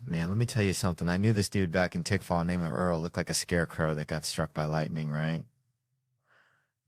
Man, let me tell you something. I knew this dude back in Tickfall named Earl. Looked like a scarecrow that got struck by lightning, right?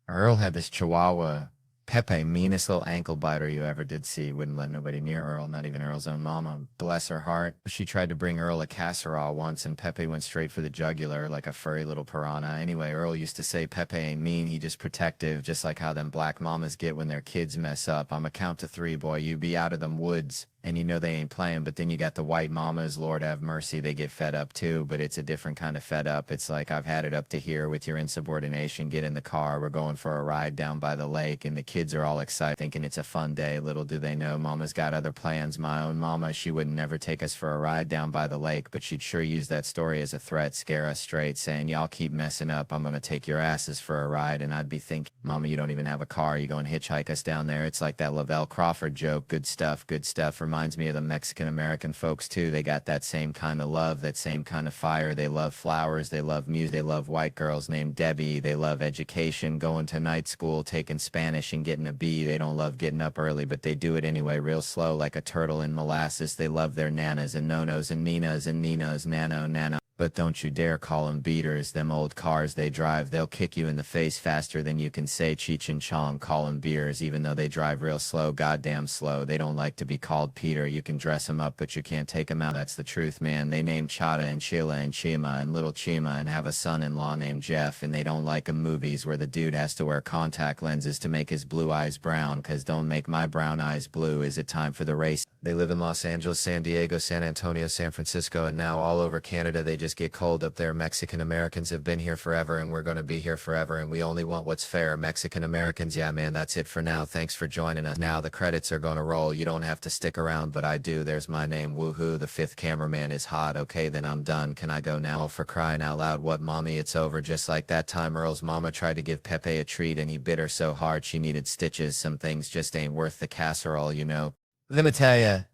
Earl had this chihuahua, Pepe, meanest little ankle biter you ever did see. Wouldn't let nobody near Earl, not even Earl's own mama. Bless her heart. She tried to bring Earl a casserole once, and Pepe went straight for the jugular like a furry little piranha. Anyway, Earl used to say Pepe ain't mean, he just protective, just like how them black mamas get when their kids mess up. I'm a count to three, boy. You be out of them woods. And you know they ain't playing, but then you got the white mamas, Lord have mercy, they get fed up too, but it's a different kind of fed up. It's like, I've had it up to here with your insubordination, get in the car, we're going for a ride down by the lake, and the kids are all excited, thinking it's a fun day. Little do they know, mama's got other plans. My own mama, she would never take us for a ride down by the lake, but she'd sure use that story as a threat, scare us straight, saying, y'all keep messing up, I'm gonna take your asses for a ride. And I'd be thinking, mama, you don't even have a car, you go and hitchhike us down there. It's like that Lavelle Crawford joke, good stuff, good stuff. Reminds me of the Mexican-American folks too. They got that same kind of love, that same kind of fire. They love flowers, they love music, they love white girls named Debbie, they love education, going to night school, taking Spanish and getting a B. They don't love getting up early, but they do it anyway, real slow like a turtle in molasses. They love their nanas and nonos and ninas and ninos, nano. But don't you dare call them beaters. Them old cars they drive, they'll kick you in the face faster than you can say Cheech and Chong. Call them beers, even though they drive real slow, goddamn slow. They don't like to be called Peter. You can dress them up, but you can't take them out. That's the truth, man. They name Chata and Sheila and Chima and little Chima and have a son-in-law named Jeff, and they don't like 'em movies where the dude has to wear contact lenses to make his blue eyes brown, 'cause don't make my brown eyes blue. Is it time for the race? They live in Los Angeles, San Diego, San Antonio, San Francisco, and now all over Canada. They just get cold up there. Mexican Americans have been here forever, and we're going to be here forever, and we only want what's fair. Mexican Americans, yeah, man, that's it for now. Thanks for joining us. Now the credits are going to roll. You don't have to stick around, but I do. There's my name. Woohoo, the fifth cameraman is hot. Okay, then I'm done. Can I go now? For crying out loud, what, mommy? It's over. Just like that time Earl's mama tried to give Pepe a treat, and he bit her so hard she needed stitches. Some things just ain't worth the casserole, you know. Let me tell you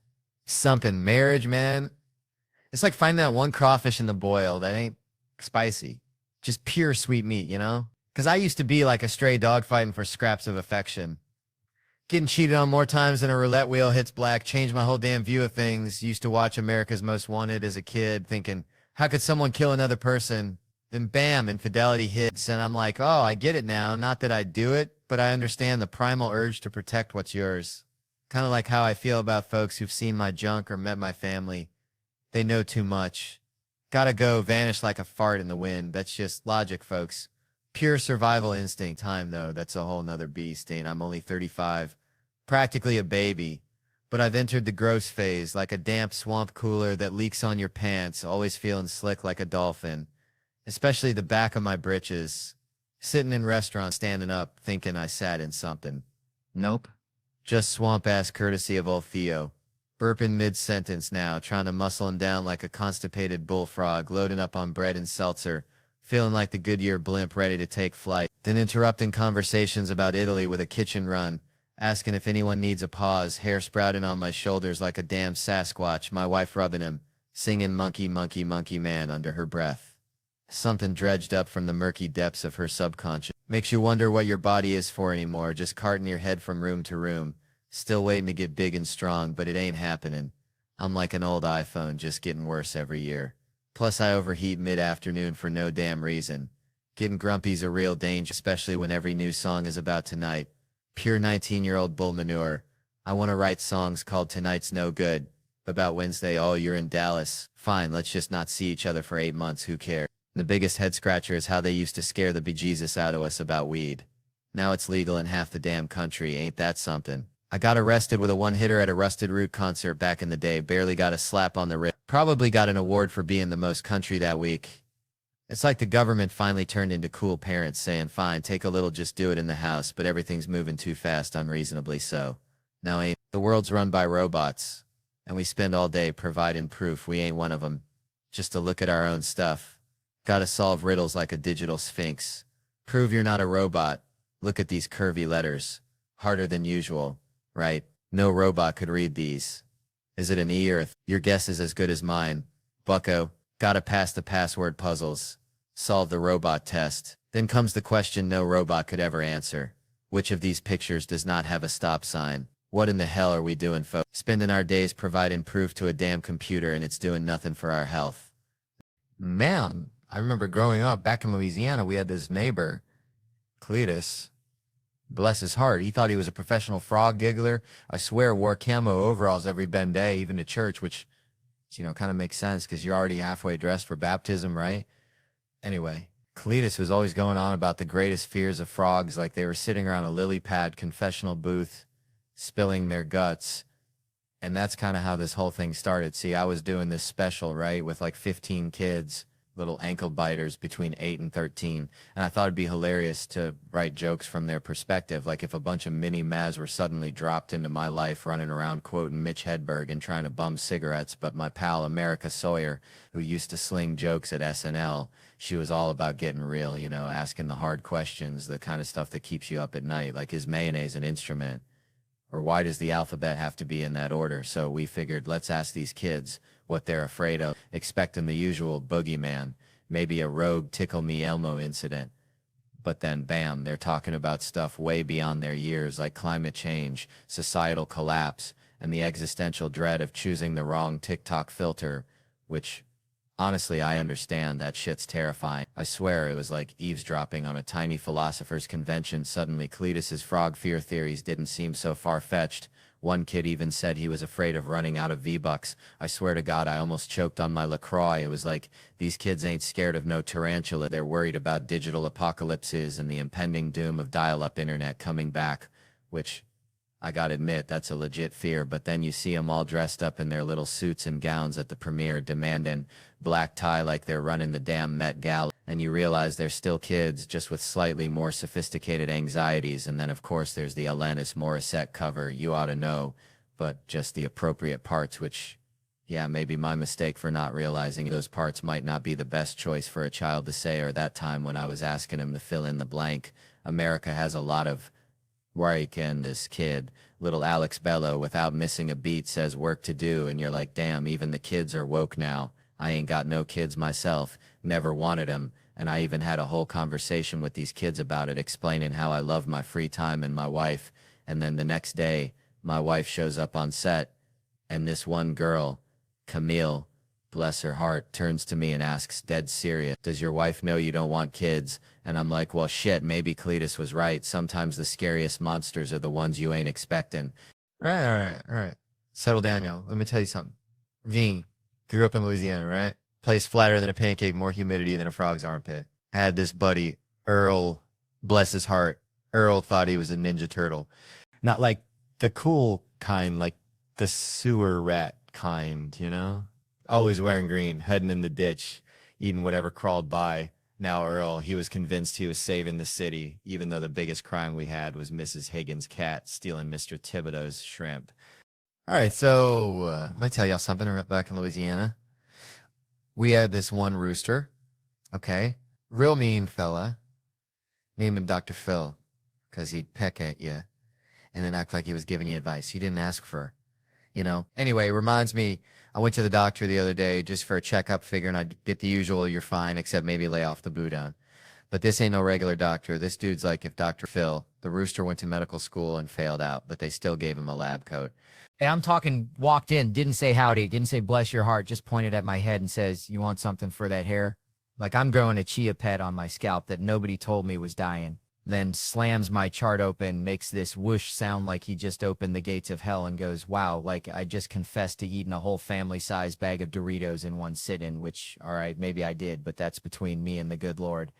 something. Marriage, man, it's like finding that one crawfish in the boil that ain't spicy. Just pure sweet meat, you know? Because I used to be like a stray dog fighting for scraps of affection. Getting cheated on more times than a roulette wheel hits black changed my whole damn view of things. Used to watch America's Most Wanted as a kid thinking, how could someone kill another person? Then bam, infidelity hits, and I'm like, oh, I get it now. Not that I do it, but I understand the primal urge to protect what's yours. Kind of like how I feel about folks who've seen my junk or met my family. They know too much. Gotta go, vanish like a fart in the wind. That's just logic, folks. Pure survival instinct. Time, though, that's a whole nother beast, and I'm only 35. Practically a baby. But I've entered the gross phase, like a damp swamp cooler that leaks on your pants, always feeling slick like a dolphin. Especially the back of my britches. Sitting in restaurants, standing up, thinking I sat in something. Nope. Just swamp-ass courtesy of old Theo. Burping mid-sentence now, trying to muscle him down like a constipated bullfrog, loading up on bread and seltzer, feeling like the Goodyear blimp ready to take flight, then interrupting conversations about Italy with a kitchen run, asking if anyone needs a pause, hair sprouting on my shoulders like a damn Sasquatch, my wife rubbing him, singing monkey, monkey, monkey man under her breath. Something dredged up from the murky depths of her subconscious. Makes you wonder what your body is for anymore, just carting your head from room to room. Still waiting to get big and strong, but it ain't happening. I'm like an old iPhone, just getting worse every year. Plus I overheat mid-afternoon for no damn reason. Getting grumpy's a real danger, especially when every new song is about tonight. Pure 19-year-old bull manure. I want to write songs called Tonight's No Good. About Wednesday, oh, you're in Dallas. Fine, let's just not see each other for 8 months, who cares? The biggest head-scratcher is how they used to scare the bejesus out of us about weed. Now it's legal in half the damn country, ain't that something? I got arrested with a one-hitter at a Rusted Root concert back in the day, barely got a slap on the wrist. Probably got an award for being the most country that week. It's like the government finally turned into cool parents saying, fine, take a little, just do it in the house, but everything's moving too fast, unreasonably so. Now ain't the world's run by robots, and we spend all day providing proof we ain't one of them, just to look at our own stuff. Gotta solve riddles like a digital sphinx. Prove you're not a robot. Look at these curvy letters. Harder than usual, right? No robot could read these. Is it an E or a th? Your guess is as good as mine. Bucko, gotta pass the password puzzles. Solve the robot test. Then comes the question no robot could ever answer. Which of these pictures does not have a stop sign? What in the hell are we doing, folks? Spending our days providing proof to a damn computer and it's doing nothing for our health. Man, I remember growing up back in Louisiana, we had this neighbor, Cletus. Bless his heart. He thought he was a professional frog giggler. I swear, wore camo overalls every bend day, even to church, which, kind of makes sense because you're already halfway dressed for baptism, right? Anyway, Cletus was always going on about the greatest fears of frogs, like they were sitting around a lily pad confessional booth, spilling their guts. And that's kind of how this whole thing started. See, I was doing this special, right, with like 15 kids, little ankle biters between 8 and 13. And I thought it'd be hilarious to write jokes from their perspective. Like if a bunch of mini Maz were suddenly dropped into my life running around quoting Mitch Hedberg and trying to bum cigarettes. But my pal America Sawyer, who used to sling jokes at SNL, she was all about getting real, asking the hard questions, the kind of stuff that keeps you up at night. Like, is mayonnaise an instrument? Or why does the alphabet have to be in that order? So we figured, let's ask these kids what they're afraid of, expecting the usual boogeyman, maybe a rogue Tickle Me Elmo incident. But then, bam, they're talking about stuff way beyond their years, like climate change, societal collapse, and the existential dread of choosing the wrong TikTok filter, which, honestly, I understand. That shit's terrifying. I swear it was like eavesdropping on a tiny philosopher's convention. Suddenly, Cletus's frog fear theories didn't seem so far-fetched. One kid even said he was afraid of running out of V-Bucks. I swear to God, I almost choked on my LaCroix. It was like, these kids ain't scared of no tarantula. They're worried about digital apocalypses and the impending doom of dial-up internet coming back, which, I gotta admit, that's a legit fear. But then you see them all dressed up in their little suits and gowns at the premiere, demanding black tie like they're running the damn Met Gala, and you realize they're still kids, just with slightly more sophisticated anxieties. And then, of course, there's the Alanis Morissette cover, You Ought to Know, but just the appropriate parts, which, yeah, maybe my mistake for not realizing those parts might not be the best choice for a child to say, or that time when I was asking him to fill in the blank. America has a lot of work, and this kid, little Alex Bello, without missing a beat, says work to do, and you're like, damn, even the kids are woke now. I ain't got no kids myself, never wanted them, and I even had a whole conversation with these kids about it, explaining how I love my free time and my wife. And then the next day, my wife shows up on set, and this one girl, Camille, bless her heart, turns to me and asks, dead serious, does your wife know you don't want kids? And I'm like, well, shit, maybe Cletus was right. Sometimes the scariest monsters are the ones you ain't expecting. All right. Settle down, y'all. Let me tell you something. Veen grew up in Louisiana, right? Place flatter than a pancake, more humidity than a frog's armpit. Had this buddy, Earl, bless his heart. Earl thought he was a Ninja Turtle. Not like the cool kind, like the sewer rat kind, Always wearing green, heading in the ditch, eating whatever crawled by. Now Earl, he was convinced he was saving the city, even though the biggest crime we had was Mrs. Higgins' cat stealing Mr. Thibodeau's shrimp. All right, so let me tell y'all something. Back in Louisiana, we had this one rooster, okay? Real mean fella. Name him Dr. Phil, because he'd peck at you and then act like he was giving you advice. He didn't ask for, Anyway, it reminds me, I went to the doctor the other day just for a checkup, figuring I'd get the usual, you're fine, except maybe lay off the boudin. But this ain't no regular doctor. This dude's like if Dr. Phil. The rooster went to medical school and failed out, but they still gave him a lab coat. And I'm talking, walked in, didn't say howdy, didn't say bless your heart, just pointed at my head and says, you want something for that hair? Like I'm growing a chia pet on my scalp that nobody told me was dying. Then slams my chart open, makes this whoosh sound like he just opened the gates of hell, and goes, wow, like I just confessed to eating a whole family-sized bag of Doritos in one sit-in, which, all right, maybe I did, but that's between me and the good Lord.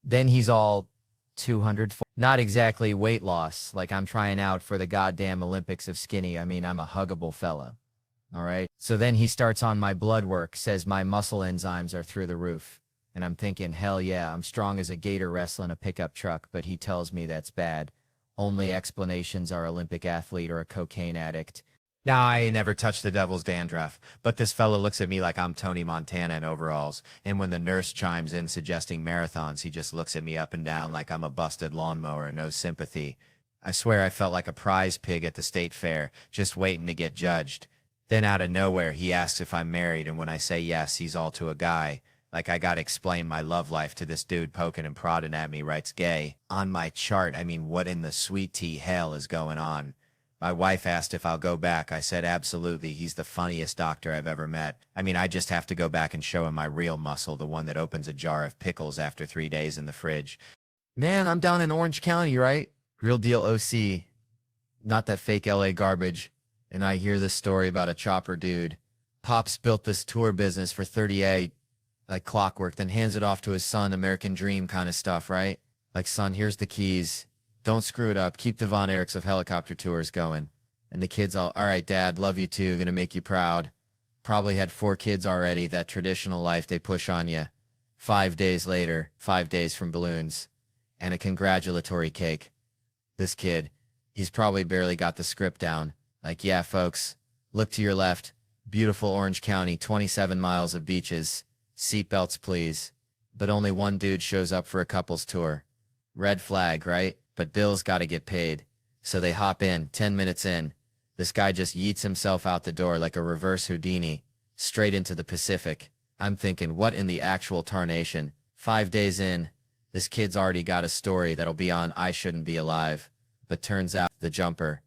Then he's all 200, not exactly weight loss, like I'm trying out for the goddamn Olympics of skinny. I mean, I'm a huggable fella. All right. So then he starts on my blood work, says my muscle enzymes are through the roof. And I'm thinking, hell yeah, I'm strong as a gator wrestling a pickup truck, but he tells me that's bad. Only explanations are Olympic athlete or a cocaine addict. Now, I ain't never touched the devil's dandruff, but this fella looks at me like I'm Tony Montana in overalls, and when the nurse chimes in suggesting marathons, he just looks at me up and down like I'm a busted lawnmower, no sympathy. I swear I felt like a prize pig at the state fair, just waiting to get judged. Then out of nowhere, he asks if I'm married, and when I say yes, he's all to a guy. Like I gotta explain my love life to this dude poking and prodding at me, writes gay. On my chart, I mean, what in the sweet tea hell is going on? My wife asked if I'll go back. I said, absolutely. He's the funniest doctor I've ever met. I mean, I just have to go back and show him my real muscle, the one that opens a jar of pickles after 3 days in the fridge. Man, I'm down in Orange County, right? Real deal OC. Not that fake LA garbage. And I hear this story about a chopper dude. Pops built this tour business for 38, like clockwork, then hands it off to his son, American dream kind of stuff, right? Like, son, here's the keys. Don't screw it up. Keep the Von Erichs of helicopter tours going. And the kid's all right, Dad, love you too. Gonna make you proud. Probably had 4 kids already, that traditional life they push on you. 5 days later, 5 days from balloons, and a congratulatory cake. This kid, he's probably barely got the script down. Like, yeah, folks, look to your left. Beautiful Orange County, 27 miles of beaches. Seatbelts, please. But only one dude shows up for a couple's tour. Red flag, right? But Bill's got to get paid. So they hop in, 10 minutes in. This guy just yeets himself out the door like a reverse Houdini, straight into the Pacific. I'm thinking, what in the actual tarnation? 5 days in, this kid's already got a story that'll be on I Shouldn't Be Alive. But turns out, the jumper,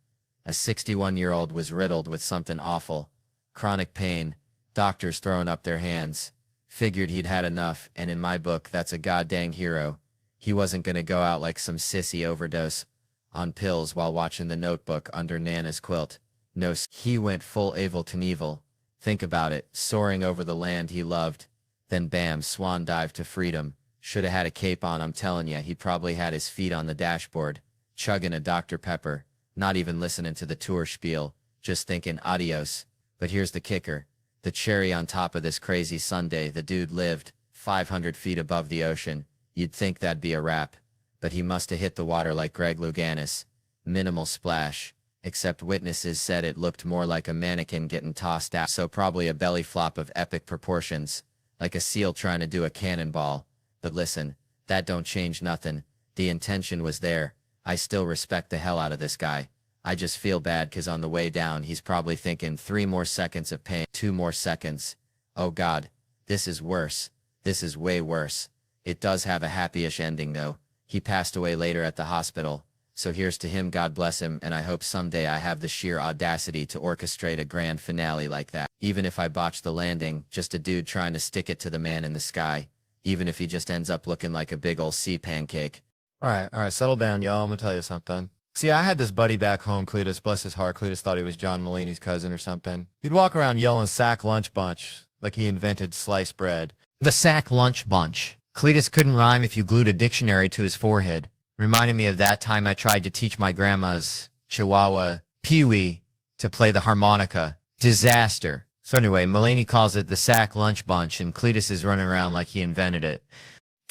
a 61-year-old, was riddled with something awful. Chronic pain, doctors throwing up their hands. Figured he'd had enough, and in my book, that's a goddamn hero. He wasn't gonna go out like some sissy overdose on pills while watching The Notebook under Nana's quilt. No, he went full Evel Knievel. Think about it, soaring over the land he loved. Then bam, swan dive to freedom. Shoulda had a cape on, I'm telling ya. He probably had his feet on the dashboard, chugging a Dr. Pepper, not even listening to the tour spiel, just thinking adios. But here's the kicker. The cherry on top of this crazy Sunday, the dude lived 500 feet above the ocean. You'd think that'd be a wrap. But he must have hit the water like Greg Louganis. Minimal splash. Except witnesses said it looked more like a mannequin getting tossed out, so probably a belly flop of epic proportions. Like a seal trying to do a cannonball. But listen, that don't change nothing. The intention was there. I still respect the hell out of this guy. I just feel bad cause on the way down he's probably thinking 3 more seconds of pain, 2 more seconds. Oh God, this is worse. This is way worse. It does have a happy-ish ending though. He passed away later at the hospital. So here's to him, God bless him, and I hope someday I have the sheer audacity to orchestrate a grand finale like that. Even if I botch the landing, just a dude trying to stick it to the man in the sky. Even if he just ends up looking like a big ol' sea pancake. All right, settle down, y'all. I'm gonna tell you something. See, I had this buddy back home, Cletus, bless his heart. Cletus thought he was John Mulaney's cousin or something. He'd walk around yelling sack lunch bunch, like he invented sliced bread. The sack lunch bunch. Cletus couldn't rhyme if you glued a dictionary to his forehead. Reminded me of that time I tried to teach my grandma's Chihuahua, Pee-wee, to play the harmonica. Disaster. So anyway, Mulaney calls it the sack lunch bunch, and Cletus is running around like he invented it.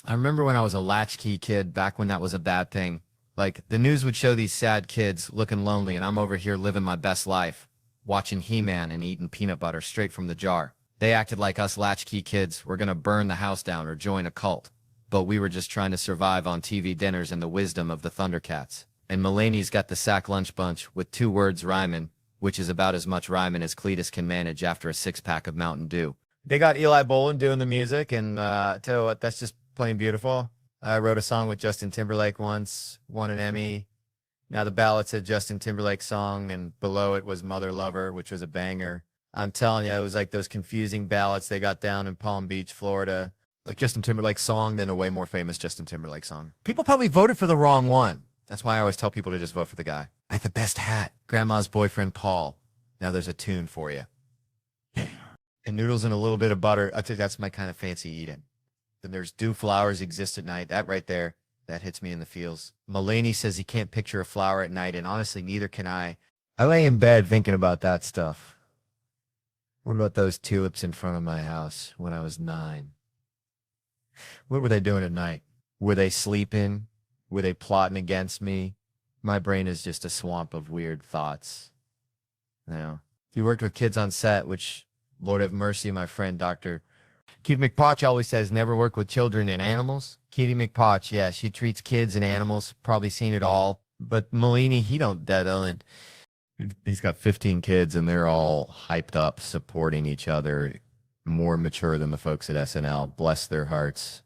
I remember when I was a latchkey kid, back when that was a bad thing. Like, the news would show these sad kids looking lonely, and I'm over here living my best life, watching He-Man and eating peanut butter straight from the jar. They acted like us latchkey kids were gonna burn the house down or join a cult. But we were just trying to survive on TV dinners and the wisdom of the Thundercats. And Mulaney's got the sack lunch bunch with 2 words rhyming, which is about as much rhyming as Cletus can manage after a 6-pack of Mountain Dew. They got Eli Bolin doing the music, and tell you what, that's just plain beautiful. I wrote a song with Justin Timberlake once, won an Emmy. Now the ballad said Justin Timberlake song, and below it was Mother Lover, which was a banger. I'm telling you, it was like those confusing ballads they got down in Palm Beach, Florida. Like Justin Timberlake song, then a way more famous Justin Timberlake song. People probably voted for the wrong one. That's why I always tell people to just vote for the guy. I had the best hat. Grandma's boyfriend, Paul. Now there's a tune for you. And noodles and a little bit of butter. I think that's my kind of fancy eating. Then there's Do Flowers Exist at Night. That right there, that hits me in the feels. Mulaney says he can't picture a flower at night, and honestly, neither can I. I lay in bed thinking about that stuff. What about those tulips in front of my house when I was 9? What were they doing at night? Were they sleeping? Were they plotting against me? My brain is just a swamp of weird thoughts. You know, if you worked with kids on set, which, Lord have mercy, my friend, Dr. Kitty McPotch always says never work with children and animals. Kitty McPotch, yeah, she treats kids and animals, probably seen it all. But Mulaney, he don't deadle, and he's got 15 kids, and they're all hyped up, supporting each other, more mature than the folks at SNL. Bless their hearts.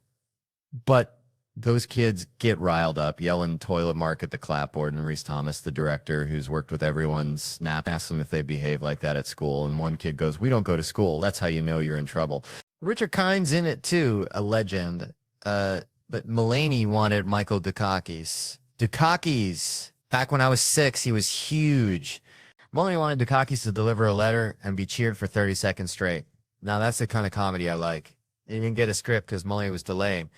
But Those kids get riled up, yelling toilet mark at the clapboard, and Reese Thomas, the director who's worked with everyone, asks them if they behave like that at school. And one kid goes, "We don't go to school. That's how you know you're in trouble." Richard Kine's in it too, a legend. But Mulaney wanted Michael Dukakis. Dukakis, back when I was 6, he was huge. Mulaney wanted Dukakis to deliver a letter and be cheered for 30 seconds straight. Now that's the kind of comedy I like. He didn't get a script because Mulaney was delaying.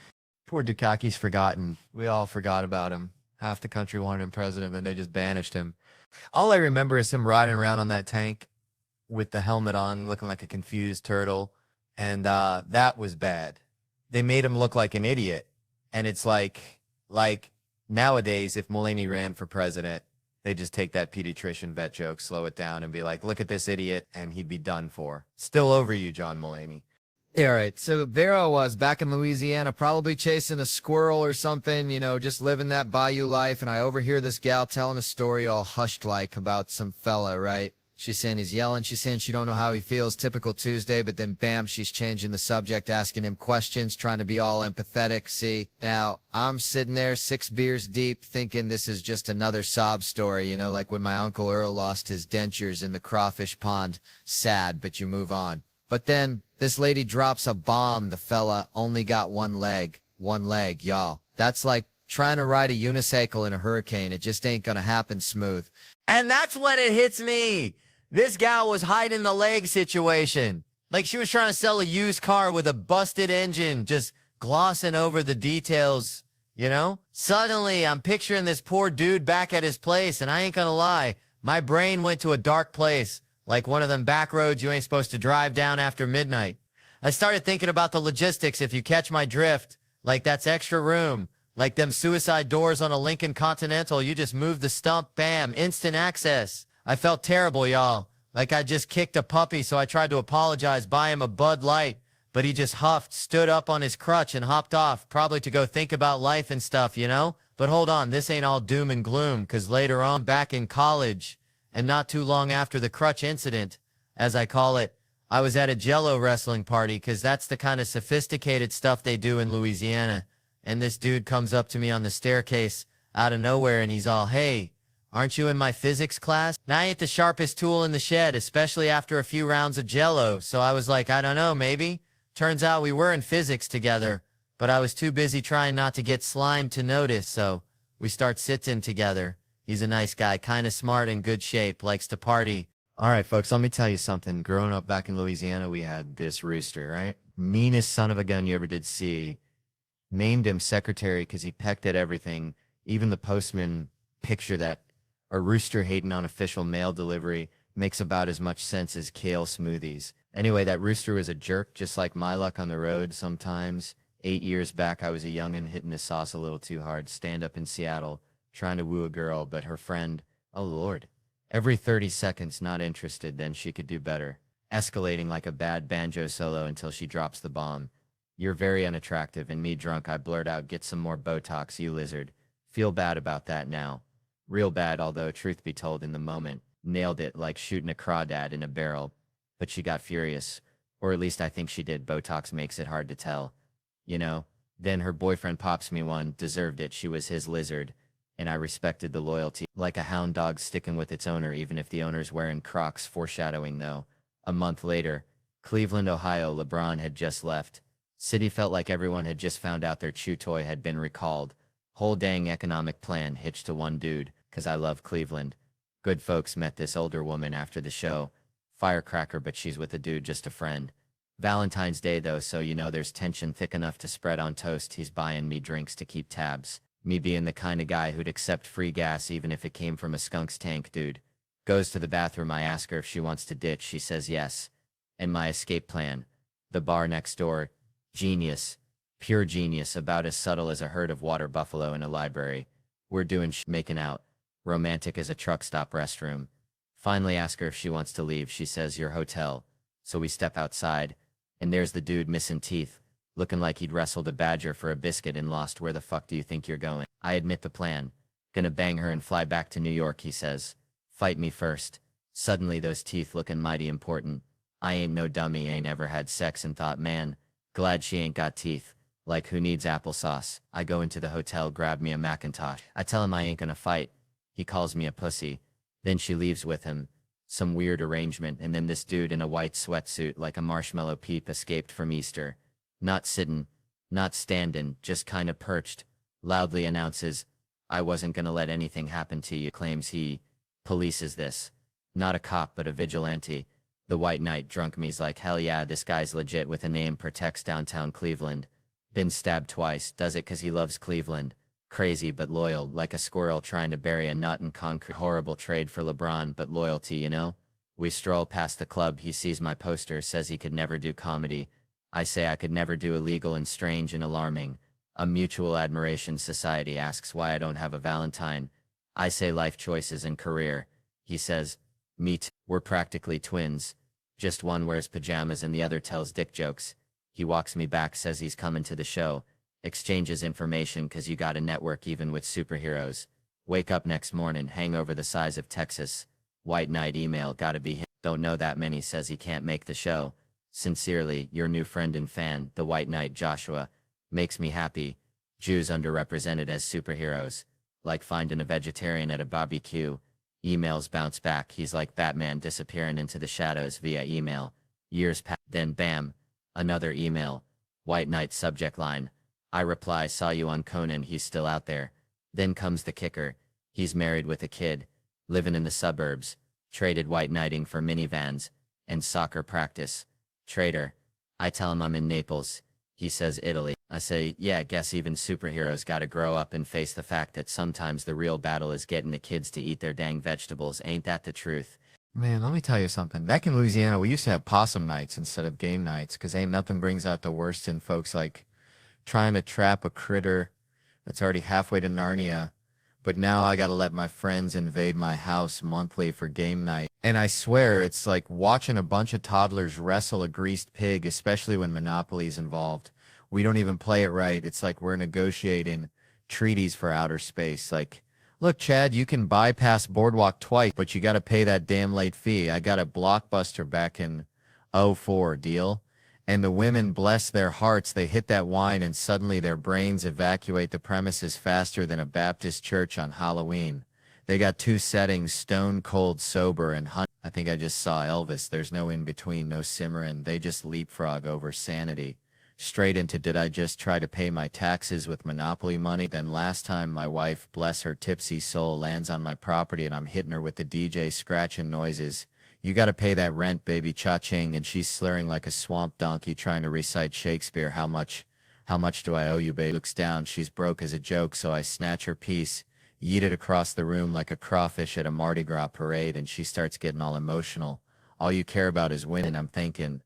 Poor Dukaki's forgotten. We all forgot about him. Half the country wanted him president, and they just banished him. All I remember is him riding around on that tank with the helmet on, looking like a confused turtle. And that was bad. They made him look like an idiot. And it's like nowadays, if Mulaney ran for president, they just take that pediatrician vet joke, slow it down, and be like, look at this idiot, and he'd be done for. Still over you, John Mulaney. Yeah, all right. So there I was back in Louisiana, probably chasing a squirrel or something, just living that bayou life. And I overhear this gal telling a story all hushed like about some fella, right? She's saying he's yelling. She's saying she don't know how he feels. Typical Tuesday. But then bam, she's changing the subject, asking him questions, trying to be all empathetic. See, now I'm sitting there 6 beers deep thinking this is just another sob story, like when my Uncle Earl lost his dentures in the crawfish pond. Sad, but you move on. But then this lady drops a bomb. The fella only got one leg, y'all. That's like trying to ride a unicycle in a hurricane. It just ain't gonna happen smooth. And that's when it hits me. This gal was hiding the leg situation. Like she was trying to sell a used car with a busted engine, just glossing over the details, Suddenly, I'm picturing this poor dude back at his place, and I ain't gonna lie, my brain went to a dark place. Like one of them back roads you ain't supposed to drive down after midnight. I started thinking about the logistics, if you catch my drift. Like that's extra room. Like them suicide doors on a Lincoln Continental, you just move the stump, bam, instant access. I felt terrible, y'all. Like I just kicked a puppy, so I tried to apologize, buy him a Bud Light. But he just huffed, stood up on his crutch, and hopped off, probably to go think about life and stuff, But hold on, this ain't all doom and gloom, because later on, back in college, and not too long after the crutch incident, as I call it, I was at a Jello wrestling party because that's the kind of sophisticated stuff they do in Louisiana. And this dude comes up to me on the staircase out of nowhere and he's all, "Hey, aren't you in my physics class?" Now I ain't the sharpest tool in the shed, especially after a few rounds of Jello. So I was like, I don't know, maybe. Turns out we were in physics together, but I was too busy trying not to get slimed to notice. So we start sitting together. He's a nice guy, kind of smart, in good shape, likes to party. All right, folks, let me tell you something. Growing up back in Louisiana, we had this rooster, right? Meanest son of a gun you ever did see. Named him secretary because he pecked at everything. Even the postman picture that a rooster hating on official mail delivery makes about as much sense as kale smoothies. Anyway, that rooster was a jerk, just like my luck on the road sometimes. 8 years back, I was a youngin' hitting the sauce a little too hard. Stand up in Seattle, trying to woo a girl, but her friend, oh Lord, every 30 seconds not interested, then she could do better. Escalating like a bad banjo solo until she drops the bomb. "You're very unattractive," and me drunk, I blurt out, "Get some more Botox, you lizard." Feel bad about that now. Real bad, although truth be told, in the moment, nailed it like shooting a crawdad in a barrel. But she got furious. Or at least I think she did. Botox makes it hard to tell. Then her boyfriend pops me one, deserved it, she was his lizard. And I respected the loyalty, like a hound dog sticking with its owner, even if the owner's wearing Crocs, foreshadowing though. A month later, Cleveland, Ohio, LeBron had just left. City felt like everyone had just found out their chew toy had been recalled. Whole dang economic plan hitched to one dude, 'cause I love Cleveland. Good folks met this older woman after the show. Firecracker, but she's with a dude, just a friend. Valentine's Day though, so there's tension thick enough to spread on toast. He's buying me drinks to keep tabs. Me being the kind of guy who'd accept free gas even if it came from a skunk's tank, dude. Goes to the bathroom, I ask her if she wants to ditch, she says yes. And my escape plan. The bar next door. Genius. Pure genius, about as subtle as a herd of water buffalo in a library. We're doing making out. Romantic as a truck stop restroom. Finally ask her if she wants to leave, she says your hotel. So we step outside, and there's the dude missing teeth. Looking like he'd wrestled a badger for a biscuit and lost. Where the fuck do you think you're going? I admit the plan. Gonna bang her and fly back to New York, he says. Fight me first. Suddenly those teeth looking mighty important. I ain't no dummy, ain't ever had sex and thought, man, glad she ain't got teeth. Like, who needs applesauce? I go into the hotel, grab me a Macintosh. I tell him I ain't gonna fight. He calls me a pussy. Then she leaves with him. Some weird arrangement, and then this dude in a white sweatsuit like a marshmallow peep escaped from Easter. Not sittin', not standin', just kinda perched. Loudly announces, I wasn't gonna let anything happen to you. Claims he polices this. Not a cop, but a vigilante. The white knight drunk me's like, hell yeah, this guy's legit with a name, protects downtown Cleveland. Been stabbed twice, does it 'cause he loves Cleveland. Crazy but loyal, like a squirrel trying to bury a nut in concrete. Horrible trade for LeBron, but loyalty, you know? We stroll past the club, he sees my poster, says he could never do comedy. I say I could never do illegal and strange and alarming. A mutual admiration society asks why I don't have a Valentine. I say life choices and career. He says, me too. We're practically twins. Just one wears pajamas and the other tells dick jokes. He walks me back, says he's coming to the show. Exchanges information 'cause you gotta network even with superheroes. Wake up next morning, hangover the size of Texas. White knight email, gotta be him. Don't know that many, says he can't make the show. Sincerely, your new friend and fan, the White Knight Joshua. Makes me happy. Jews underrepresented as superheroes. Like finding a vegetarian at a barbecue. Emails bounce back, he's like Batman disappearing into the shadows via email. Years pass, then bam. Another email. White Knight subject line. I reply, saw you on Conan, he's still out there. Then comes the kicker. He's married with a kid. Living in the suburbs. Traded white knighting for minivans. And soccer practice. Traitor. I tell him I'm in Naples. He says Italy. I say, yeah, guess even superheroes gotta grow up and face the fact that sometimes the real battle is getting the kids to eat their dang vegetables. Ain't that the truth? Man, let me tell you something. Back in Louisiana, we used to have possum nights instead of game nights, 'cause ain't nothing brings out the worst in folks like trying to trap a critter that's already halfway to Narnia. But now I gotta let my friends invade my house monthly for game night. And I swear, it's like watching a bunch of toddlers wrestle a greased pig, especially when Monopoly's involved. We don't even play it right. It's like we're negotiating treaties for outer space. Like, look, Chad, you can bypass Boardwalk twice, but you gotta pay that damn late fee. I got a Blockbuster back in '04 deal. And the women, bless their hearts, they hit that wine and suddenly their brains evacuate the premises faster than a Baptist church on Halloween. They got two settings, stone cold sober and I think I just saw Elvis. There's no in between, no simmering. They just leapfrog over sanity. Straight into, did I just try to pay my taxes with Monopoly money? Then last time my wife, bless her tipsy soul, lands on my property and I'm hitting her with the DJ scratching noises. You gotta pay that rent, baby, cha-ching, and she's slurring like a swamp donkey trying to recite Shakespeare. How much do I owe you, babe? Looks down, she's broke as a joke, so I snatch her piece, yeet it across the room like a crawfish at a Mardi Gras parade, and she starts getting all emotional. All you care about is winning. I'm thinking,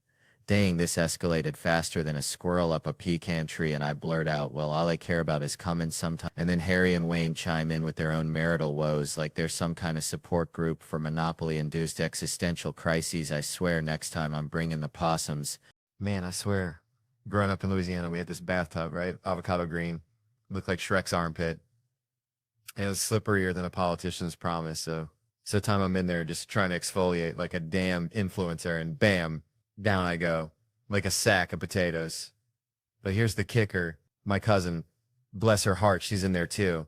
dang, this escalated faster than a squirrel up a pecan tree, and I blurt out, well, all I care about is coming sometime. And then Harry and Wayne chime in with their own marital woes, like they're some kind of support group for Monopoly-induced existential crises. I swear next time I'm bringing the possums. Man, I swear. Growing up in Louisiana, we had this bathtub, right? Avocado green. Looked like Shrek's armpit. And it was slipperier than a politician's promise, so time I'm in there just trying to exfoliate like a damn influencer, and bam, down I go, like a sack of potatoes. But here's the kicker. My cousin, bless her heart, she's in there too,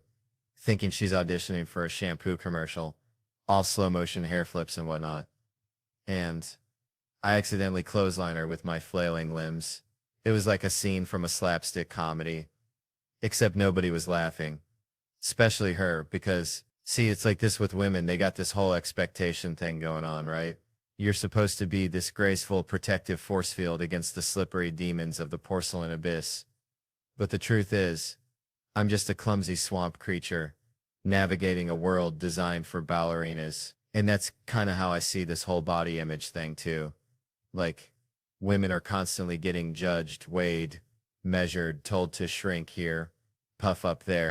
thinking she's auditioning for a shampoo commercial, all slow motion hair flips and whatnot. And I accidentally clothesline her with my flailing limbs. It was like a scene from a slapstick comedy, except nobody was laughing, especially her, because, see, it's like this with women. They got this whole expectation thing going on, right? You're supposed to be this graceful, protective force field against the slippery demons of the porcelain abyss. But the truth is, I'm just a clumsy swamp creature, navigating a world designed for ballerinas. And that's kind of how I see this whole body image thing, too. Like, women are constantly getting judged, weighed, measured, told to shrink here, puff up there.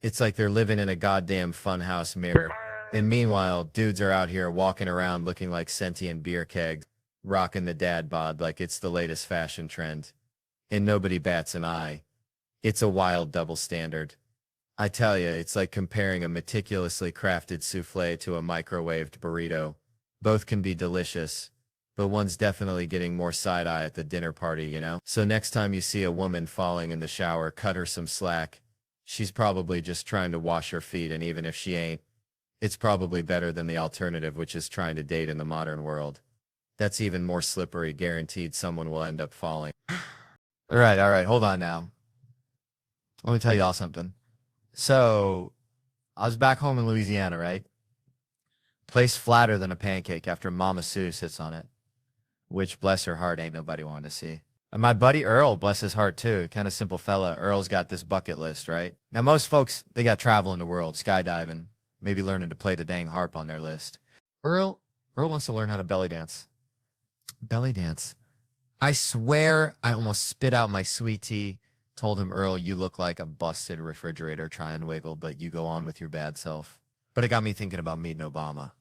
It's like they're living in a goddamn funhouse mirror. And meanwhile, dudes are out here walking around looking like sentient beer kegs, rocking the dad bod like it's the latest fashion trend. And nobody bats an eye. It's a wild double standard. I tell you, it's like comparing a meticulously crafted souffle to a microwaved burrito. Both can be delicious, but one's definitely getting more side eye at the dinner party, So next time you see a woman falling in the shower, cut her some slack. She's probably just trying to wash her feet, and even if she ain't, it's probably better than the alternative, which is trying to date in the modern world. That's even more slippery, guaranteed someone will end up falling. All right, hold on now. Let me tell y'all something. So, I was back home in Louisiana, right? Place flatter than a pancake after Mama Sue sits on it, which, bless her heart, ain't nobody wanted to see. And my buddy Earl, bless his heart too, kind of simple fella. Earl's got this bucket list, right? Now, most folks, they got traveling the world, skydiving, maybe learning to play the dang harp on their list. Earl wants to learn how to belly dance. Belly dance. I swear I almost spit out my sweet tea. Told him, Earl, you look like a busted refrigerator trying to wiggle, but you go on with your bad self. But it got me thinking about meeting Obama.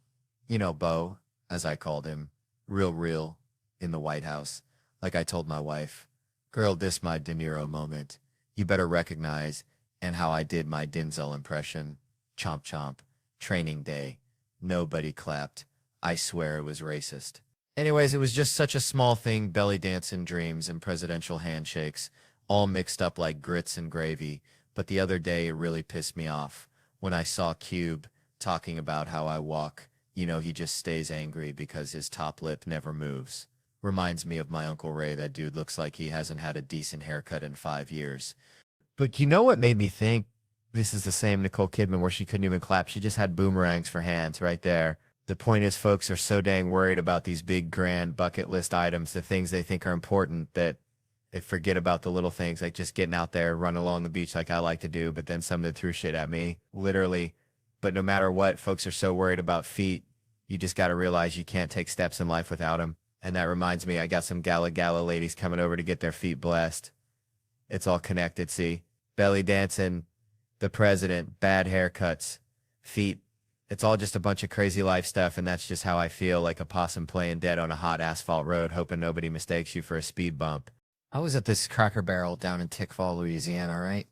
You know, Bo, as I called him, real, in the White House. Like I told my wife, girl, this my De Niro moment. You better recognize, and how I did my Denzel impression. Chomp chomp. Training day. Nobody clapped. I swear it was racist. Anyways, it was just such a small thing, belly dancing dreams and presidential handshakes, all mixed up like grits and gravy. But the other day, it really pissed me off when I saw Cube talking about how I walk. You know, he just stays angry because his top lip never moves. Reminds me of my Uncle Ray. That dude looks like he hasn't had a decent haircut in 5 years. But you know what made me think this is the same Nicole Kidman where she couldn't even clap? She just had boomerangs for hands right there. The point is, folks are so dang worried about these big, grand bucket list items, the things they think are important, that they forget about the little things, like just getting out there, running along the beach like I like to do, but then somebody threw shit at me, literally. But no matter what, folks are so worried about feet, you just got to realize you can't take steps in life without them. And that reminds me, I got some gala ladies coming over to get their feet blessed. It's all connected, see? Belly dancing, the president, bad haircuts, feet. It's all just a bunch of crazy life stuff, and that's just how I feel, like a possum playing dead on a hot asphalt road, hoping nobody mistakes you for a speed bump. I was at this Cracker Barrel down in Tickfall, Louisiana, right?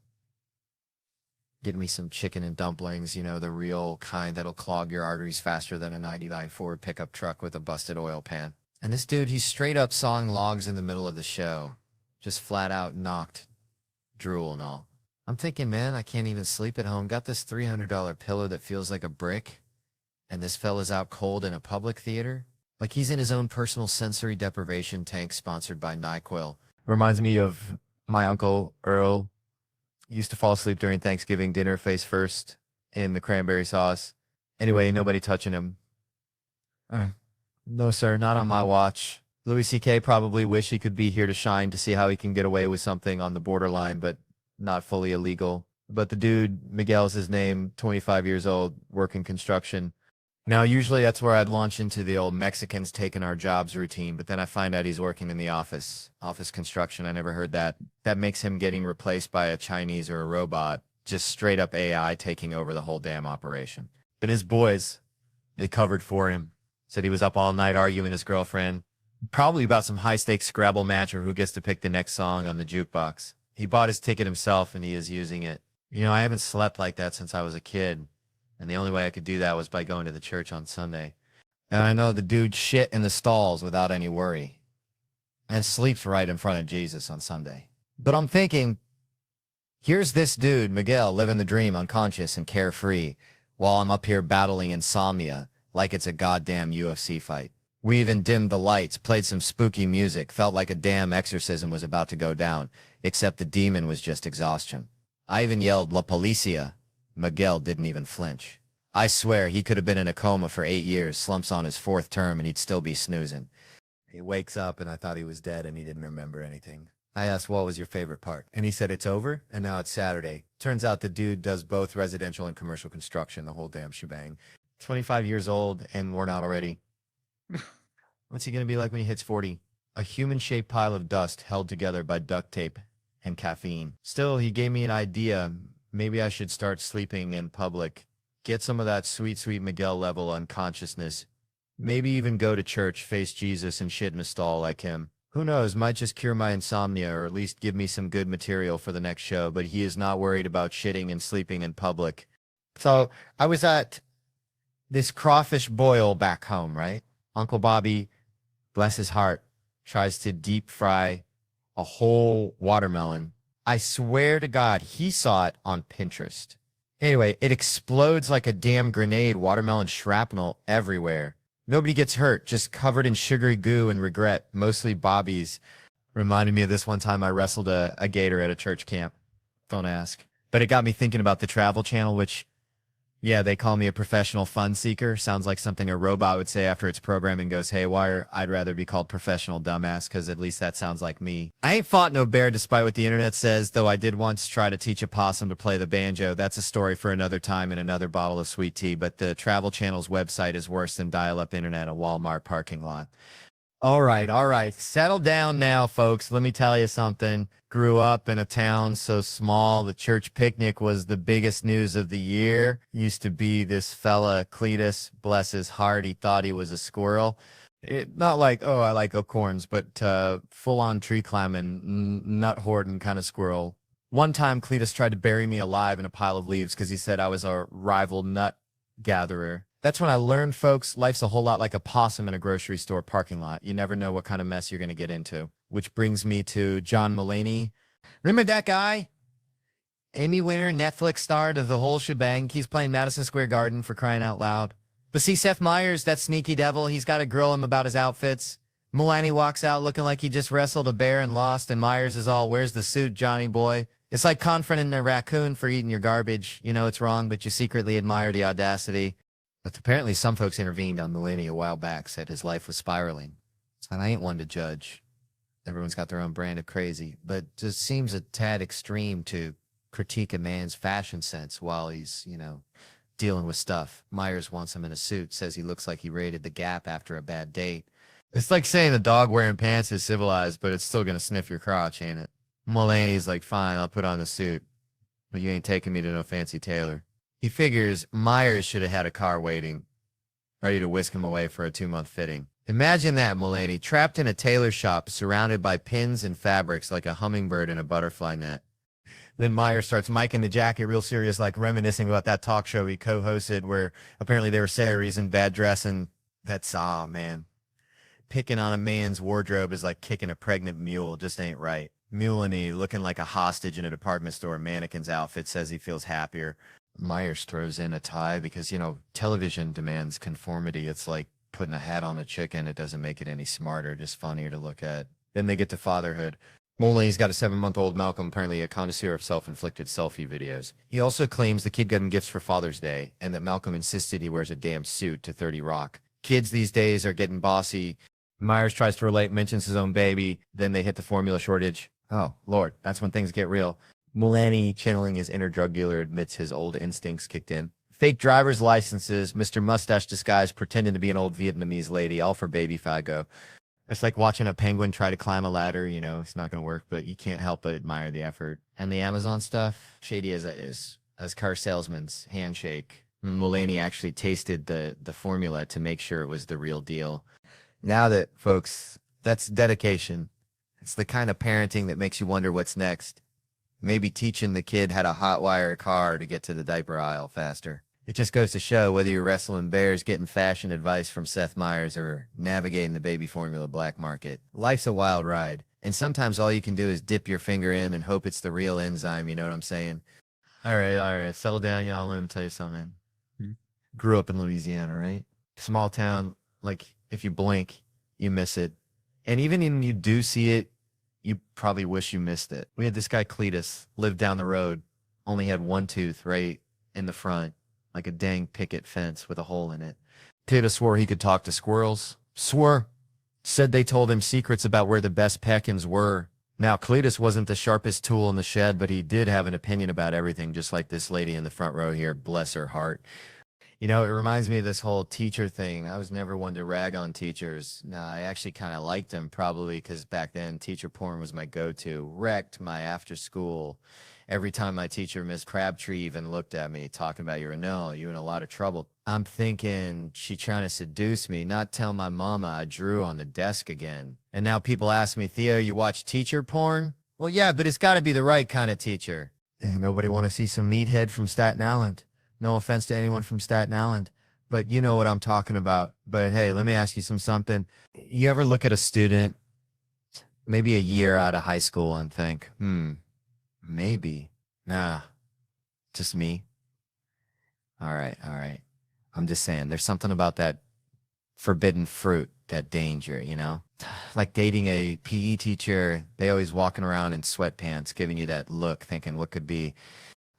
Getting me some chicken and dumplings, you know, the real kind that'll clog your arteries faster than a 99 Ford pickup truck with a busted oil pan. And this dude, he's straight up sawing logs in the middle of the show. Just flat out knocked. Drool and all. I'm thinking, man, I can't even sleep at home. Got this $300 pillow that feels like a brick. And this fella's out cold in a public theater. Like he's in his own personal sensory deprivation tank sponsored by NyQuil. Reminds me of my uncle, Earl. He used to fall asleep during Thanksgiving dinner face first in the cranberry sauce. Anyway, nobody touching him. No, sir, not on my watch. Louis C.K. probably wish he could be here to shine to see how he can get away with something on the borderline, but not fully illegal. But the dude, Miguel's his name, 25 years old, working construction. Now, usually that's where I'd launch into the old Mexicans taking our jobs routine, but then I find out he's working in the office construction. I never heard that. That makes him getting replaced by a Chinese or a robot, just straight up AI taking over the whole damn operation. But his boys, they covered for him. Said he was up all night arguing with his girlfriend, probably about some high-stakes Scrabble match or who gets to pick the next song on the jukebox. He bought his ticket himself, and he is using it. You know, I haven't slept like that since I was a kid, and the only way I could do that was by going to the church on Sunday. And I know the dude shit in the stalls without any worry, and sleeps right in front of Jesus on Sunday. But I'm thinking, here's this dude, Miguel, living the dream, unconscious and carefree, while I'm up here battling insomnia like it's a goddamn UFC fight. We even dimmed the lights, played some spooky music, felt like a damn exorcism was about to go down, except the demon was just exhaustion. I even yelled, La Policia. Miguel didn't even flinch. I swear he could have been in a coma for 8 years, slumps on his 4th term, and he'd still be snoozing. He wakes up, and I thought he was dead, and he didn't remember anything. I asked, what was your favorite part? And he said, it's over, and now it's Saturday. Turns out the dude does both residential and commercial construction, the whole damn shebang. 25 years old and worn out already. What's he going to be like when he hits 40? A human-shaped pile of dust held together by duct tape and caffeine. Still, he gave me an idea. Maybe I should start sleeping in public. Get some of that sweet, sweet Miguel level unconsciousness. Maybe even go to church, face Jesus, and shit in a stall like him. Who knows, might just cure my insomnia or at least give me some good material for the next show, but he is not worried about shitting and sleeping in public. So, I was at this crawfish boil back home, right? Uncle Bobby bless his heart, tries to deep fry a whole watermelon. I swear to God, he saw it on Pinterest. Anyway, it explodes like a damn grenade, watermelon shrapnel everywhere. Nobody gets hurt, just covered in sugary goo and regret, mostly Bobby's. Reminded me of this one time I wrestled a gator at a church camp. Don't ask. But it got me thinking about the Travel Channel, which, yeah, they call me a professional fun seeker. Sounds like something a robot would say after its programming goes haywire. I'd rather be called professional dumbass because at least that sounds like me. I ain't fought no bear despite what the internet says, though I did once try to teach a possum to play the banjo. That's a story for another time and another bottle of sweet tea, but the Travel Channel's website is worse than dial-up internet at a Walmart parking lot. All right. Settle down now, folks. Let me tell you something. Grew up in a town so small, the church picnic was the biggest news of the year. Used to be this fella, Cletus, bless his heart, he thought he was a squirrel. Not like, oh, I like acorns, but full-on tree climbing, nut hoarding kind of squirrel. One time, Cletus tried to bury me alive in a pile of leaves because he said I was a rival nut gatherer. That's when I learned, folks, life's a whole lot like a possum in a grocery store parking lot. You never know what kind of mess you're going to get into. Which brings me to John Mulaney. Remember that guy? Emmy winner, Netflix star of the whole shebang. He's playing Madison Square Garden for crying out loud. But see, Seth Meyers, that sneaky devil, he's got to grill him about his outfits. Mulaney walks out looking like he just wrestled a bear and lost, and Myers is all, where's the suit, Johnny boy? It's like confronting a raccoon for eating your garbage. You know it's wrong, but you secretly admire the audacity. But apparently some folks intervened on Mulaney a while back, said his life was spiraling. And I ain't one to judge. Everyone's got their own brand of crazy, but it just seems a tad extreme to critique a man's fashion sense while he's, dealing with stuff. Myers wants him in a suit, says he looks like he raided the Gap after a bad date. It's like saying a dog wearing pants is civilized, but it's still going to sniff your crotch, ain't it? Mulaney's like, fine, I'll put on the suit, but you ain't taking me to no fancy tailor. He figures Myers should have had a car waiting, ready to whisk him away for a 2-month fitting. Imagine that, Mulaney, trapped in a tailor shop, surrounded by pins and fabrics like a hummingbird in a butterfly net. Then Myers starts miking the jacket real serious, like reminiscing about that talk show he co-hosted where apparently they were Saris in bad dressing. That's, man. Picking on a man's wardrobe is like kicking a pregnant mule. Just ain't right. Mulaney, looking like a hostage in a department store mannequin's outfit, says he feels happier. Myers throws in a tie because, television demands conformity. It's like putting a hat on a chicken. It doesn't make it any smarter, just funnier to look at. Then they get to fatherhood. Mulaney's got a 7-month-old Malcolm, apparently a connoisseur of self-inflicted selfie videos. He also claims the kid got him gifts for Father's Day and that Malcolm insisted he wears a damn suit to 30 Rock. Kids these days are getting bossy. Myers tries to relate, mentions his own baby. Then they hit the formula shortage. Oh, Lord, that's when things get real. Mulaney, channeling his inner drug dealer, admits his old instincts kicked in. Fake driver's licenses, Mr. Mustache disguise pretending to be an old Vietnamese lady, all for baby Fago. It's like watching a penguin try to climb a ladder, it's not going to work, but you can't help but admire the effort. And the Amazon stuff, shady as it is, as car salesman's handshake. Mulaney actually tasted the formula to make sure it was the real deal. Now that, folks, that's dedication. It's the kind of parenting that makes you wonder what's next. Maybe teaching the kid how to hotwire a car to get to the diaper aisle faster. It just goes to show whether you're wrestling bears, getting fashion advice from Seth Meyers, or navigating the baby formula black market. Life's a wild ride, and sometimes all you can do is dip your finger in and hope it's the real enzyme, you know what I'm saying? All right, settle down, y'all. Let me tell you something. Grew up in Louisiana, right? Small town, like, if you blink, you miss it. And even when you do see it, you probably wish you missed it. We had this guy, Cletus, lived down the road, only had one tooth right in the front, like a dang picket fence with a hole in it. Cletus swore he could talk to squirrels. Said they told him secrets about where the best peckins were. Now, Cletus wasn't the sharpest tool in the shed, but he did have an opinion about everything, just like this lady in the front row here, bless her heart. It reminds me of this whole teacher thing. I was never one to rag on teachers. No, I actually kind of liked them, probably because back then teacher porn was my go-to. Wrecked my after school. Every time my teacher, Miss Crabtree, even looked at me talking about you're in a lot of trouble. I'm thinking she trying to seduce me, not tell my mama I drew on the desk again. And now people ask me, Theo, you watch teacher porn? Well, yeah, but it's got to be the right kind of teacher. Nobody want to see some meathead from Staten Island. No offense to anyone from Staten Island, but you know what I'm talking about. But hey, let me ask you something. You ever look at a student maybe a year out of high school and think, maybe. Nah, just me. All right, all right. I'm just saying, there's something about that forbidden fruit, that danger, you know? Like dating a PE teacher, they always walking around in sweatpants, giving you that look, thinking what could be.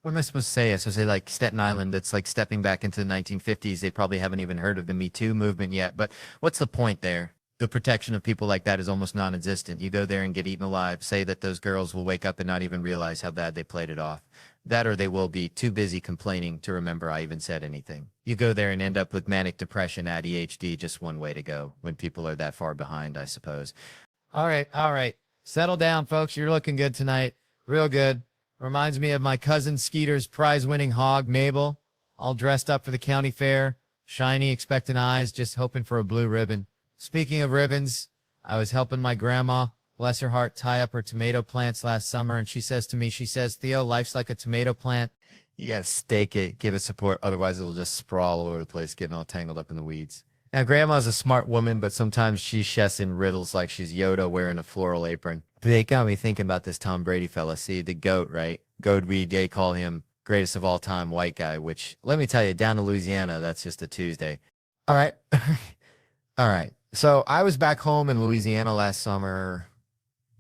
What am I supposed to say? I supposed to say like Staten Island, that's like stepping back into the 1950s. They probably haven't even heard of the Me Too movement yet. But what's the point there? The protection of people like that is almost non-existent. You go there and get eaten alive. Say that those girls will wake up and not even realize how bad they played it off. That or they will be too busy complaining to remember I even said anything. You go there and end up with manic depression, ADHD, just one way to go when people are that far behind, I suppose. All right, all right. Settle down, folks. You're looking good tonight. Real good. Reminds me of my cousin Skeeter's prize-winning hog, Mabel, all dressed up for the county fair, shiny, expectant eyes, just hoping for a blue ribbon. Speaking of ribbons, I was helping my grandma, bless her heart, tie up her tomato plants last summer, and she says to me, Theo, life's like a tomato plant. You gotta stake it, give it support, otherwise it'll just sprawl all over the place, getting all tangled up in the weeds. Now, Grandma's a smart woman, but sometimes she chefs in riddles like she's Yoda wearing a floral apron. They got me thinking about this Tom Brady fella. See, the GOAT, right? GOAT, they call him greatest of all time white guy, which, let me tell you, down in Louisiana, that's just a Tuesday. All right. All right. So I was back home in Louisiana last summer,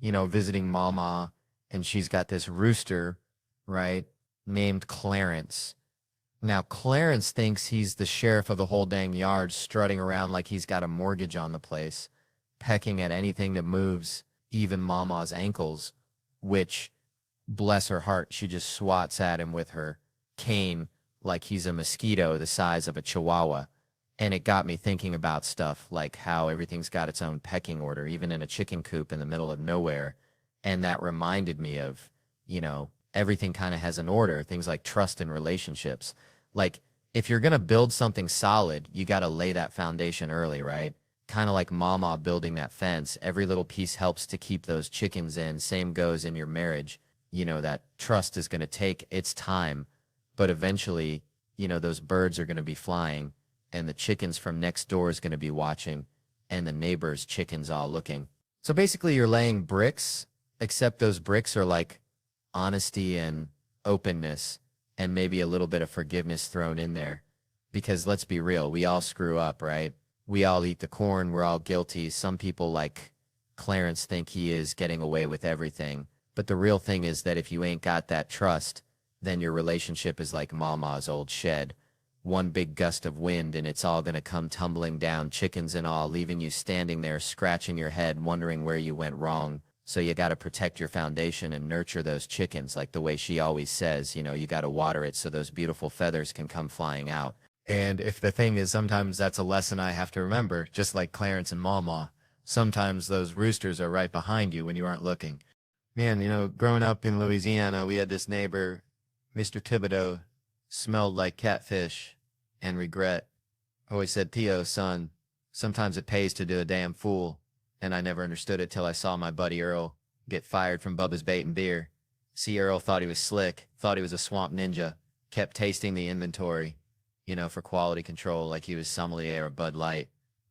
visiting Mama, and she's got this rooster, right, named Clarence. Now, Clarence thinks he's the sheriff of the whole dang yard, strutting around like he's got a mortgage on the place, pecking at anything that moves, even Mama's ankles, which, bless her heart, she just swats at him with her cane like he's a mosquito the size of a chihuahua. And it got me thinking about stuff like how everything's got its own pecking order, even in a chicken coop in the middle of nowhere. And that reminded me of, everything kind of has an order, things like trust and relationships. Like, if you're going to build something solid, you got to lay that foundation early, right? Kind of like Mama building that fence. Every little piece helps to keep those chickens in. Same goes in your marriage. That trust is going to take its time, but eventually, those birds are going to be flying, and the chickens from next door is going to be watching, and the neighbor's chickens all looking. So basically, you're laying bricks, except those bricks are like honesty and openness, and maybe a little bit of forgiveness thrown in there. Because let's be real, we all screw up, right? We all eat the corn, we're all guilty. Some people like Clarence think he is getting away with everything. But the real thing is that if you ain't got that trust, then your relationship is like Mama's old shed. One big gust of wind and it's all gonna come tumbling down, chickens and all, leaving you standing there scratching your head, wondering where you went wrong. So you gotta protect your foundation and nurture those chickens like the way she always says, you gotta water it so those beautiful feathers can come flying out. And if the thing is, sometimes that's a lesson I have to remember, just like Clarence and Mama. Sometimes those roosters are right behind you when you aren't looking. Man, growing up in Louisiana, we had this neighbor, Mr. Thibodeau, smelled like catfish and regret. Always said, Theo, son, sometimes it pays to do a damn fool. And I never understood it till I saw my buddy Earl get fired from Bubba's Bait and Beer. See, Earl thought he was slick, thought he was a swamp ninja, kept tasting the inventory, for quality control like he was sommelier or Bud Light.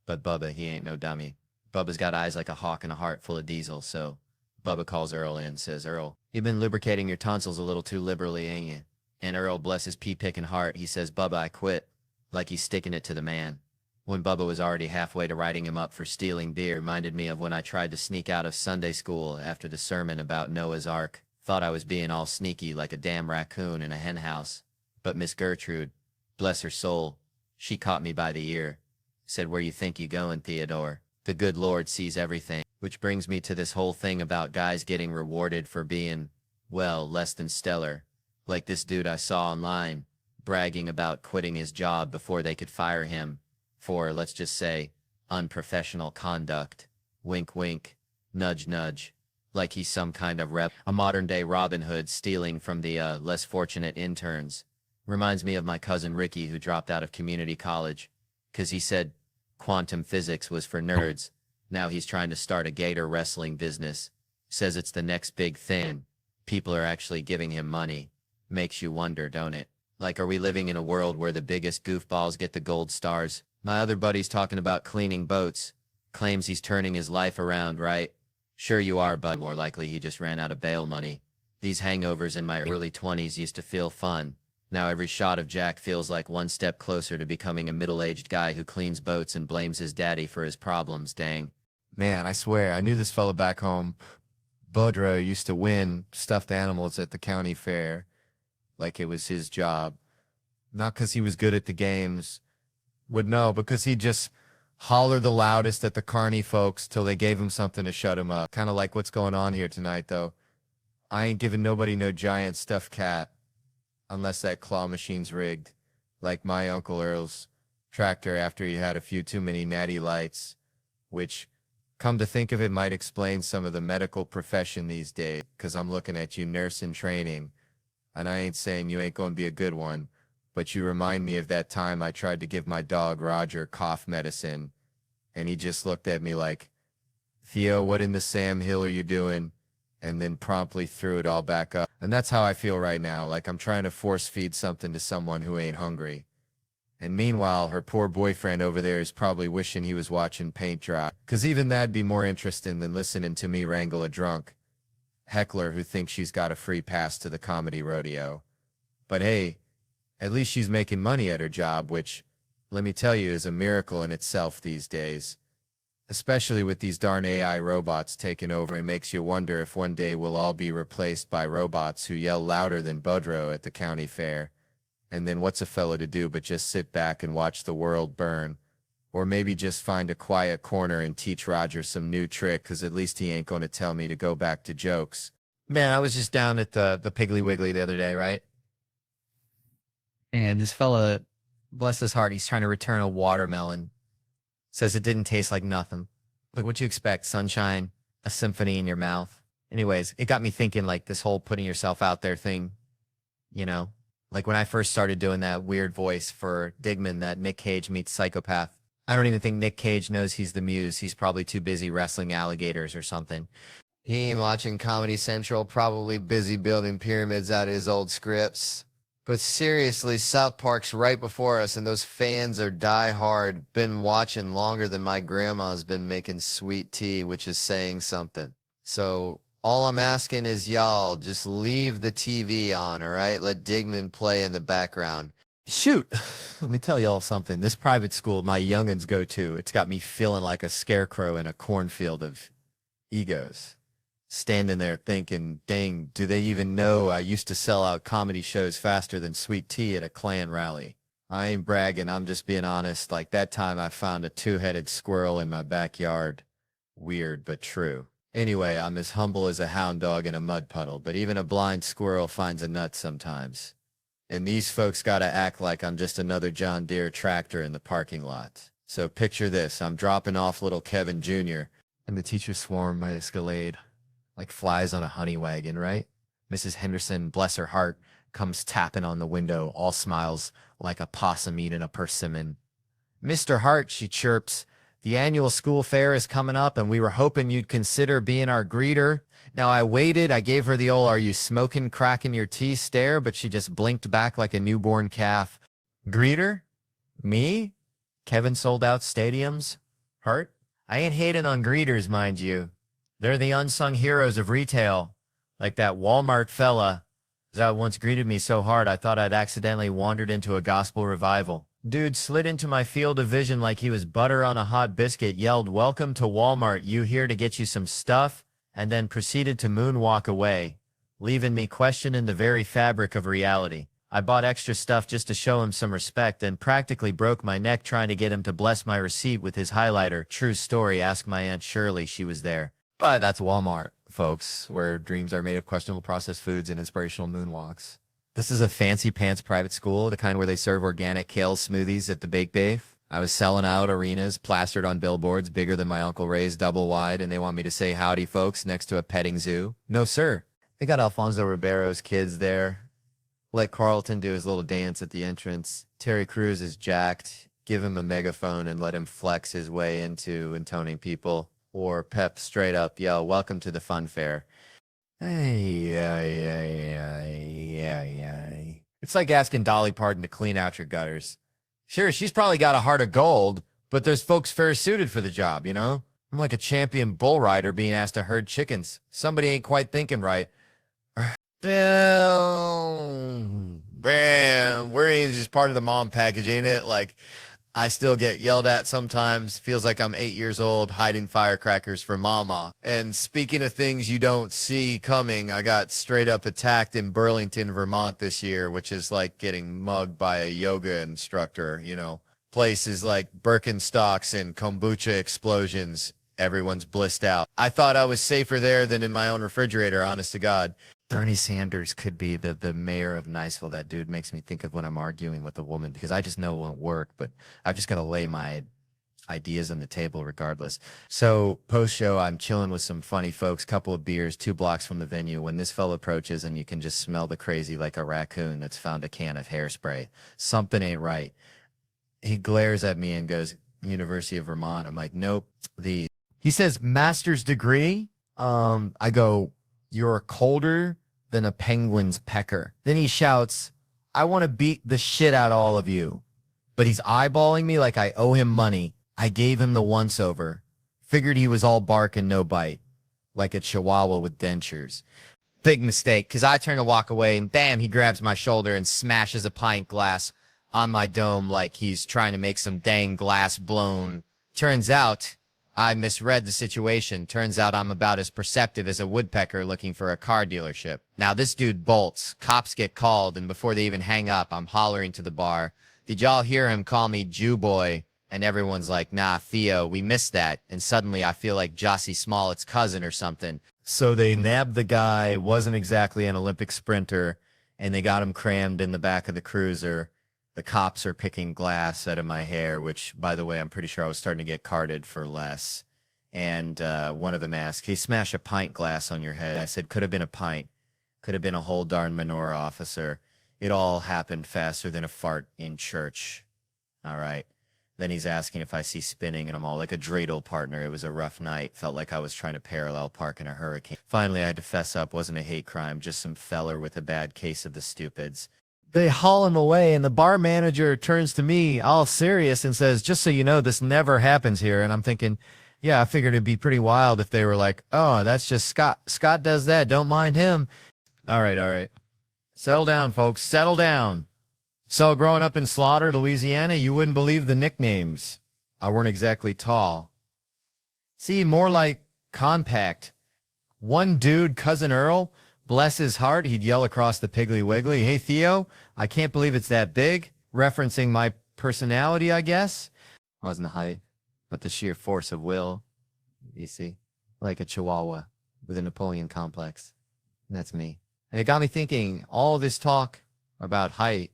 But Bubba, he ain't no dummy. Bubba's got eyes like a hawk and a heart full of diesel, so Bubba calls Earl in and says, Earl, you've been lubricating your tonsils a little too liberally, ain't you? And Earl, bless his pea-picking heart, he says, Bubba, I quit, like he's sticking it to the man. When Bubba was already halfway to writing him up for stealing beer, reminded me of when I tried to sneak out of Sunday school after the sermon about Noah's Ark. Thought I was being all sneaky like a damn raccoon in a hen house. But Miss Gertrude, bless her soul, she caught me by the ear. Said, where you think you going, Theodore? The good Lord sees everything. Which brings me to this whole thing about guys getting rewarded for being, well, less than stellar. Like this dude I saw online, bragging about quitting his job before they could fire him for, let's just say, unprofessional conduct. Wink, wink, nudge, nudge. Like he's some kind of rep, a modern-day Robin Hood stealing from the less fortunate interns. Reminds me of my cousin Ricky who dropped out of community college, 'cause he said quantum physics was for nerds. Now he's trying to start a gator wrestling business. Says it's the next big thing. People are actually giving him money. Makes you wonder, don't it? Like, are we living in a world where the biggest goofballs get the gold stars? My other buddy's talking about cleaning boats. Claims he's turning his life around, right? Sure you are, bud. More likely he just ran out of bail money. These hangovers in my early 20s used to feel fun. Now every shot of Jack feels like one step closer to becoming a middle-aged guy who cleans boats and blames his daddy for his problems, dang. Man, I swear, I knew this fella back home. Budro used to win stuffed animals at the county fair like it was his job. Not because he was good at the games. Would know, because he just holler the loudest at the carny folks till they gave him something to shut him up. Kind of like what's going on here tonight, though. I ain't giving nobody no giant stuffed cat unless that claw machine's rigged, like my Uncle Earl's tractor after he had a few too many natty lights, which, come to think of it, might explain some of the medical profession these days, 'cause I'm looking at you, nurse in training, and I ain't saying you ain't gonna be a good one, but you remind me of that time I tried to give my dog Roger cough medicine, and he just looked at me like, Theo, what in the Sam Hill are you doing? And then promptly threw it all back up. And that's how I feel right now, like I'm trying to force feed something to someone who ain't hungry. And meanwhile, her poor boyfriend over there is probably wishing he was watching paint dry, 'cause even that'd be more interesting than listening to me wrangle a drunk heckler who thinks she's got a free pass to the comedy rodeo. But hey, at least she's making money at her job, which, let me tell you, is a miracle in itself these days. Especially with these darn AI robots taking over, it makes you wonder if one day we'll all be replaced by robots who yell louder than Budro at the county fair. And then what's a fella to do but just sit back and watch the world burn? Or maybe just find a quiet corner and teach Roger some new trick, 'cause at least he ain't going to tell me to go back to jokes. Man, I was just down at the Piggly Wiggly the other day, right? And this fella, bless his heart, he's trying to return a watermelon. Says it didn't taste like nothing. Like, what'd you expect? Sunshine? A symphony in your mouth? Anyways, it got me thinking, like, this whole putting yourself out there thing, you know? Like, when I first started doing that weird voice for Digman, that Nick Cage meets psychopath, I don't even think Nick Cage knows he's the muse. He's probably too busy wrestling alligators or something. He ain't watching Comedy Central, probably busy building pyramids out of his old scripts. But seriously, South Park's right before us, and those fans are die-hard. Been watching longer than my grandma's been making sweet tea, which is saying something. So all I'm asking is y'all, just leave the TV on, all right? Let Digman play in the background. Shoot, let me tell y'all something. This private school my youngins go to, it's got me feeling like a scarecrow in a cornfield of egos. Standing there thinking, dang, do they even know I used to sell out comedy shows faster than sweet tea at a Klan rally? I ain't bragging, I'm just being honest. Like that time I found a two-headed squirrel in my backyard. Weird, but true. Anyway, I'm as humble as a hound dog in a mud puddle, but even a blind squirrel finds a nut sometimes. And these folks gotta act like I'm just another John Deere tractor in the parking lot. So picture this, I'm dropping off little Kevin Jr., and the teachers swarm my Escalade. Like flies on a honey wagon, right? Mrs. Henderson, bless her heart, comes tapping on the window, all smiles like a possum eating a persimmon. Mr. Hart, she chirps, the annual school fair is coming up, and we were hoping you'd consider being our greeter. Now I waited, I gave her the old, are you smoking, cracking your tea stare, but she just blinked back like a newborn calf. Greeter? Me? Kevin sold out stadiums? Hart? I ain't hating on greeters, mind you. They're the unsung heroes of retail, like that Walmart fella that once greeted me so hard I thought I'd accidentally wandered into a gospel revival. Dude slid into my field of vision like he was butter on a hot biscuit, yelled, "Welcome to Walmart, you here to get you some stuff," and then proceeded to moonwalk away, leaving me questioning the very fabric of reality. I bought extra stuff just to show him some respect and practically broke my neck trying to get him to bless my receipt with his highlighter. True story, ask my Aunt Shirley, she was there. But that's Walmart, folks, where dreams are made of questionable processed foods and inspirational moonwalks. This is a fancy pants private school, the kind where they serve organic kale smoothies at the Bake Bafe. I was selling out arenas plastered on billboards bigger than my Uncle Ray's double wide, and they want me to say howdy, folks, next to a petting zoo. No, sir. They got Alfonso Ribeiro's kids there. Let Carlton do his little dance at the entrance. Terry Crews is jacked. Give him a megaphone and let him flex his way into intoning people. Or Pep straight up yell, "Welcome to the fun fair." Ay, ay, ay, ay, ay, ay. It's like asking Dolly Parton to clean out your gutters. Sure, she's probably got a heart of gold, but there's folks fair suited for the job, you know? I'm like a champion bull rider being asked to herd chickens. Somebody ain't quite thinking right. Bam, bam. We're just part of the mom package, ain't it? Like, I still get yelled at sometimes. Feels like I'm 8 years old hiding firecrackers for mama. And speaking of things you don't see coming, I got straight up attacked in Burlington, Vermont this year, which is like getting mugged by a yoga instructor, you know. Places like Birkenstocks and kombucha explosions. Everyone's blissed out. I thought I was safer there than in my own refrigerator, honest to God. Bernie Sanders could be the mayor of Niceville. That dude makes me think of when I'm arguing with a woman because I just know it won't work, but I've just got to lay my ideas on the table regardless. So post-show, I'm chilling with some funny folks, couple of beers, 2 blocks from the venue when this fellow approaches and you can just smell the crazy like a raccoon that's found a can of hairspray. Something ain't right. He glares at me and goes, University of Vermont. I'm like, nope. He says, master's degree? I go, you're colder than a penguin's pecker. Then he shouts, I want to beat the shit out of all of you. But he's eyeballing me like I owe him money. I gave him the once-over. Figured he was all bark and no bite. Like a chihuahua with dentures. Big mistake, because I turn to walk away, and bam, he grabs my shoulder and smashes a pint glass on my dome like he's trying to make some dang glass blown. Turns out I misread the situation. Turns out I'm about as perceptive as a woodpecker looking for a car dealership. Now this dude bolts. Cops get called, and before they even hang up, I'm hollering to the bar, did y'all hear him call me Jew boy? And everyone's like, nah, Theo, we missed that. And suddenly I feel like Jussie Smollett's cousin or something. So they nabbed the guy, wasn't exactly an Olympic sprinter, and they got him crammed in the back of the cruiser. The cops are picking glass out of my hair, which, by the way, I'm pretty sure I was starting to get carded for less. And one of them asked, hey, smash a pint glass on your head. I said, could have been a pint. Could have been a whole darn menorah, officer. It all happened faster than a fart in church. All right. Then he's asking if I see spinning, and I'm all like a dreidel partner. It was a rough night. Felt like I was trying to parallel park in a hurricane. Finally, I had to fess up. Wasn't a hate crime, just some feller with a bad case of the stupids. They haul him away, and the bar manager turns to me all serious and says, just so you know, this never happens here. And I'm thinking, yeah, I figured it'd be pretty wild if they were like, oh, that's just Scott. Scott does that. Don't mind him. All right, all right. Settle down, folks. Settle down. So growing up in Slaughter, Louisiana, you wouldn't believe the nicknames. I weren't exactly tall. See, more like compact. One dude, Cousin Earl, bless his heart, he'd yell across the Piggly Wiggly, hey, Theo, I can't believe it's that big. Referencing my personality, I guess. Wasn't the height, but the sheer force of will. You see, like a chihuahua with a Napoleon complex. That's me. And it got me thinking, all this talk about height,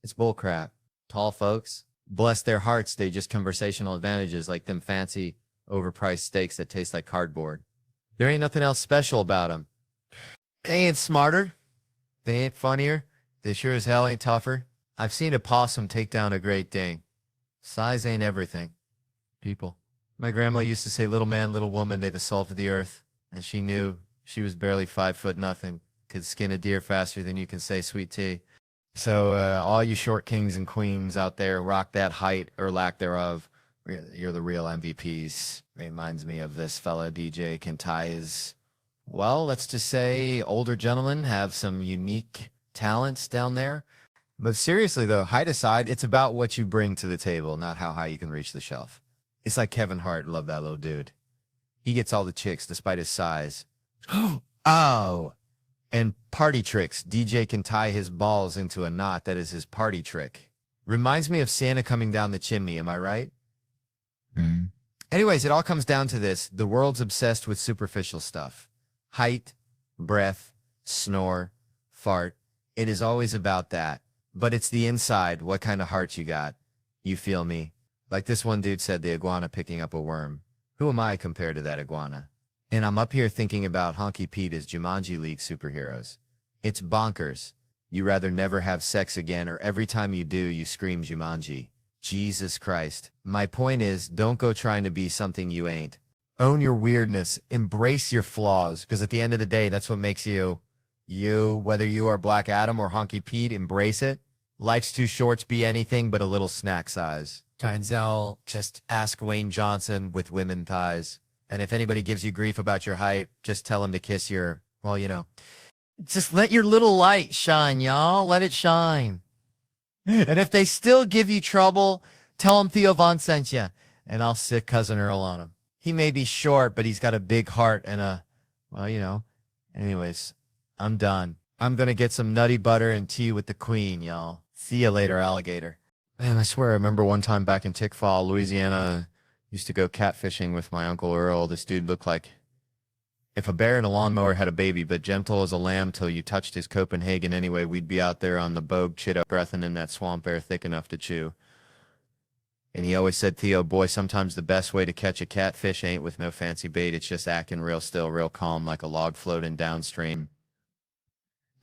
it's bullcrap. Tall folks, bless their hearts, they just conversational advantages like them fancy, overpriced steaks that taste like cardboard. There ain't nothing else special about them. They ain't smarter. They ain't funnier. They sure as hell ain't tougher. I've seen a possum take down a Great Dane. Size ain't everything. People. My grandma used to say, little man, little woman, they the salt of the earth. And she knew she was barely 5 foot nothing. Could skin a deer faster than you can say sweet tea. So all you short kings and queens out there, rock that height or lack thereof. You're the real MVPs. Reminds me of this fella, DJ can tie his, well, let's just say older gentlemen have some unique talents down there. But seriously, though, height aside, it's about what you bring to the table, not how high you can reach the shelf. It's like Kevin Hart. Love that little dude. He gets all the chicks despite his size. Oh. And party tricks. DJ can tie his balls into a knot. That is his party trick. Reminds me of Santa coming down the chimney. Am I right? Mm-hmm. Anyways, it all comes down to this. The world's obsessed with superficial stuff. Height, breath, snore, fart. It is always about that. But it's the inside. What kind of heart you got? You feel me? Like this one dude said, the iguana picking up a worm. Who am I compared to that iguana? And I'm up here thinking about Honky Pete as Jumanji League superheroes. It's bonkers. You rather never have sex again, or every time you do, you scream Jumanji. Jesus Christ. My point is, don't go trying to be something you ain't. Own your weirdness. Embrace your flaws, because at the end of the day, that's what makes you Whether you are Black Adam or Honky Pete, embrace it. Life's too short to be anything but a little snack size. Denzel, just ask Wayne Johnson with women thighs. And if anybody gives you grief about your height, just tell them to kiss your, well, just let your little light shine, y'all. Let it shine. And if they still give you trouble, tell them Theo Von sent you, and I'll sick Cousin Earl on him. He may be short, but he's got a big heart and Anyways, I'm done. I'm going to get some nutty butter and tea with the queen, y'all. See you later, alligator. Man, I swear I remember one time back in Tickfall, Louisiana, used to go catfishing with my Uncle Earl. This dude looked like if a bear and a lawnmower had a baby, but gentle as a lamb till you touched his Copenhagen anyway. We'd be out there on the bogue chitto breathing in that swamp air thick enough to chew. And he always said, Theo, boy, sometimes the best way to catch a catfish ain't with no fancy bait. It's just acting real still, real calm, like a log floating downstream.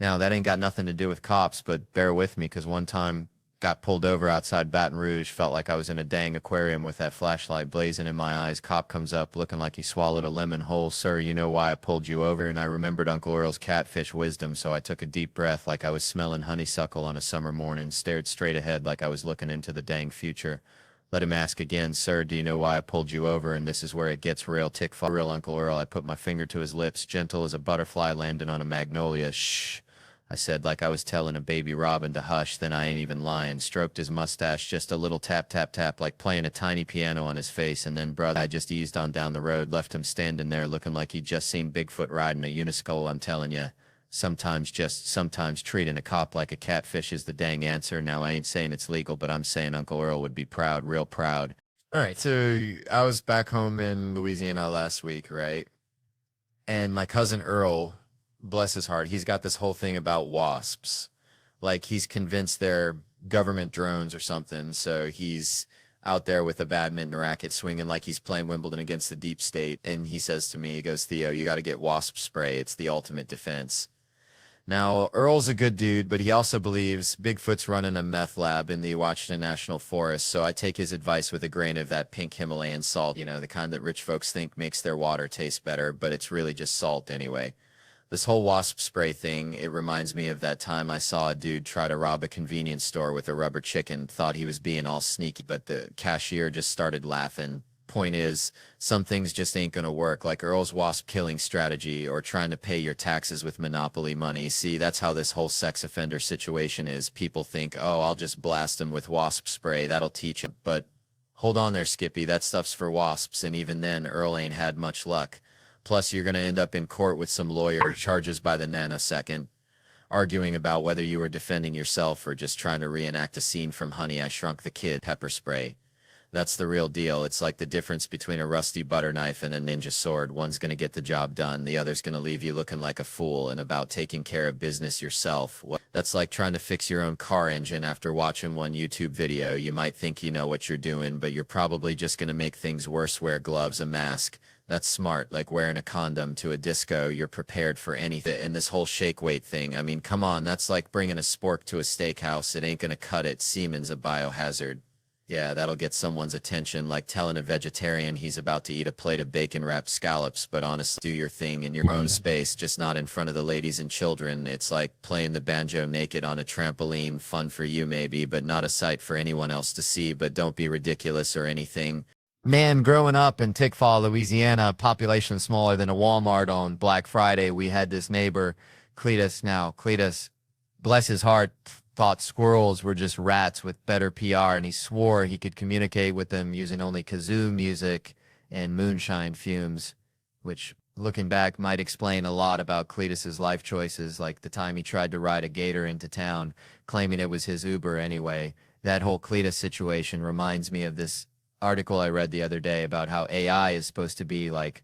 Now, that ain't got nothing to do with cops, but bear with me, because one time got pulled over outside Baton Rouge, felt like I was in a dang aquarium with that flashlight blazing in my eyes. Cop comes up looking like he swallowed a lemon whole. Sir, you know why I pulled you over? And I remembered Uncle Earl's catfish wisdom, so I took a deep breath like I was smelling honeysuckle on a summer morning, stared straight ahead like I was looking into the dang future. Let him ask again, sir, do you know why I pulled you over? And this is where it gets real. Tickfall, real Uncle Earl. I put my finger to his lips, gentle as a butterfly landing on a magnolia. Shh. I said like I was telling a baby robin to hush, then I ain't even lying. Stroked his mustache, just a little tap, tap, tap, like playing a tiny piano on his face, and then, brother, I just eased on down the road, left him standing there looking like he'd just seen Bigfoot riding a uniskull. I'm telling you, sometimes treating a cop like a catfish is the dang answer. Now, I ain't saying it's legal, but I'm saying Uncle Earl would be proud, real proud. All right, so I was back home in Louisiana last week, right? And my cousin Earl, bless his heart, he's got this whole thing about wasps. Like, he's convinced they're government drones or something, so he's out there with a badminton racket swinging like he's playing Wimbledon against the deep state. And he says to me, he goes, Theo, you got to get wasp spray. It's the ultimate defense. Now, Earl's a good dude, but he also believes Bigfoot's running a meth lab in the Washington National Forest, so I take his advice with a grain of that pink Himalayan salt, the kind that rich folks think makes their water taste better, but it's really just salt anyway. This whole wasp spray thing, it reminds me of that time I saw a dude try to rob a convenience store with a rubber chicken, thought he was being all sneaky, but the cashier just started laughing. Point is, some things just ain't gonna work, like Earl's wasp killing strategy or trying to pay your taxes with Monopoly money. See, that's how this whole sex offender situation is. People think, oh, I'll just blast them with wasp spray, that'll teach him. But hold on there, Skippy, that stuff's for wasps, and even then, Earl ain't had much luck. Plus, you're gonna end up in court with some lawyer charges by the nanosecond, arguing about whether you were defending yourself or just trying to reenact a scene from Honey, I Shrunk the Kid. Pepper spray. That's the real deal. It's like the difference between a rusty butter knife and a ninja sword. One's going to get the job done. The other's going to leave you looking like a fool and about taking care of business yourself. That's like trying to fix your own car engine after watching one YouTube video. You might think you know what you're doing, but you're probably just going to make things worse. Wear gloves, a mask. That's smart, like wearing a condom to a disco. You're prepared for anything. And this whole shake weight thing, I mean, come on, that's like bringing a spork to a steakhouse. It ain't going to cut it. Semen's a biohazard. Yeah, that'll get someone's attention, like telling a vegetarian he's about to eat a plate of bacon-wrapped scallops, but honestly, do your thing in your own space, just not in front of the ladies and children. It's like playing the banjo naked on a trampoline. Fun for you maybe, but not a sight for anyone else to see. But don't be ridiculous or anything. Man, growing up in Tickfall, Louisiana, population smaller than a Walmart, on Black Friday, we had this neighbor, Cletus. Now, Cletus, bless his heart, thought squirrels were just rats with better PR, and he swore he could communicate with them using only kazoo music and moonshine fumes, which, looking back, might explain a lot about Cletus's life choices, like the time he tried to ride a gator into town, claiming it was his Uber anyway. That whole Cletus situation reminds me of this article I read the other day about how AI is supposed to be like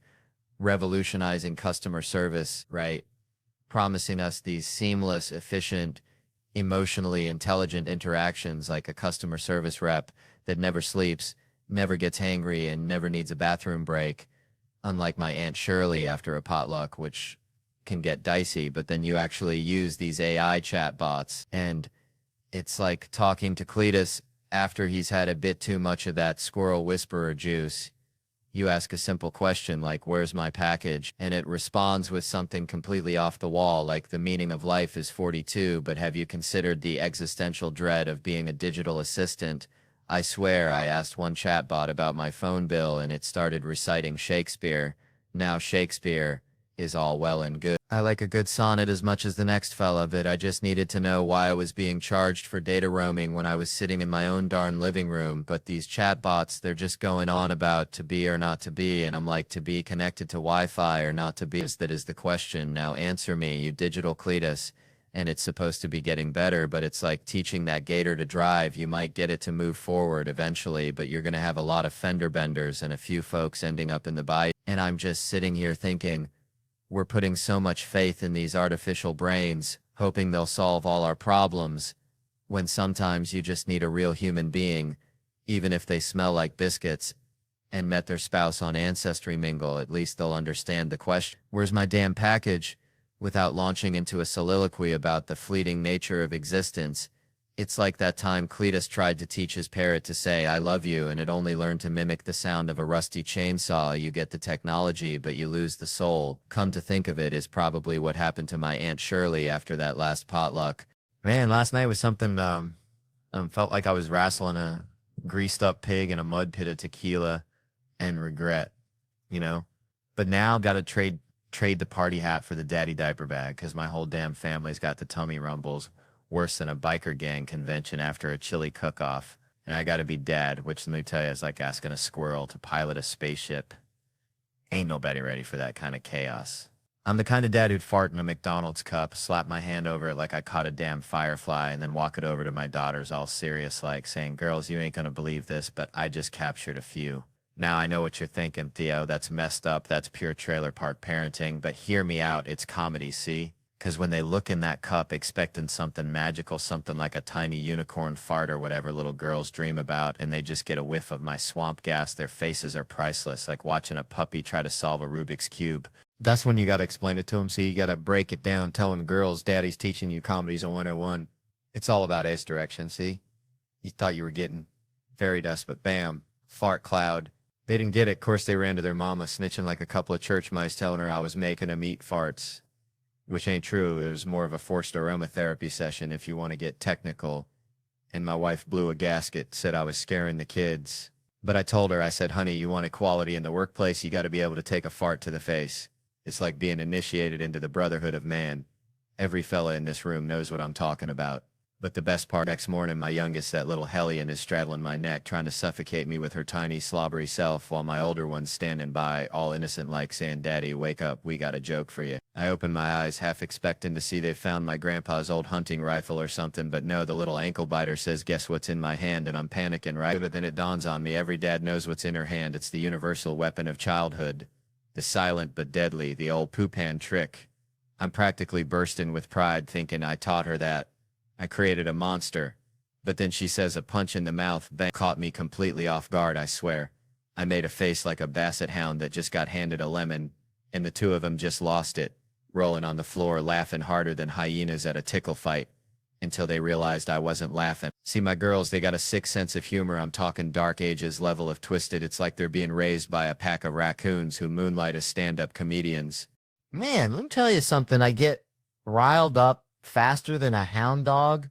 revolutionizing customer service, right? Promising us these seamless, efficient, emotionally intelligent interactions, like a customer service rep that never sleeps, never gets hangry, and never needs a bathroom break, unlike my Aunt Shirley after a potluck, which can get dicey. But then you actually use these AI chatbots, and it's like talking to Cletus after he's had a bit too much of that squirrel whisperer juice. You ask a simple question like, where's my package? And it responds with something completely off the wall, like the meaning of life is 42, but have you considered the existential dread of being a digital assistant? I swear I asked one chatbot about my phone bill and it started reciting Shakespeare. Now Shakespeare is all well and good. I like a good sonnet as much as the next fella, but I just needed to know why I was being charged for data roaming when I was sitting in my own darn living room. But these chatbots, they're just going on about to be or not to be, and I'm like, to be connected to Wi-Fi or not to be? That is the question. Now answer me, you digital Cletus. And it's supposed to be getting better, but it's like teaching that gator to drive. You might get it to move forward eventually, but you're going to have a lot of fender benders and a few folks ending up in the bayou. And I'm just sitting here thinking, we're putting so much faith in these artificial brains, hoping they'll solve all our problems, when sometimes you just need a real human being, even if they smell like biscuits, and met their spouse on Ancestry Mingle. At least they'll understand the question, where's my damn package? Without launching into a soliloquy about the fleeting nature of existence. It's like that time Cletus tried to teach his parrot to say, I love you, and it only learned to mimic the sound of a rusty chainsaw. You get the technology, but you lose the soul. Come to think of it, is probably what happened to my Aunt Shirley after that last potluck. Man, last night was something, felt like I was wrestling a greased up pig in a mud pit of tequila and regret, you know? But now gotta trade the party hat for the daddy diaper bag, because my whole damn family's got the tummy rumbles worse than a biker gang convention after a chili cook-off. And I gotta be dad, which let me tell you is like asking a squirrel to pilot a spaceship. Ain't nobody ready for that kind of chaos. I'm the kind of dad who'd fart in a McDonald's cup, slap my hand over it like I caught a damn firefly, and then walk it over to my daughters all serious like, saying, girls, you ain't gonna believe this, but I just captured a few. Now I know what you're thinking, Theo. That's messed up. That's pure trailer park parenting. But hear me out. It's comedy, see? Because when they look in that cup expecting something magical, something like a tiny unicorn fart or whatever little girls dream about, and they just get a whiff of my swamp gas, their faces are priceless, like watching a puppy try to solve a Rubik's Cube. That's when you got to explain it to them. See, you got to break it down, telling girls daddy's teaching you comedy's a 101. It's all about ace direction, see? You thought you were getting fairy dust, but bam, fart cloud. They didn't get it. Of course, they ran to their mama, snitching like a couple of church mice, telling her I was making them eat farts. Which ain't true. It was more of a forced aromatherapy session, if you want to get technical. And my wife blew a gasket, said I was scaring the kids. But I told her, I said, honey, you want equality in the workplace, you got to be able to take a fart to the face. It's like being initiated into the brotherhood of man. Every fella in this room knows what I'm talking about. But the best part, next morning, my youngest, that little hellion, is straddling my neck, trying to suffocate me with her tiny, slobbery self, while my older one's standing by, all innocent like, saying, Daddy, wake up, we got a joke for you. I open my eyes, half expecting to see they found my grandpa's old hunting rifle or something, but no, the little ankle biter says, guess what's in my hand, and I'm panicking, right? But then it dawns on me, every dad knows what's in her hand. It's the universal weapon of childhood. The silent but deadly, the old poop-hand trick. I'm practically bursting with pride, thinking I taught her that. I created a monster. But then she says a punch in the mouth, bang, caught me completely off guard, I swear. I made a face like a basset hound that just got handed a lemon, and the two of them just lost it, rolling on the floor, laughing harder than hyenas at a tickle fight, until they realized I wasn't laughing. See, my girls, they got a sick sense of humor. I'm talking Dark Ages level of twisted. It's like they're being raised by a pack of raccoons who moonlight as stand-up comedians. Man, let me tell you something. I get riled up faster than a hound dog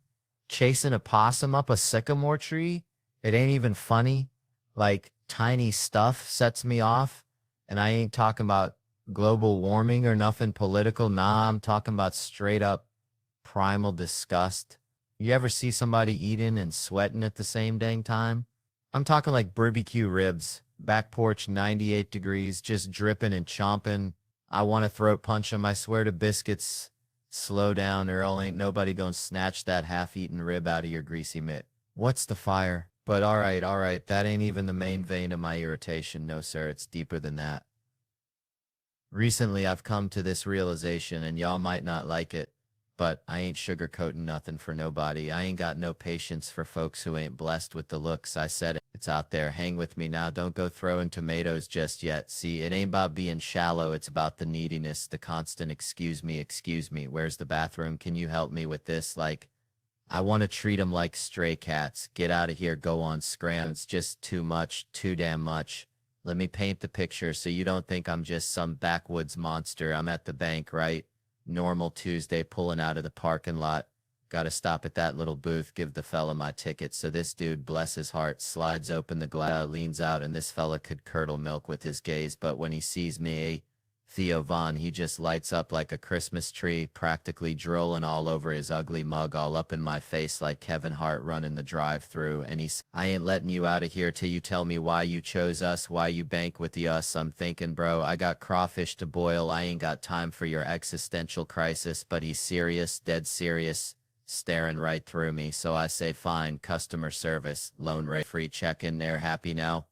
chasing a possum up a sycamore tree. It ain't even funny. Like, tiny stuff sets me off. And I ain't talking about global warming or nothing political. Nah, I'm talking about straight up primal disgust. You ever see somebody eating and sweating at the same dang time? I'm talking like barbecue ribs, back porch 98 degrees, just dripping and chomping. I want to throat punch 'em. I swear to biscuits. Slow down, Earl. Ain't nobody gonna snatch that half-eaten rib out of your greasy mitt. What's the fire? But all right, that ain't even the main vein of my irritation. No, sir, it's deeper than that. Recently, I've come to this realization, and y'all might not like it, but I ain't sugarcoating nothing for nobody. I ain't got no patience for folks who ain't blessed with the looks. I said it. It's out there. Hang with me now. Don't go throwing tomatoes just yet. See, it ain't about being shallow. It's about the neediness, the constant, excuse me, where's the bathroom? Can you help me with this? Like, I want to treat them like stray cats. Get out of here. Go on scram. It's just too much, too damn much. Let me paint the picture so you don't think I'm just some backwoods monster. I'm at the bank, right? Normal Tuesday, pulling out of the parking lot. Gotta stop at that little booth, give the fella my ticket. So this dude, bless his heart, slides open the glass, leans out, and this fella could curdle milk with his gaze. But when he sees me, Theo Von, he just lights up like a Christmas tree, practically drooling all over his ugly mug, all up in my face like Kevin Hart running the drive-through. And he's, I ain't letting you out of here till you tell me why you chose us, why you bank with the us. I'm thinking, bro, I got crawfish to boil. I ain't got time for your existential crisis. But he's serious, dead serious, staring right through me. So I say, fine, customer service, loan rate, free check in there, happy now?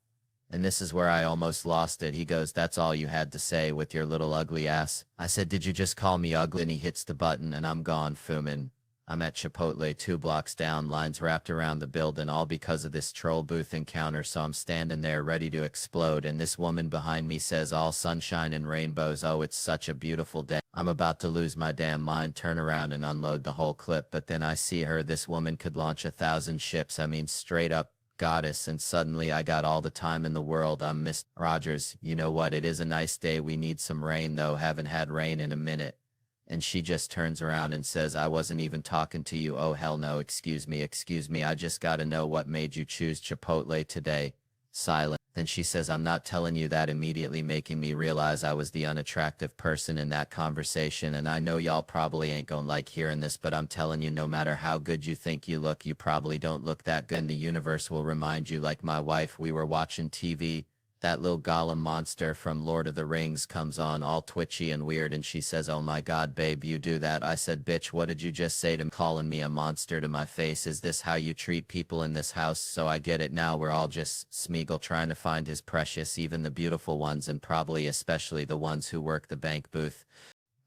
And this is where I almost lost it. He goes, that's all you had to say with your little ugly ass. I said, did you just call me ugly? And he hits the button and I'm gone, Fumin. I'm at Chipotle 2 blocks down, lines wrapped around the building, all because of this troll booth encounter. So I'm standing there ready to explode. And this woman behind me says, all sunshine and rainbows. Oh, it's such a beautiful day. I'm about to lose my damn mind, turn around and unload the whole clip. But then I see her. This woman could launch 1,000 ships. I mean, straight up goddess. And suddenly I got all the time in the world. I'm Miss Rogers. You know what? It is a nice day. We need some rain though. Haven't had rain in a minute. And she just turns around and says, I wasn't even talking to you. Oh, hell no. Excuse me. Excuse me. I just got to know what made you choose Chipotle today. Silent. Then she says, I'm not telling you that, immediately making me realize I was the unattractive person in that conversation. And I know y'all probably ain't gonna like hearing this, but I'm telling you, no matter how good you think you look, you probably don't look that good. And the universe will remind you, like my wife, we were watching TV. That little golem monster from Lord of the Rings comes on all twitchy and weird, and she says, oh my god, babe, you do that? I said, bitch, what did you just say to me? Calling me a monster to my face? Is this how you treat people in this house? So I get it now. We're all just Smeagol trying to find his precious, even the beautiful ones, and probably especially the ones who work the bank booth.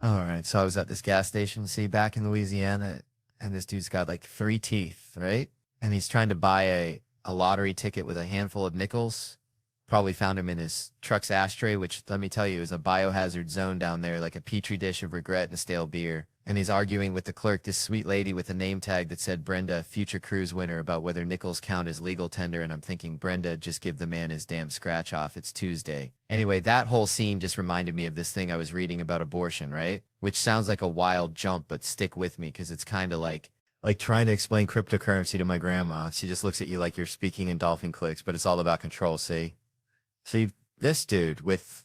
All right, so I was at this gas station, see, back in Louisiana, and this dude's got like 3 teeth, right? And he's trying to buy a lottery ticket with a handful of nickels. Probably found him in his truck's ashtray, which, let me tell you, is a biohazard zone down there, like a petri dish of regret and stale beer. And he's arguing with the clerk, this sweet lady with a name tag that said Brenda, future cruise winner, about whether nickels count as legal tender. And I'm thinking, Brenda, just give the man his damn scratch off. It's Tuesday. Anyway, that whole scene just reminded me of this thing I was reading about abortion, right? Which sounds like a wild jump, but stick with me, because it's kind of like trying to explain cryptocurrency to my grandma. She just looks at you like you're speaking in dolphin clicks, but it's all about control, see? See, this dude with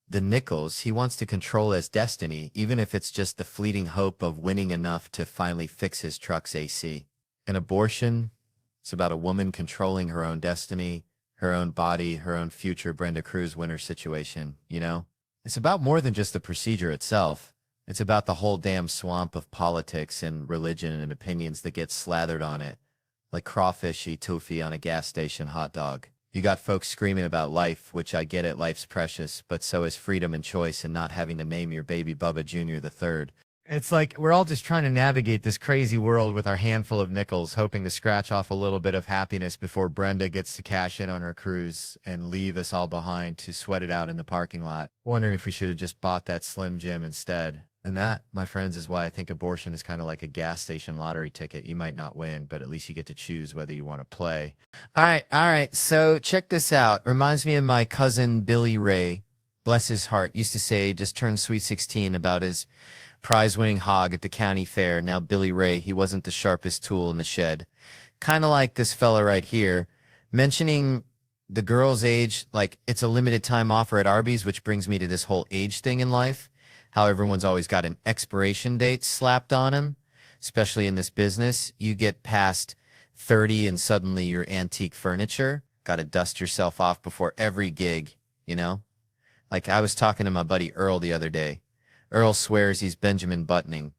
the nickels, he wants to control his destiny, even if it's just the fleeting hope of winning enough to finally fix his truck's AC. An abortion, it's about a woman controlling her own destiny, her own body, her own future Brenda Cruz winner situation, you know? It's about more than just the procedure itself. It's about the whole damn swamp of politics and religion and opinions that get slathered on it, like crawfishy toofy on a gas station hot dog. You got folks screaming about life, which I get it, life's precious, but so is freedom and choice and not having to name your baby Bubba Jr. the third. It's like we're all just trying to navigate this crazy world with our handful of nickels, hoping to scratch off a little bit of happiness before Brenda gets to cash in on her cruise and leave us all behind to sweat it out in the parking lot. Wondering if we should have just bought that Slim Jim instead. And that, my friends, is why I think abortion is kind of like a gas station lottery ticket. You might not win, but at least you get to choose whether you want to play. All right. So check this out. Reminds me of my cousin Billy Ray. Bless his heart. Used to say, just turned sweet 16 about his prize-winning hog at the county fair. Now Billy Ray, he wasn't the sharpest tool in the shed. Kind of like this fella right here. Mentioning the girl's age, like it's a limited time offer at Arby's, which brings me to this whole age thing in life. How everyone's always got an expiration date slapped on them, especially in this business. You get past 30 and suddenly you're antique furniture. Got to dust yourself off before every gig, you know? Like I was talking to my buddy Earl the other day. Earl swears he's Benjamin Buttoning.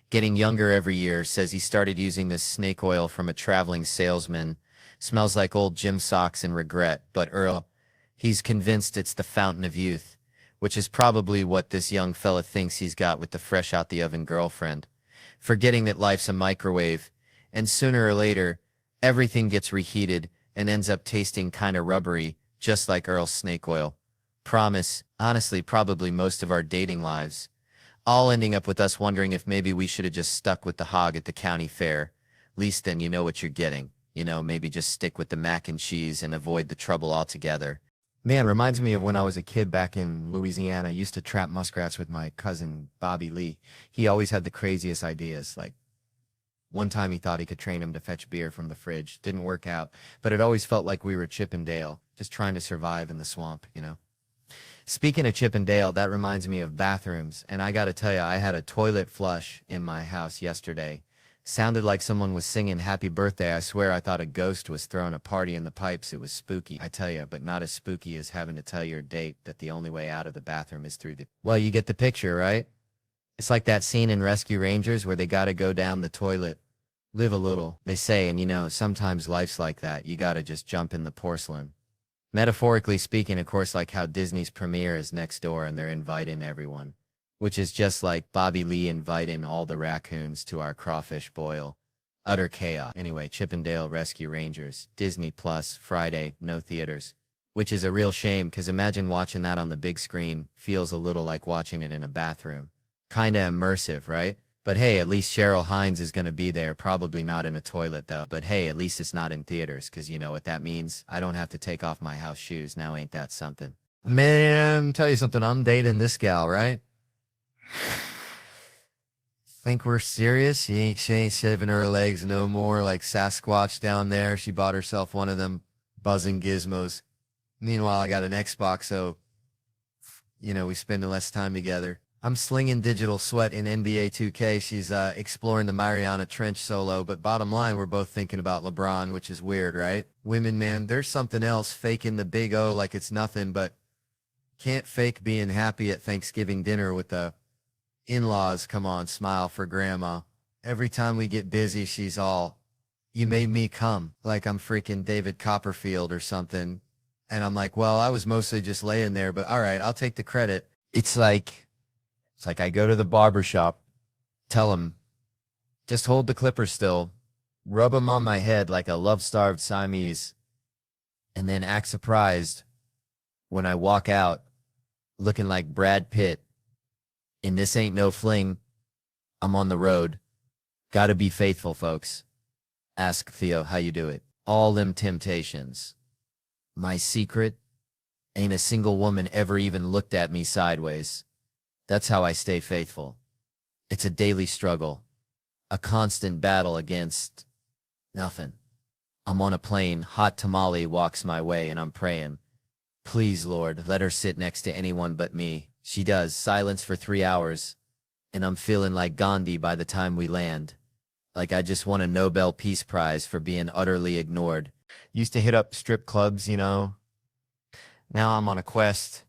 Getting younger every year, says he started using this snake oil from a traveling salesman. Smells like old gym socks and regret, but Earl, he's convinced it's the fountain of youth, which is probably what this young fella thinks he's got with the fresh out the oven girlfriend. Forgetting that life's a microwave, and sooner or later, everything gets reheated and ends up tasting kind of rubbery, just like Earl's snake oil. Promise, honestly, probably most of our dating lives. All ending up with us wondering if maybe we should have just stuck with the hog at the county fair. Least then you know what you're getting. You know, maybe just stick with the mac and cheese and avoid the trouble altogether. Man, reminds me of when I was a kid back in Louisiana. I used to trap muskrats with my cousin Bobby Lee. He always had the craziest ideas. Like one time he thought he could train him to fetch beer from the fridge. Didn't work out, but it always felt like we were Chip and Dale, just trying to survive in the swamp, you know? Speaking of Chip and Dale, that reminds me of bathrooms. And I gotta tell you, I had a toilet flush in my house yesterday. Sounded like someone was singing happy birthday. I swear I thought a ghost was throwing a party in the pipes. It was spooky, I tell you, but not as spooky as having to tell your date that the only way out of the bathroom is through the... Well, you get the picture, right? It's like that scene in Rescue Rangers where they gotta go down the toilet. Live a little, they say, and you know, sometimes life's like that. You gotta just jump in the porcelain. Metaphorically speaking, of course, like how Disney's premiere is next door and they're inviting everyone, which is just like Bobby Lee inviting all the raccoons to our crawfish boil. Utter chaos. Anyway, Chip and Dale Rescue Rangers, Disney Plus, Friday, no theaters, which is a real shame because imagine watching that on the big screen. Feels a little like watching it in a bathroom. Kinda immersive, right? But hey, at least Cheryl Hines is going to be there. Probably not in a toilet, though. But hey, at least it's not in theaters, because you know what that means? I don't have to take off my house shoes. Now ain't that something? Man, tell you something. I'm dating this gal, right? Think we're serious? She ain't shaving her legs no more like Sasquatch down there. She bought herself one of them buzzing gizmos. Meanwhile, I got an Xbox, so, you know, we spend less time together. I'm slinging digital sweat in NBA 2K. She's exploring the Mariana Trench solo, but bottom line, we're both thinking about LeBron, which is weird, right? Women, man, there's something else faking the big O like it's nothing, but can't fake being happy at Thanksgiving dinner with the in-laws. Come on, smile for grandma. Every time we get busy, she's all, you made me come, like I'm freaking David Copperfield or something. And I'm like, well, I was mostly just laying there, but all right, I'll take the credit. It's like I go to the barber shop, tell him, just hold the clipper still, rub them on my head like a love-starved Siamese, and then act surprised when I walk out looking like Brad Pitt. And this ain't no fling. I'm on the road. Gotta be faithful, folks. Ask Theo how you do it. All them temptations. My secret? Ain't a single woman ever even looked at me sideways. That's how I stay faithful. It's a daily struggle, a constant battle against nothing. I'm on a plane, hot tamale walks my way, and I'm praying. Please, Lord, let her sit next to anyone but me. She does, silence for 3 hours, and I'm feeling like Gandhi by the time we land. Like I just won a Nobel Peace Prize for being utterly ignored. Used to hit up strip clubs, you know. Now I'm on a quest.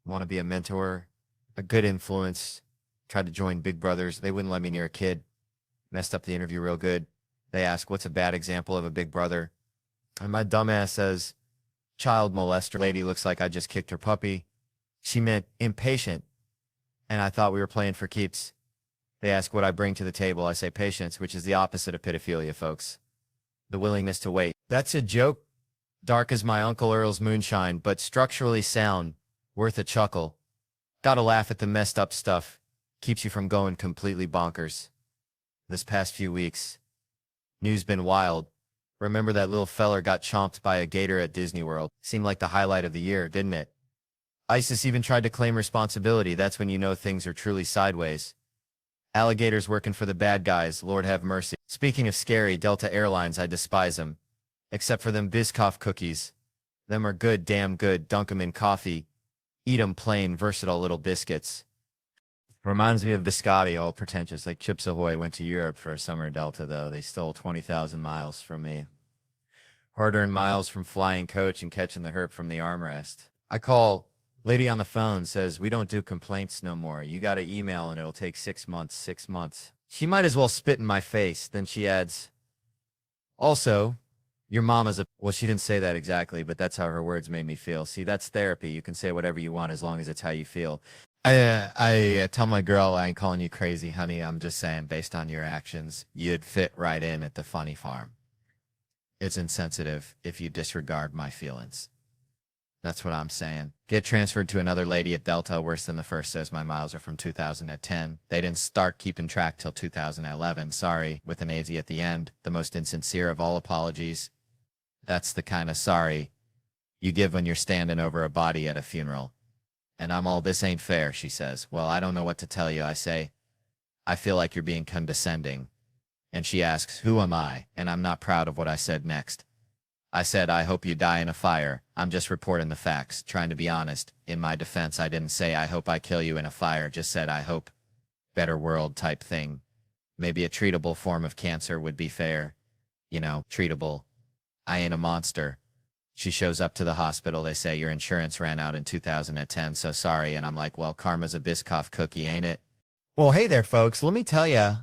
Want to be a mentor. A good influence. Tried to join Big Brothers. They wouldn't let me near a kid. Messed up the interview real good. They ask, what's a bad example of a big brother? And my dumbass says, child molester. Lady looks like I just kicked her puppy. She meant impatient. And I thought we were playing for keeps. They ask what I bring to the table. I say patience, which is the opposite of pedophilia, folks. The willingness to wait. That's a joke. Dark as my Uncle Earl's moonshine, but structurally sound. Worth a chuckle. Gotta laugh at the messed up stuff. Keeps you from going completely bonkers. This past few weeks, news been wild. Remember that little feller got chomped by a gator at Disney World? Seemed like the highlight of the year, didn't it? ISIS even tried to claim responsibility. That's when you know things are truly sideways. Alligators working for the bad guys, Lord have mercy. Speaking of scary, Delta Airlines, I despise them. Except for them Biscoff cookies. Them are good, damn good, dunk 'em in coffee. Eat 'em plain, versatile little biscuits. Reminds me of biscotti, all pretentious, like Chips Ahoy went to Europe for a summer at Delta, though. They stole 20,000 miles from me. Hard-earned miles from flying coach and catching the herp from the armrest. I call, lady on the phone says, we don't do complaints no more. You got to email and it'll take 6 months, 6 months. She might as well spit in my face. Then she adds, also, your mama's a... Well, she didn't say that exactly, but that's how her words made me feel. See, that's therapy. You can say whatever you want as long as it's how you feel. I tell my girl I ain't calling you crazy, honey. I'm just saying, based on your actions, you'd fit right in at the funny farm. It's insensitive if you disregard my feelings. That's what I'm saying. Get transferred to another lady at Delta. Worse than the first says my miles are from 2010. They didn't start keeping track till 2011. Sorry, with an AZ at the end. The most insincere of all apologies. That's the kind of sorry you give when you're standing over a body at a funeral. And I'm all, this ain't fair, she says. Well, I don't know what to tell you. I say, I feel like you're being condescending. And she asks, who am I? And I'm not proud of what I said next. I said, I hope you die in a fire. I'm just reporting the facts, trying to be honest. In my defense, I didn't say, I hope I kill you in a fire. Just said, I hope. Better world type thing. Maybe a treatable form of cancer would be fair. You know, treatable. I ain't a monster. She shows up to the hospital. They say, your insurance ran out in 2010, so sorry. And I'm like, well, karma's a Biscoff cookie, ain't it? Well, hey there, folks. Let me tell you,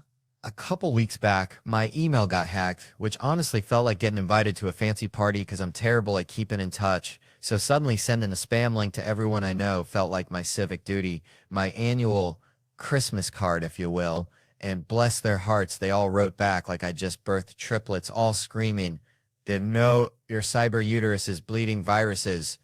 a couple weeks back, my email got hacked, which honestly felt like getting invited to a fancy party because I'm terrible at keeping in touch. So suddenly sending a spam link to everyone I know felt like my civic duty, my annual Christmas card, if you will. And bless their hearts, they all wrote back like I just birthed triplets, all screaming, didn't know your cyber uterus is bleeding viruses.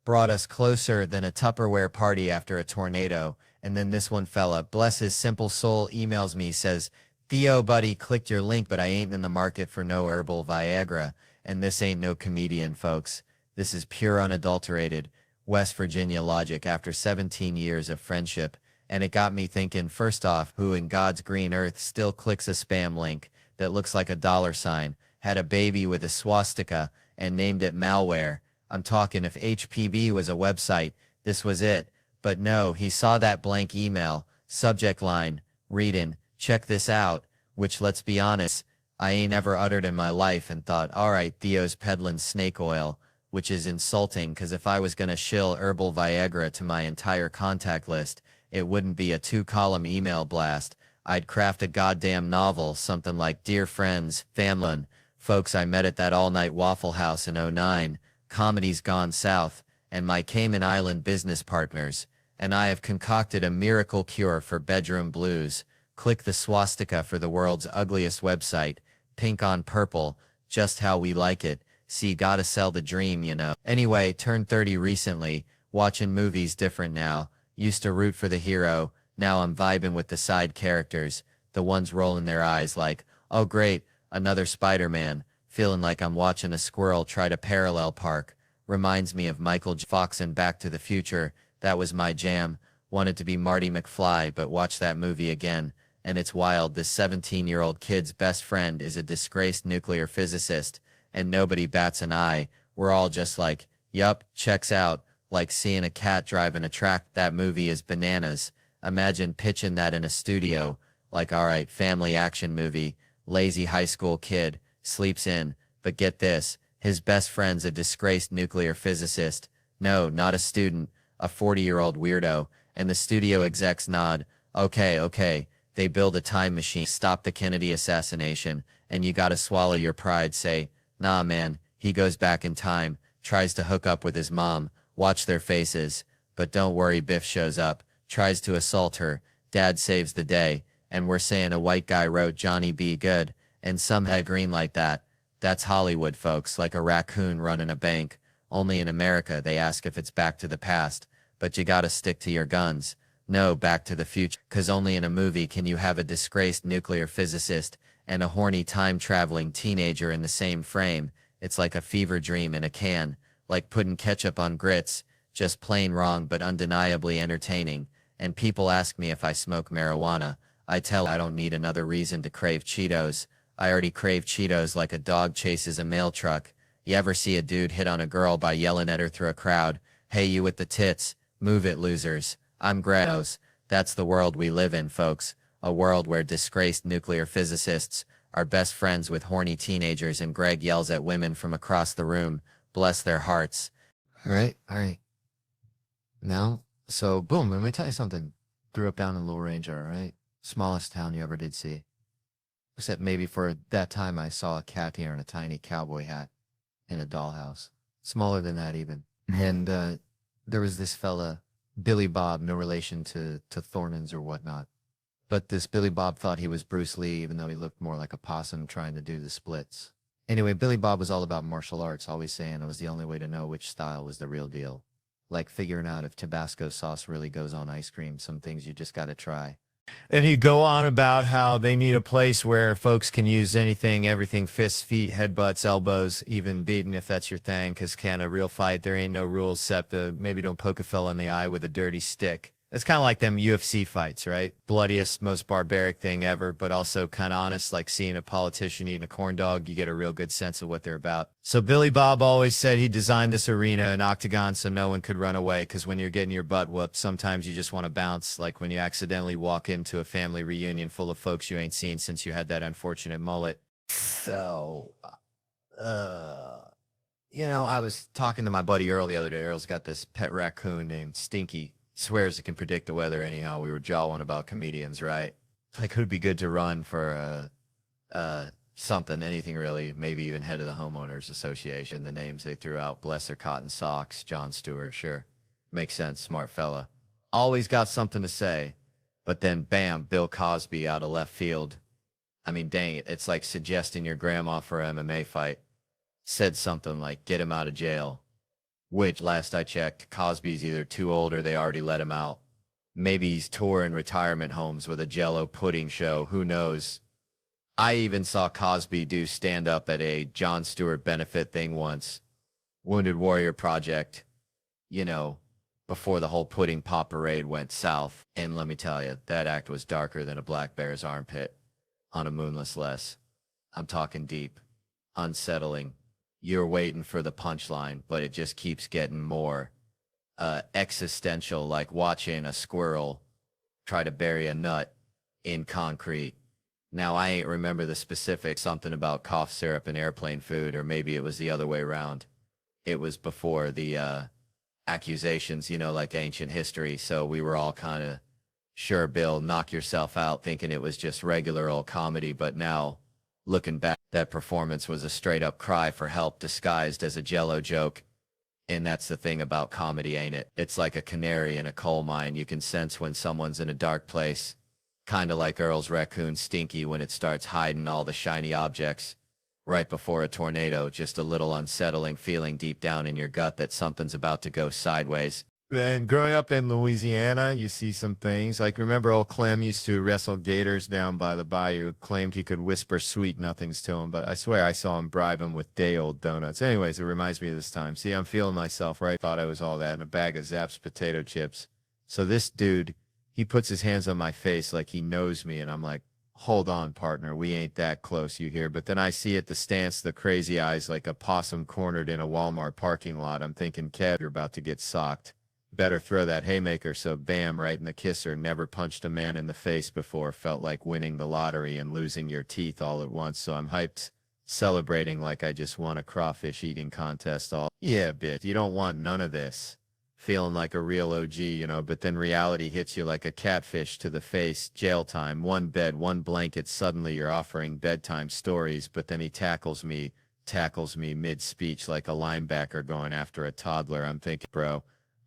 Brought us closer than a Tupperware party after a tornado. And then this one fella, bless his simple soul, emails me, says, Theo, buddy, clicked your link, but I ain't in the market for no herbal Viagra. And this ain't no comedian, folks. This is pure unadulterated West Virginia logic after 17 years of friendship. And it got me thinking, first off, who in God's green earth still clicks a spam link that looks like a $sign, had a baby with a swastika, and named it malware? I'm talking if HPV was a website, this was it. But no, he saw that blank email, subject line, reading, check this out, which, let's be honest, I ain't ever uttered in my life, and thought, all right, Theo's peddling snake oil, which is insulting because if I was going to shill herbal Viagra to my entire contact list, it wouldn't be a 2-column email blast. I'd craft a goddamn novel, something like Dear Friends, Famlin, folks I met at that all-night Waffle House in '09, Comedy's Gone South, and my Cayman Island business partners, and I have concocted a miracle cure for bedroom blues. Click the swastika for the world's ugliest website, pink on purple, just how we like it. See, gotta sell the dream, you know. Anyway, turned 30 recently, watching movies different now. Used to root for the hero, now I'm vibing with the side characters, the ones rolling their eyes like, oh great, another Spider-Man, feeling like I'm watching a squirrel try to parallel park. Reminds me of Michael J. Fox in Back to the Future. That was my jam. Wanted to be Marty McFly, but watch that movie again. And it's wild, this 17-year-old kid's best friend is a disgraced nuclear physicist, and nobody bats an eye. We're all just like, yup, checks out, like seeing a cat driving a track. That movie is bananas. Imagine pitching that in a studio, like, all right, family action movie, lazy high school kid, sleeps in, but get this, his best friend's a disgraced nuclear physicist. No, not a student, a 40-year-old weirdo, and the studio execs nod. Okay, they build a time machine, stop the Kennedy assassination, and you gotta swallow your pride, say, nah man, he goes back in time, tries to hook up with his mom, watch their faces, but don't worry, Biff shows up, tries to assault her, dad saves the day, and we're saying a white guy wrote Johnny B. Good, and some head green like that. That's Hollywood, folks, like a raccoon running a bank. Only in America they ask if it's Back to the Past, but you gotta stick to your guns. No, Back to the Future, 'cause only in a movie can you have a disgraced nuclear physicist and a horny time-traveling teenager in the same frame. It's like a fever dream in a can, like putting ketchup on grits, just plain wrong but undeniably entertaining. And people ask me if I smoke marijuana. I tell I don't need another reason to crave Cheetos. I already crave Cheetos like a dog chases a mail truck. You ever see a dude hit on a girl by yelling at her through a crowd? Hey, you with the tits, move it, losers. I'm Granos. That's the world we live in, folks. A world where disgraced nuclear physicists are best friends with horny teenagers and Greg yells at women from across the room. Bless their hearts. All right. Now, so boom, let me tell you something. Grew up down in Little Ranger, all right? Smallest town you ever did see. Except maybe for that time I saw a cat here in a tiny cowboy hat in a dollhouse. Smaller than that even. And there was this fella, Billy Bob, no relation to Thornton's or whatnot. But this Billy Bob thought he was Bruce Lee, even though he looked more like a possum trying to do the splits. Anyway, Billy Bob was all about martial arts, always saying it was the only way to know which style was the real deal. Like figuring out if Tabasco sauce really goes on ice cream, some things you just gotta try. And he'd go on about how they need a place where folks can use anything, everything, fists, feet, headbutts, elbows, even beating if that's your thing. Because a real fight, there ain't no rules except maybe don't poke a fella in the eye with a dirty stick. It's kind of like them UFC fights, right? Bloodiest, most barbaric thing ever, but also kind of honest, like seeing a politician eating a corn dog. You get a real good sense of what they're about. So Billy Bob always said he designed this arena, an octagon, so no one could run away. Because when you're getting your butt whooped, sometimes you just want to bounce. Like when you accidentally walk into a family reunion full of folks you ain't seen since you had that unfortunate mullet. So, uh, I was talking to my buddy Earl the other day. Earl's got this pet raccoon named Stinky. Swears it can predict the weather anyhow. We were jawing about comedians, right? Like, who'd be good to run for something, anything really, maybe even head of the homeowners association. The names they threw out, bless their cotton socks, John Stewart, sure. Makes sense, smart fella. Always got something to say. But then, bam, Bill Cosby out of left field. I mean, dang it, it's like suggesting your grandma for an MMA fight. Said something like, get him out of jail. Which, last I checked, Cosby's either too old or they already let him out. Maybe he's touring retirement homes with a Jell-O pudding show. Who knows? I even saw Cosby do stand-up at a Jon Stewart benefit thing once. Wounded Warrior Project. Before the whole pudding pop parade went south. And let me tell you, that act was darker than a black bear's armpit on a moonless less. I'm talking deep. Unsettling. You're waiting for the punchline, but it just keeps getting more existential, like watching a squirrel try to bury a nut in concrete. Now, I ain't remember the specifics, something about cough syrup and airplane food, or maybe it was the other way around. It was before the accusations, like ancient history, so we were all kind of, sure, Bill, knock yourself out, thinking it was just regular old comedy, but now, looking back, that performance was a straight-up cry for help disguised as a Jell-O joke. And that's the thing about comedy, ain't it? It's like a canary in a coal mine. You can sense when someone's in a dark place. Kind of like Earl's raccoon Stinky when it starts hiding all the shiny objects. Right before a tornado, just a little unsettling feeling deep down in your gut that something's about to go sideways. Then growing up in Louisiana, you see some things. Like, remember old Clem used to wrestle gators down by the bayou, claimed he could whisper sweet nothings to him, but I swear I saw him bribe him with day-old donuts. Anyways, it reminds me of this time. See, I'm feeling myself, right? Thought I was all that in a bag of Zapp's potato chips. So this dude, he puts his hands on my face like he knows me, and I'm like, hold on, partner, we ain't that close, you hear? But then I see at the stance the crazy eyes like a possum cornered in a Walmart parking lot. I'm thinking, Kev, you're about to get socked. Better throw that haymaker, so bam, right in the kisser. Never punched a man in the face before. Felt like winning the lottery and losing your teeth all at once, so I'm hyped, celebrating like I just won a crawfish eating contest. Yeah, bitch, you don't want none of this. Feeling like a real OG, but then reality hits you like a catfish to the face. Jail time, one bed, one blanket. Suddenly you're offering bedtime stories, but then he tackles me mid-speech like a linebacker going after a toddler. I'm thinking, bro,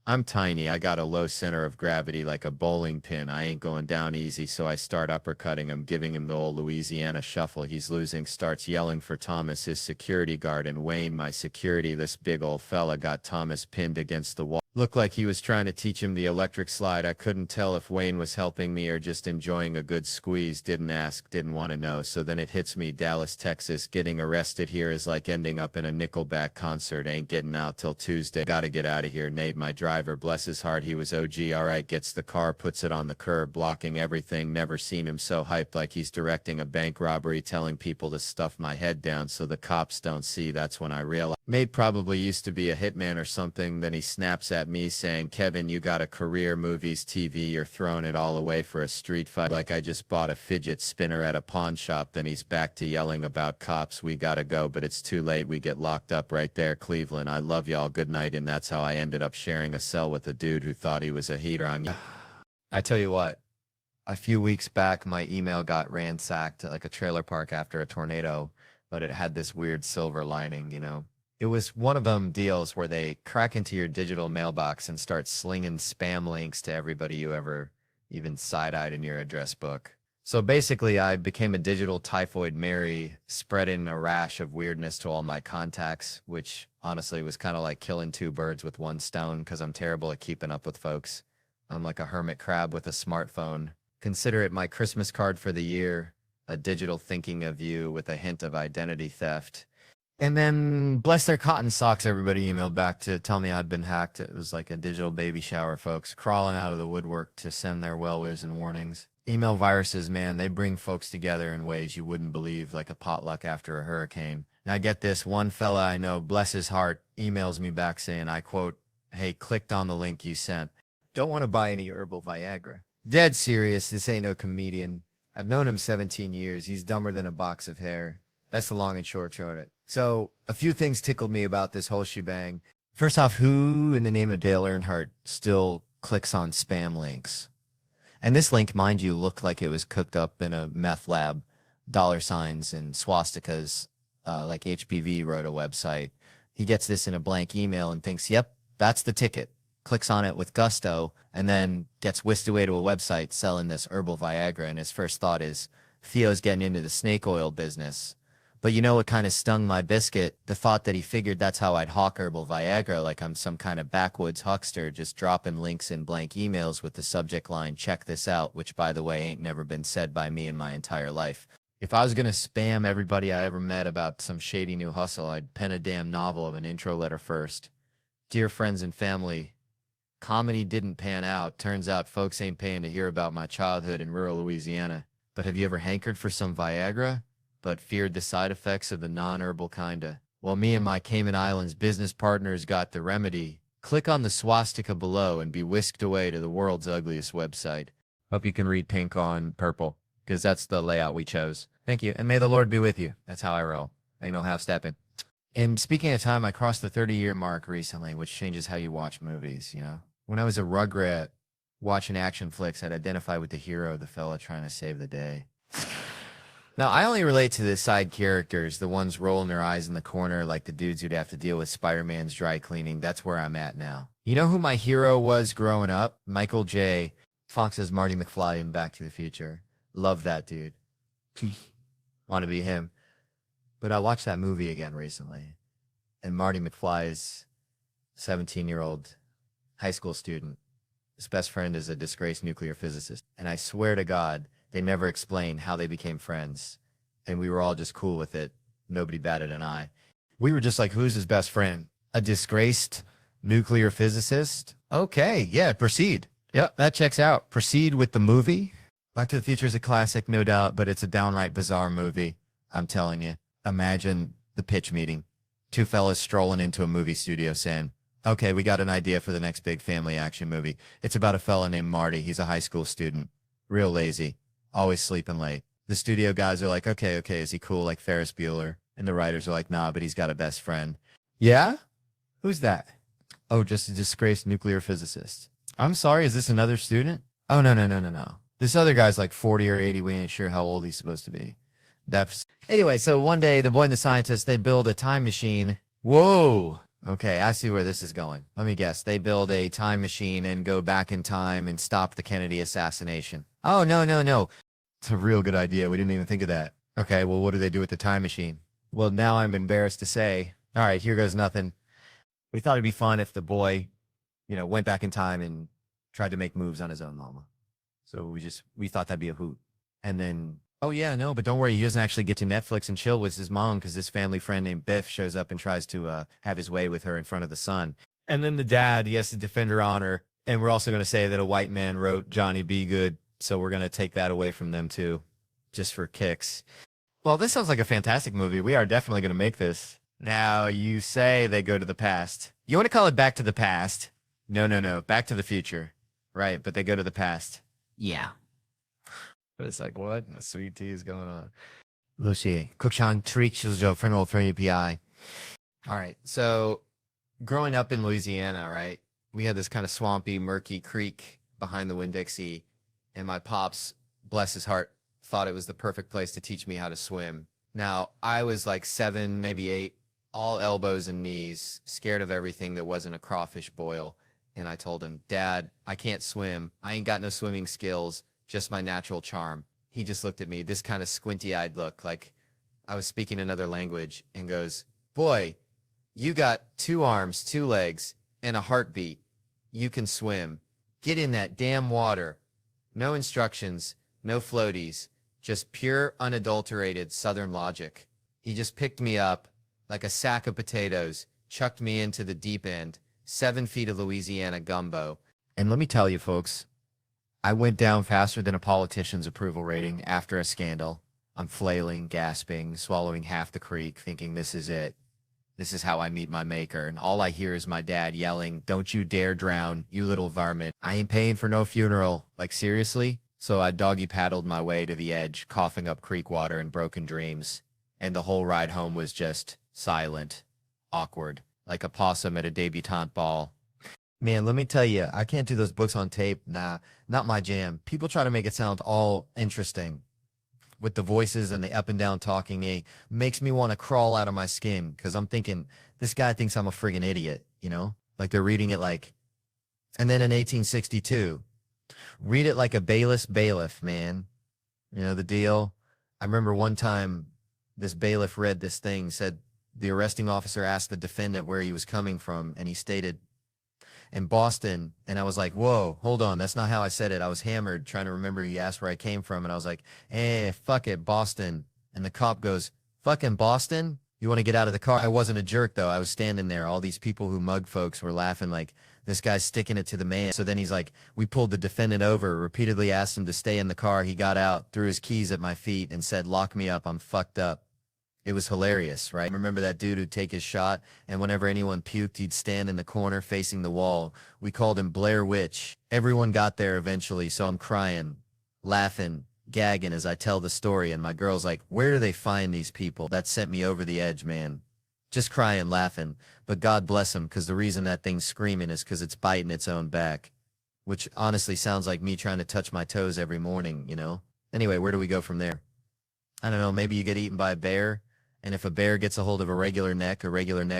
I'm tiny. I got a low center of gravity like a bowling pin. I ain't going down easy, so I start uppercutting him, giving him the old Louisiana shuffle. He's losing, starts yelling for Thomas, his security guard, and Wayne, my security. This big old fella got Thomas pinned against the wall. Looked like he was trying to teach him the electric slide. I couldn't tell if Wayne was helping me or just enjoying a good squeeze. Didn't ask, didn't want to know. So then it hits me, Dallas, Texas. Getting arrested here is like ending up in a Nickelback concert. Ain't getting out till Tuesday. Gotta get out of here. Nate, my driver, bless his heart, he was OG. All right, gets the car, puts it on the curb, blocking everything. Never seen him so hyped, like he's directing a bank robbery, telling people to stuff my head down so the cops don't see. That's when I realized Nate probably used to be a hitman or something. Then he snaps at me saying, Kevin, you got a career, movies, TV, you're throwing it all away for a street fight. Like I just bought a fidget spinner at a pawn shop. Then he's back to yelling about cops. We gotta go, but it's too late. We get locked up right there. Cleveland, I love y'all. Good night. And that's how I ended up sharing a cell with a dude who thought he was a heater on me. I tell you what, a few weeks back, my email got ransacked at like a trailer park after a tornado, but it had this weird silver lining. It was one of them deals where they crack into your digital mailbox and start slinging spam links to everybody you ever even side-eyed in your address book. So basically, I became a digital typhoid Mary, spreading a rash of weirdness to all my contacts, which honestly was kind of like killing two birds with one stone because I'm terrible at keeping up with folks. I'm like a hermit crab with a smartphone. Consider it my Christmas card for the year, a digital thinking of you with a hint of identity theft. And then, bless their cotton socks, everybody emailed back to tell me I'd been hacked. It was like a digital baby shower, folks, crawling out of the woodwork to send their well wishes and warnings. Email viruses, man, they bring folks together in ways you wouldn't believe, like a potluck after a hurricane. Now, get this, one fella I know, bless his heart, emails me back saying, I quote, "Hey, clicked on the link you sent. Don't want to buy any herbal Viagra." Dead serious, this ain't no comedian. I've known him 17 years. He's dumber than a box of hair. That's the long and short of it. So, a few things tickled me about this whole shebang. First off, who in the name of Dale Earnhardt still clicks on spam links? And this link, mind you, looked like it was cooked up in a meth lab, dollar signs and swastikas, like HPV wrote a website. He gets this in a blank email and thinks, yep, that's the ticket. Clicks on it with gusto, and then gets whisked away to a website selling this herbal Viagra. And his first thought is, Theo's getting into the snake oil business. But you know what kind of stung my biscuit? The thought that he figured that's how I'd hawk herbal Viagra, like I'm some kind of backwoods huckster just dropping links in blank emails with the subject line, "Check this out," which, by the way, ain't never been said by me in my entire life. If I was going to spam everybody I ever met about some shady new hustle, I'd pen a damn novel of an intro letter first. Dear friends and family, comedy didn't pan out. Turns out folks ain't paying to hear about my childhood in rural Louisiana. But have you ever hankered for some Viagra, but feared the side effects of the non-herbal kinda? Well, me and my Cayman Islands business partners got the remedy. Click on the swastika below and be whisked away to the world's ugliest website. Hope you can read pink on purple, because that's the layout we chose. Thank you, and may the Lord be with you. That's how I roll. Ain't no half-stepping. And speaking of time, I crossed the 30-year mark recently, which changes how you watch movies, you know? When I was a rugrat watching action flicks, I'd identify with the hero, the fella trying to save the day. Now, I only relate to the side characters, the ones rolling their eyes in the corner like the dudes who'd have to deal with Spider-Man's dry cleaning. That's where I'm at now. You know who my hero was growing up? Michael J. Fox as Marty McFly in Back to the Future. Love that dude. Want to be him. But I watched that movie again recently, and Marty McFly is a 17-year-old high school student. His best friend is a disgraced nuclear physicist. And I swear to God, they never explain how they became friends. And we were all just cool with it. Nobody batted an eye. We were just like, who's his best friend? A disgraced nuclear physicist? Okay, yeah, proceed. Yep, that checks out. Proceed with the movie. Back to the Future is a classic, no doubt, but it's a downright bizarre movie. I'm telling you. Imagine the pitch meeting. Two fellas strolling into a movie studio saying, okay, we got an idea for the next big family action movie. It's about a fella named Marty. He's a high school student. Real lazy. Always sleeping late. The studio guys are like, okay, is he cool like Ferris Bueller? And the writers are like, nah, but he's got a best friend. Yeah? Who's that? Oh, just a disgraced nuclear physicist. I'm sorry, is this another student? Oh, no. This other guy's like 40 or 80. We ain't sure how old he's supposed to be. Anyway, so one day, the boy and the scientist, they build a time machine. Whoa. Okay, I see where this is going. Let me guess. They build a time machine and go back in time and stop the Kennedy assassination. Oh, no. It's a real good idea. We didn't even think of that. Okay, well, what do they do with the time machine? Well, now I'm embarrassed to say. All right, here goes nothing. We thought it'd be fun if the boy, went back in time and tried to make moves on his own mama. So we thought that'd be a hoot. And then, oh yeah, no, but don't worry, he doesn't actually get to Netflix and chill with his mom because this family friend named Biff shows up and tries to have his way with her in front of the son. And then the dad, he has to defend her honor. And we're also going to say that a white man wrote Johnny B. Good. So we're going to take that away from them too, just for kicks. Well, this sounds like a fantastic movie. We are definitely going to make this. Now, you say they go to the past. You want to call it Back to the Past? No. Back to the Future. Right, but they go to the past. Yeah. But it's like, what? The sweet tea is going on. Lucy, Kukshan Trichiljo, friend old friend UPI. All right, so growing up in Louisiana, right, we had this kind of swampy, murky creek behind the Winn-Dixie, and my pops, bless his heart, thought it was the perfect place to teach me how to swim. Now, I was like 7, maybe 8, all elbows and knees, scared of everything that wasn't a crawfish boil. And I told him, Dad, I can't swim. I ain't got no swimming skills, just my natural charm. He just looked at me, this kind of squinty-eyed look, like I was speaking another language, and goes, boy, you got 2 arms, 2 legs, and a heartbeat. You can swim. Get in that damn water. No instructions, no floaties, just pure, unadulterated Southern logic. He just picked me up like a sack of potatoes, chucked me into the deep end, 7 feet of Louisiana gumbo. And let me tell you, folks, I went down faster than a politician's approval rating after a scandal. I'm flailing, gasping, swallowing half the creek, thinking this is it. This is how I meet my maker. And all I hear is my dad yelling, "Don't you dare drown, you little varmint. I ain't paying for no funeral." Like, seriously? So I doggy paddled my way to the edge, coughing up creek water and broken dreams. And the whole ride home was just silent, awkward, like a possum at a debutante ball. Man, let me tell you, I can't do those books on tape. Nah, not my jam. People try to make it sound all interesting with the voices and the up and down talking. It makes me want to crawl out of my skin because I'm thinking, this guy thinks I'm a friggin' idiot, you know? Like they're reading it like, and then in 1862, read it like a bailiff, man. You know the deal? I remember one time this bailiff read this thing, said the arresting officer asked the defendant where he was coming from, and he stated, in Boston. And I was like, whoa, hold on. That's not how I said it. I was hammered trying to remember. He asked where I came from. And I was like, hey, fuck it, Boston. And the cop goes, fucking Boston? You want to get out of the car? I wasn't a jerk, though. I was standing there. All these people who mug folks were laughing like, this guy's sticking it to the man. So then he's like, we pulled the defendant over, repeatedly asked him to stay in the car. He got out, threw his keys at my feet, and said, lock me up. I'm fucked up. It was hilarious, right? Remember that dude who'd take his shot, and whenever anyone puked, he'd stand in the corner facing the wall. We called him Blair Witch. Everyone got there eventually, so I'm crying, laughing, gagging as I tell the story, and my girl's like, where do they find these people? That sent me over the edge, man. Just crying, laughing, but God bless him, because the reason that thing's screaming is because it's biting its own back, which honestly sounds like me trying to touch my toes every morning, you know? Anyway, where do we go from there? I don't know, maybe you get eaten by a bear. And if a bear gets a hold of a regular neck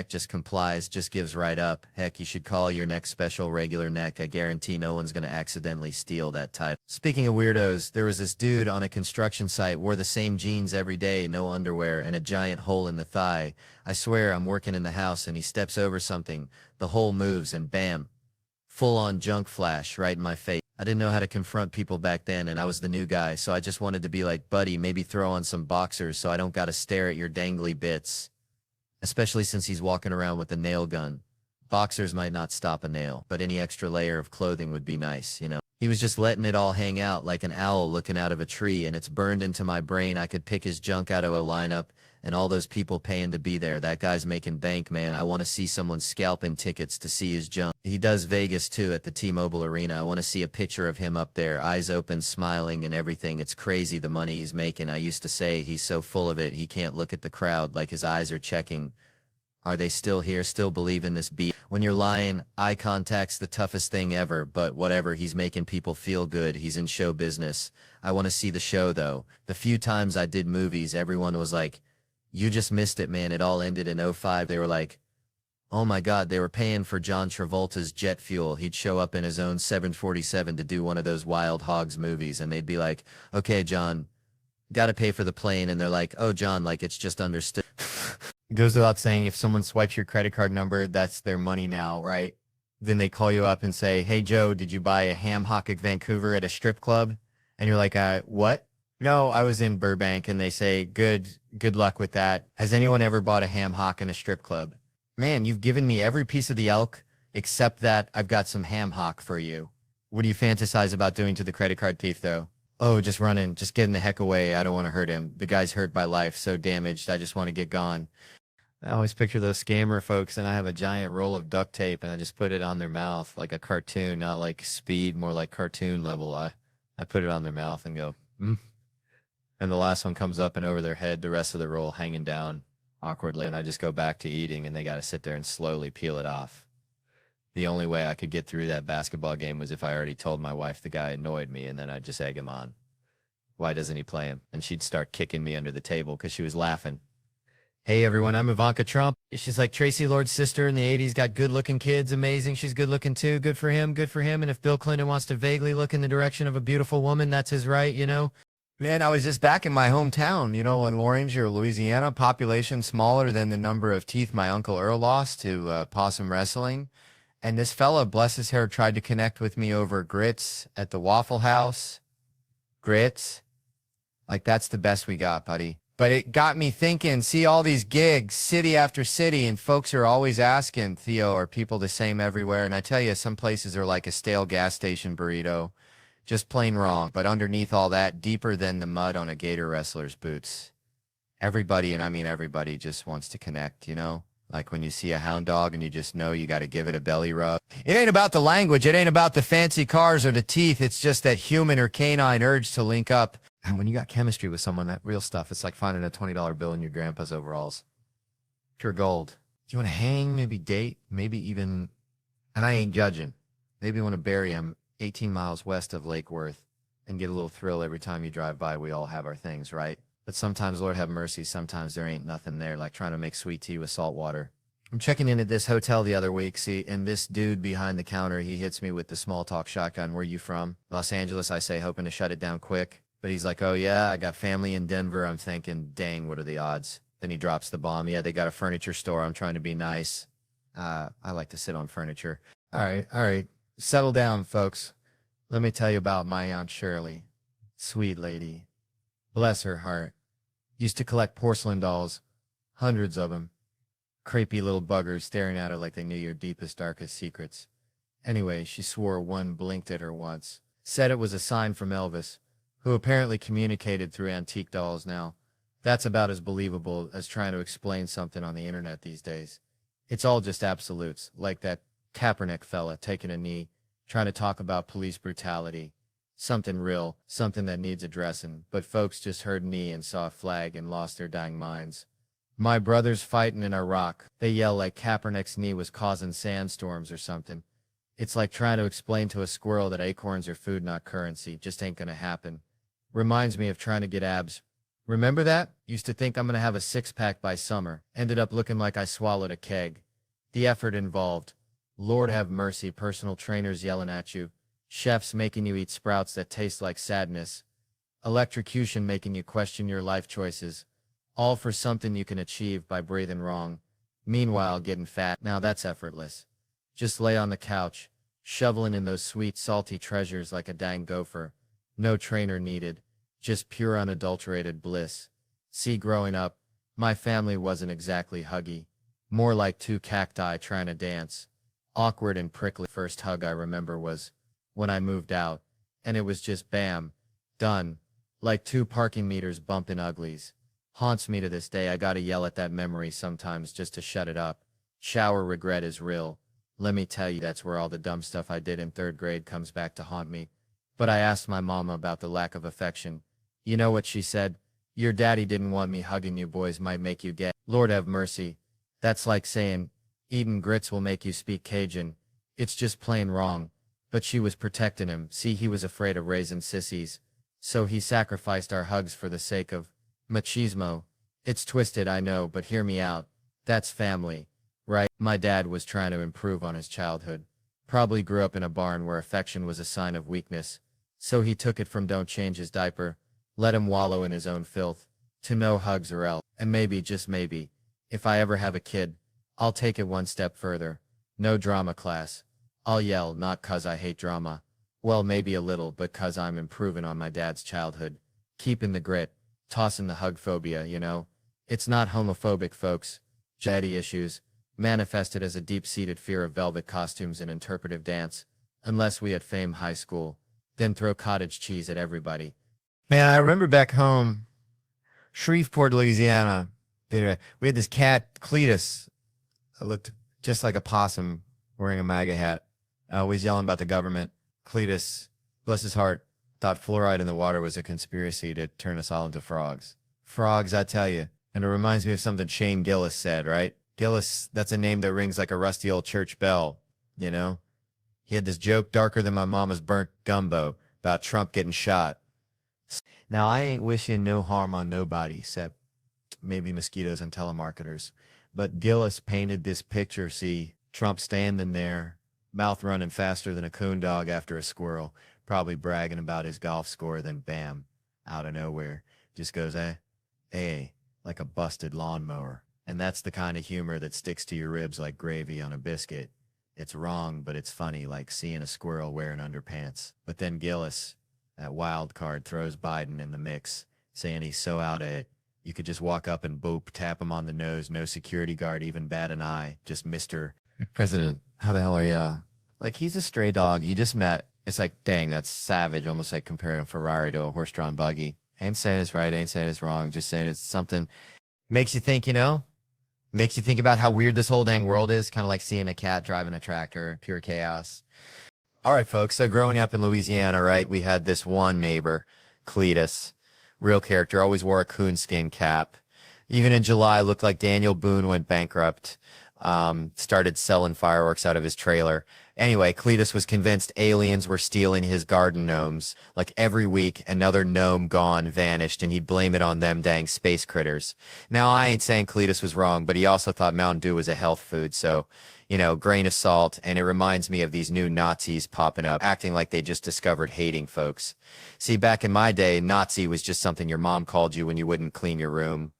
just complies, just gives right up. Heck, you should call your neck special regular neck. I guarantee no one's going to accidentally steal that title. Speaking of weirdos, there was this dude on a construction site, wore the same jeans every day, no underwear, and a giant hole in the thigh. I swear I'm working in the house and he steps over something. The hole moves and bam, full-on junk flash right in my face. I didn't know how to confront people back then, and I was the new guy, so I just wanted to be like, buddy, maybe throw on some boxers so I don't gotta stare at your dangly bits. Especially since he's walking around with a nail gun. Boxers might not stop a nail, but any extra layer of clothing would be nice, you know? He was just letting it all hang out like an owl looking out of a tree, and it's burned into my brain I could pick his junk out of a lineup, and all those people paying to be there. That guy's making bank, man. I want to see someone scalping tickets to see his junk. He does Vegas, too, at the T-Mobile Arena. I want to see a picture of him up there, eyes open, smiling and everything. It's crazy the money he's making. I used to say he's so full of it, he can't look at the crowd like his eyes are checking. Are they still here, still believe in this beat? When you're lying, eye contact's the toughest thing ever, but whatever, he's making people feel good. He's in show business. I want to see the show, though. The few times I did movies, everyone was like, you just missed it, man. It all ended in '05. They were like, oh my God, they were paying for John Travolta's jet fuel. He'd show up in his own 747 to do one of those Wild Hogs movies, and they'd be like, okay, John, gotta pay for the plane. And they're like, oh, John, like it's just understood. It goes without saying, if someone swipes your credit card number, that's their money now, right? Then they call you up and say, hey, Joe, did you buy a ham hock at Vancouver at a strip club? And you're like, what? No, I was in Burbank. And they say, good luck with that. Has anyone ever bought a ham hock in a strip club? Man, you've given me every piece of the elk except that I've got some ham hock for you. What do you fantasize about doing to the credit card thief, though? Oh, just running, just getting the heck away. I don't want to hurt him. The guy's hurt by life, so damaged. I just want to get gone. I always picture those scammer folks, and I have a giant roll of duct tape, and I just put it on their mouth like a cartoon, not like speed, more like cartoon level. I put it on their mouth and go, And the last one comes up and over their head, the rest of the roll hanging down awkwardly, and I just go back to eating, and they got to sit there and slowly peel it off. The only way I could get through that basketball game was if I already told my wife the guy annoyed me, and then I'd just egg him on. Why doesn't he play him? And she'd start kicking me under the table because she was laughing. Hey, everyone, I'm Ivanka Trump. She's like Tracy Lord's sister in the 80s, got good-looking kids, amazing. She's good-looking, too. Good for him, good for him. And if Bill Clinton wants to vaguely look in the direction of a beautiful woman, that's his right, you know? Man, I was just back in my hometown, you know, in Lawrenceville, Louisiana, population smaller than the number of teeth my Uncle Earl lost to possum wrestling. And this fella, bless his hair, tried to connect with me over grits at the Waffle House. grits. Like, that's the best we got, buddy. But it got me thinking, see all these gigs, city after city, and folks are always asking, Theo, are people the same everywhere? And I tell you, some places are like a stale gas station burrito, just plain wrong. But underneath all that, deeper than the mud on a gator wrestler's boots. Everybody, and I mean everybody, just wants to connect, you know? Like when you see a hound dog and you just know you got to give it a belly rub. It ain't about the language. It ain't about the fancy cars or the teeth. It's just that human or canine urge to link up. And when you got chemistry with someone, that real stuff, it's like finding a $20 bill in your grandpa's overalls. Pure gold. Do you want to hang, maybe date, maybe even, and I ain't judging, maybe you want to bury him 18 miles west of Lake Worth and get a little thrill every time you drive by. We all have our things, right? But sometimes, Lord have mercy, sometimes there ain't nothing there, like trying to make sweet tea with salt water. I'm checking in at this hotel the other week, see, and this dude behind the counter, he hits me with the small talk shotgun. Where you from? Los Angeles, I say, hoping to shut it down quick. But he's like, oh yeah, I got family in Denver. I'm thinking, dang, what are the odds? Then he drops the bomb. Yeah, they got a furniture store. I'm trying to be nice. I like to sit on furniture. All right. Settle down, folks. Let me tell you about my Aunt Shirley. Sweet lady. Bless her heart. Used to collect porcelain dolls. Hundreds of them. Creepy little buggers staring at her like they knew your deepest, darkest secrets. Anyway, she swore one blinked at her once. Said it was a sign from Elvis, who apparently communicated through antique dolls now. That's about as believable as trying to explain something on the internet these days. It's all just absolutes, like that Kaepernick fella taking a knee, trying to talk about police brutality. Something real, something that needs addressing, but folks just heard knee and saw a flag and lost their dying minds. My brothers fighting in Iraq, they yell like Kaepernick's knee was causing sandstorms or something. It's like trying to explain to a squirrel that acorns are food, not currency. Just ain't gonna happen. Reminds me of trying to get abs. Remember that? Used to think I'm gonna have a six-pack by summer. Ended up looking like I swallowed a keg. The effort involved. Lord have mercy, personal trainers yelling at you. Chefs making you eat sprouts that taste like sadness. Electrocution making you question your life choices. All for something you can achieve by breathing wrong. Meanwhile, getting fat. Now that's effortless. Just lay on the couch, shoveling in those sweet, salty treasures like a dang gopher. No trainer needed. Just pure unadulterated bliss. See, growing up, my family wasn't exactly huggy. More like two cacti trying to dance. Awkward and prickly. First hug I remember was when I moved out, and it was just bam, done, like two parking meters bumping uglies. Haunts me to this day. I gotta yell at that memory sometimes just to shut it up. Shower regret is real. Let me tell you, that's where all the dumb stuff I did in third grade comes back to haunt me. But I asked my mama about the lack of affection. You know what she said? Your daddy didn't want me hugging you boys, might make you gay. Lord have mercy. That's like saying, eating grits will make you speak Cajun. It's just plain wrong. But she was protecting him. See, he was afraid of raising sissies. So he sacrificed our hugs for the sake of machismo. It's twisted, I know, but hear me out. That's family, right? My dad was trying to improve on his childhood. Probably grew up in a barn where affection was a sign of weakness. So he took it from don't change his diaper, let him wallow in his own filth, to no hugs or else. And maybe, just maybe, if I ever have a kid, I'll take it one step further. No drama class. I'll yell, not 'cause I hate drama. Well, maybe a little, but 'cause I'm improving on my dad's childhood. Keeping the grit, tossing the hug phobia, you know? It's not homophobic, folks. Daddy issues, manifested as a deep-seated fear of velvet costumes and interpretive dance. Unless we at Fame High School, then throw cottage cheese at everybody. Man, I remember back home, Shreveport, Louisiana, we had this cat, Cletus, that looked just like a possum wearing a MAGA hat. Always yelling about the government. Cletus, bless his heart, thought fluoride in the water was a conspiracy to turn us all into frogs. Frogs, I tell you. And it reminds me of something Shane Gillis said, right? Gillis, that's a name that rings like a rusty old church bell, you know? He had this joke darker than my mama's burnt gumbo about Trump getting shot. Now, I ain't wishing no harm on nobody, except maybe mosquitoes and telemarketers. But Gillis painted this picture, see, Trump standing there, mouth running faster than a coon dog after a squirrel, probably bragging about his golf score, then bam, out of nowhere, just goes, like a busted lawnmower. And that's the kind of humor that sticks to your ribs like gravy on a biscuit. It's wrong, but it's funny, like seeing a squirrel wearing underpants. But then Gillis, That wild card throws Biden in the mix, saying he's so out of it. You could just walk up and boop, tap him on the nose, no security guard even bat an eye, just Mr. President. How the hell are ya? Like, he's a stray dog you just met. It's like, dang, that's savage, almost like comparing a Ferrari to a horse-drawn buggy. Ain't saying it's right, ain't saying it's wrong, just saying it's something. Makes you think, makes you think about how weird this whole dang world is, kind of like seeing a cat driving a tractor, pure chaos. All right, folks. So growing up in Louisiana, right, we had this one neighbor, Cletus, real character, always wore a coonskin cap. Even in July, looked like Daniel Boone went bankrupt, started selling fireworks out of his trailer. Anyway, Cletus was convinced aliens were stealing his garden gnomes. Like every week, another gnome gone, vanished, and he'd blame it on them dang space critters. Now, I ain't saying Cletus was wrong, but he also thought Mountain Dew was a health food, so grain of salt, and it reminds me of these new Nazis popping up, acting like they just discovered hating folks. See, back in my day, Nazi was just something your mom called you when you wouldn't clean your room.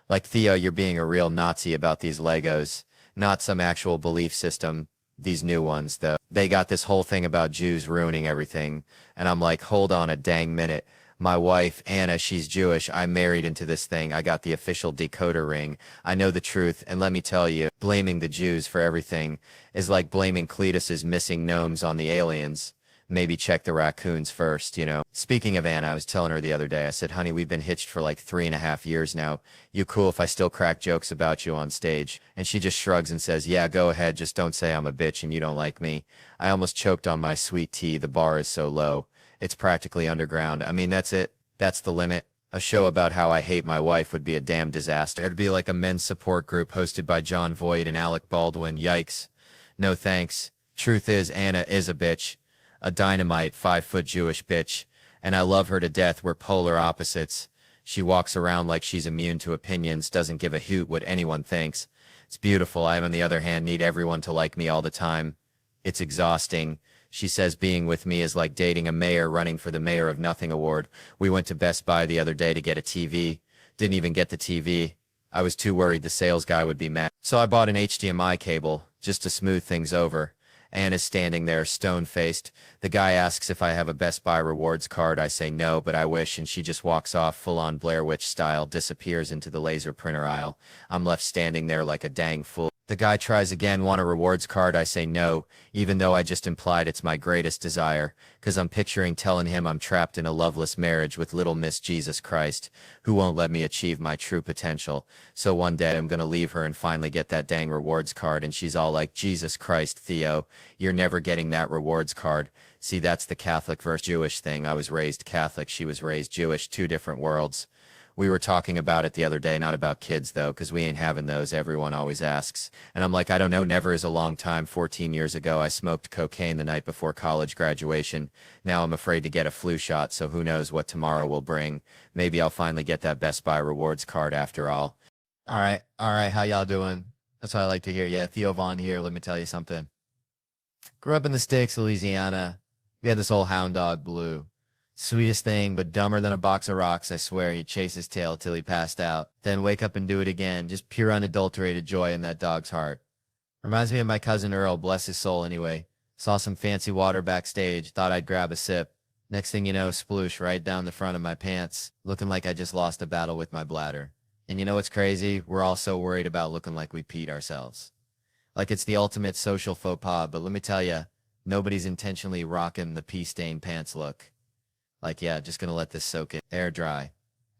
Like, Theo, you're being a real Nazi about these Legos, not some actual belief system. These new ones, though, they got this whole thing about Jews ruining everything, and I'm like, hold on a dang minute. My wife, Anna, she's Jewish. I married into this thing. I got the official decoder ring. I know the truth, and let me tell you, blaming the Jews for everything is like blaming Cletus's missing gnomes on the aliens. Maybe check the raccoons first. Speaking of Anna, I was telling her the other day, I said, honey, we've been hitched for like 3.5 years now. You cool if I still crack jokes about you on stage? And she just shrugs and says, yeah, go ahead. Just don't say I'm a bitch and you don't like me. I almost choked on my sweet tea. The bar is so low. It's practically underground. I mean, that's it. That's the limit. A show about how I hate my wife would be a damn disaster. It'd be like a men's support group hosted by John Voight and Alec Baldwin. Yikes. No thanks. Truth is, Anna is a bitch. A dynamite 5-foot Jewish bitch. And I love her to death. We're polar opposites. She walks around like she's immune to opinions, doesn't give a hoot what anyone thinks. It's beautiful. I, on the other hand, need everyone to like me all the time. It's exhausting. She says being with me is like dating a mayor running for the Mayor of Nothing award. We went to Best Buy the other day to get a TV. Didn't even get the TV. I was too worried the sales guy would be mad. So I bought an HDMI cable just to smooth things over. Anna's standing there, stone-faced. The guy asks if I have a Best Buy rewards card. I say no, but I wish, and she just walks off full-on Blair Witch style, disappears into the laser printer aisle. I'm left standing there like a dang fool. The guy tries again, want a rewards card? I say no, even though I just implied it's my greatest desire, 'cause I'm picturing telling him I'm trapped in a loveless marriage with little Miss Jesus Christ, who won't let me achieve my true potential. So one day I'm gonna leave her and finally get that dang rewards card, and she's all like, Jesus Christ, Theo, you're never getting that rewards card. See, that's the Catholic versus Jewish thing. I was raised Catholic, she was raised Jewish, two different worlds. We were talking about it the other day, not about kids though, 'cause we ain't having those, everyone always asks. And I'm like, I don't know, never is a long time. 14 years ago, I smoked cocaine the night before college graduation. Now I'm afraid to get a flu shot, so who knows what tomorrow will bring. Maybe I'll finally get that Best Buy rewards card after all. All right, how y'all doing? That's what I like to hear. Yeah, Theo Vaughn here, let me tell you something. Grew up in the sticks, Louisiana. We had this old hound dog, Blue. Sweetest thing, but dumber than a box of rocks, I swear. He'd chase his tail till he passed out, then wake up and do it again. Just pure unadulterated joy in that dog's heart. Reminds me of my cousin Earl, bless his soul anyway. Saw some fancy water backstage, thought I'd grab a sip. Next thing you know, sploosh right down the front of my pants, looking like I just lost a battle with my bladder. And you know what's crazy? We're all so worried about looking like we peed ourselves. Like it's the ultimate social faux pas, but let me tell ya, nobody's intentionally rocking the pee-stained pants look. Like, yeah, just gonna let this soak in. Air dry.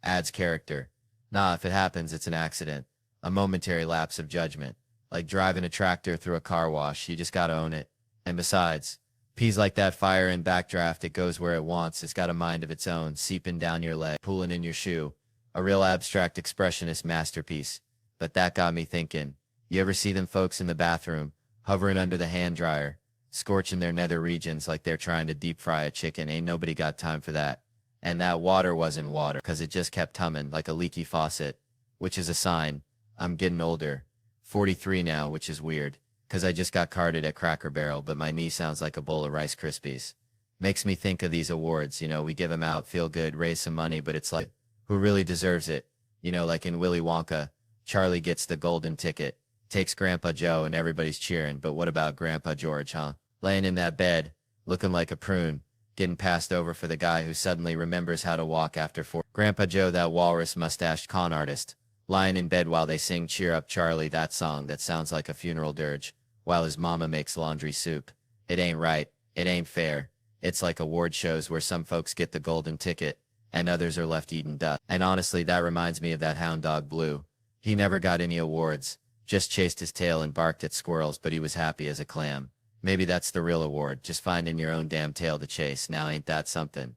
Adds character. Nah, if it happens, it's an accident. A momentary lapse of judgment. Like driving a tractor through a car wash, you just gotta own it. And besides, pee's like that fire in backdraft, it goes where it wants, it's got a mind of its own, seeping down your leg, pulling in your shoe. A real abstract expressionist masterpiece. But that got me thinking. You ever see them folks in the bathroom, hovering under the hand dryer, scorching their nether regions like they're trying to deep fry a chicken? Ain't nobody got time for that. And that water wasn't water, 'cause it just kept coming like a leaky faucet, which is a sign. I'm getting older. 43 now, which is weird, 'cause I just got carded at Cracker Barrel, but my knee sounds like a bowl of Rice Krispies. Makes me think of these awards, we give them out, feel good, raise some money, but it's like, who really deserves it? Like in Willy Wonka, Charlie gets the golden ticket, takes Grandpa Joe, and everybody's cheering, but what about Grandpa George, huh? Laying in that bed, looking like a prune, getting passed over for the guy who suddenly remembers how to walk after 4. Grandpa Joe, that walrus-mustached con artist, lying in bed while they sing Cheer Up Charlie, that song that sounds like a funeral dirge, while his mama makes laundry soup. It ain't right. It ain't fair. It's like award shows where some folks get the golden ticket and others are left eating dust. And honestly, that reminds me of that hound dog Blue. He never got any awards, just chased his tail and barked at squirrels, but he was happy as a clam. Maybe that's the real award, just finding your own damn tail to chase. Now ain't that something?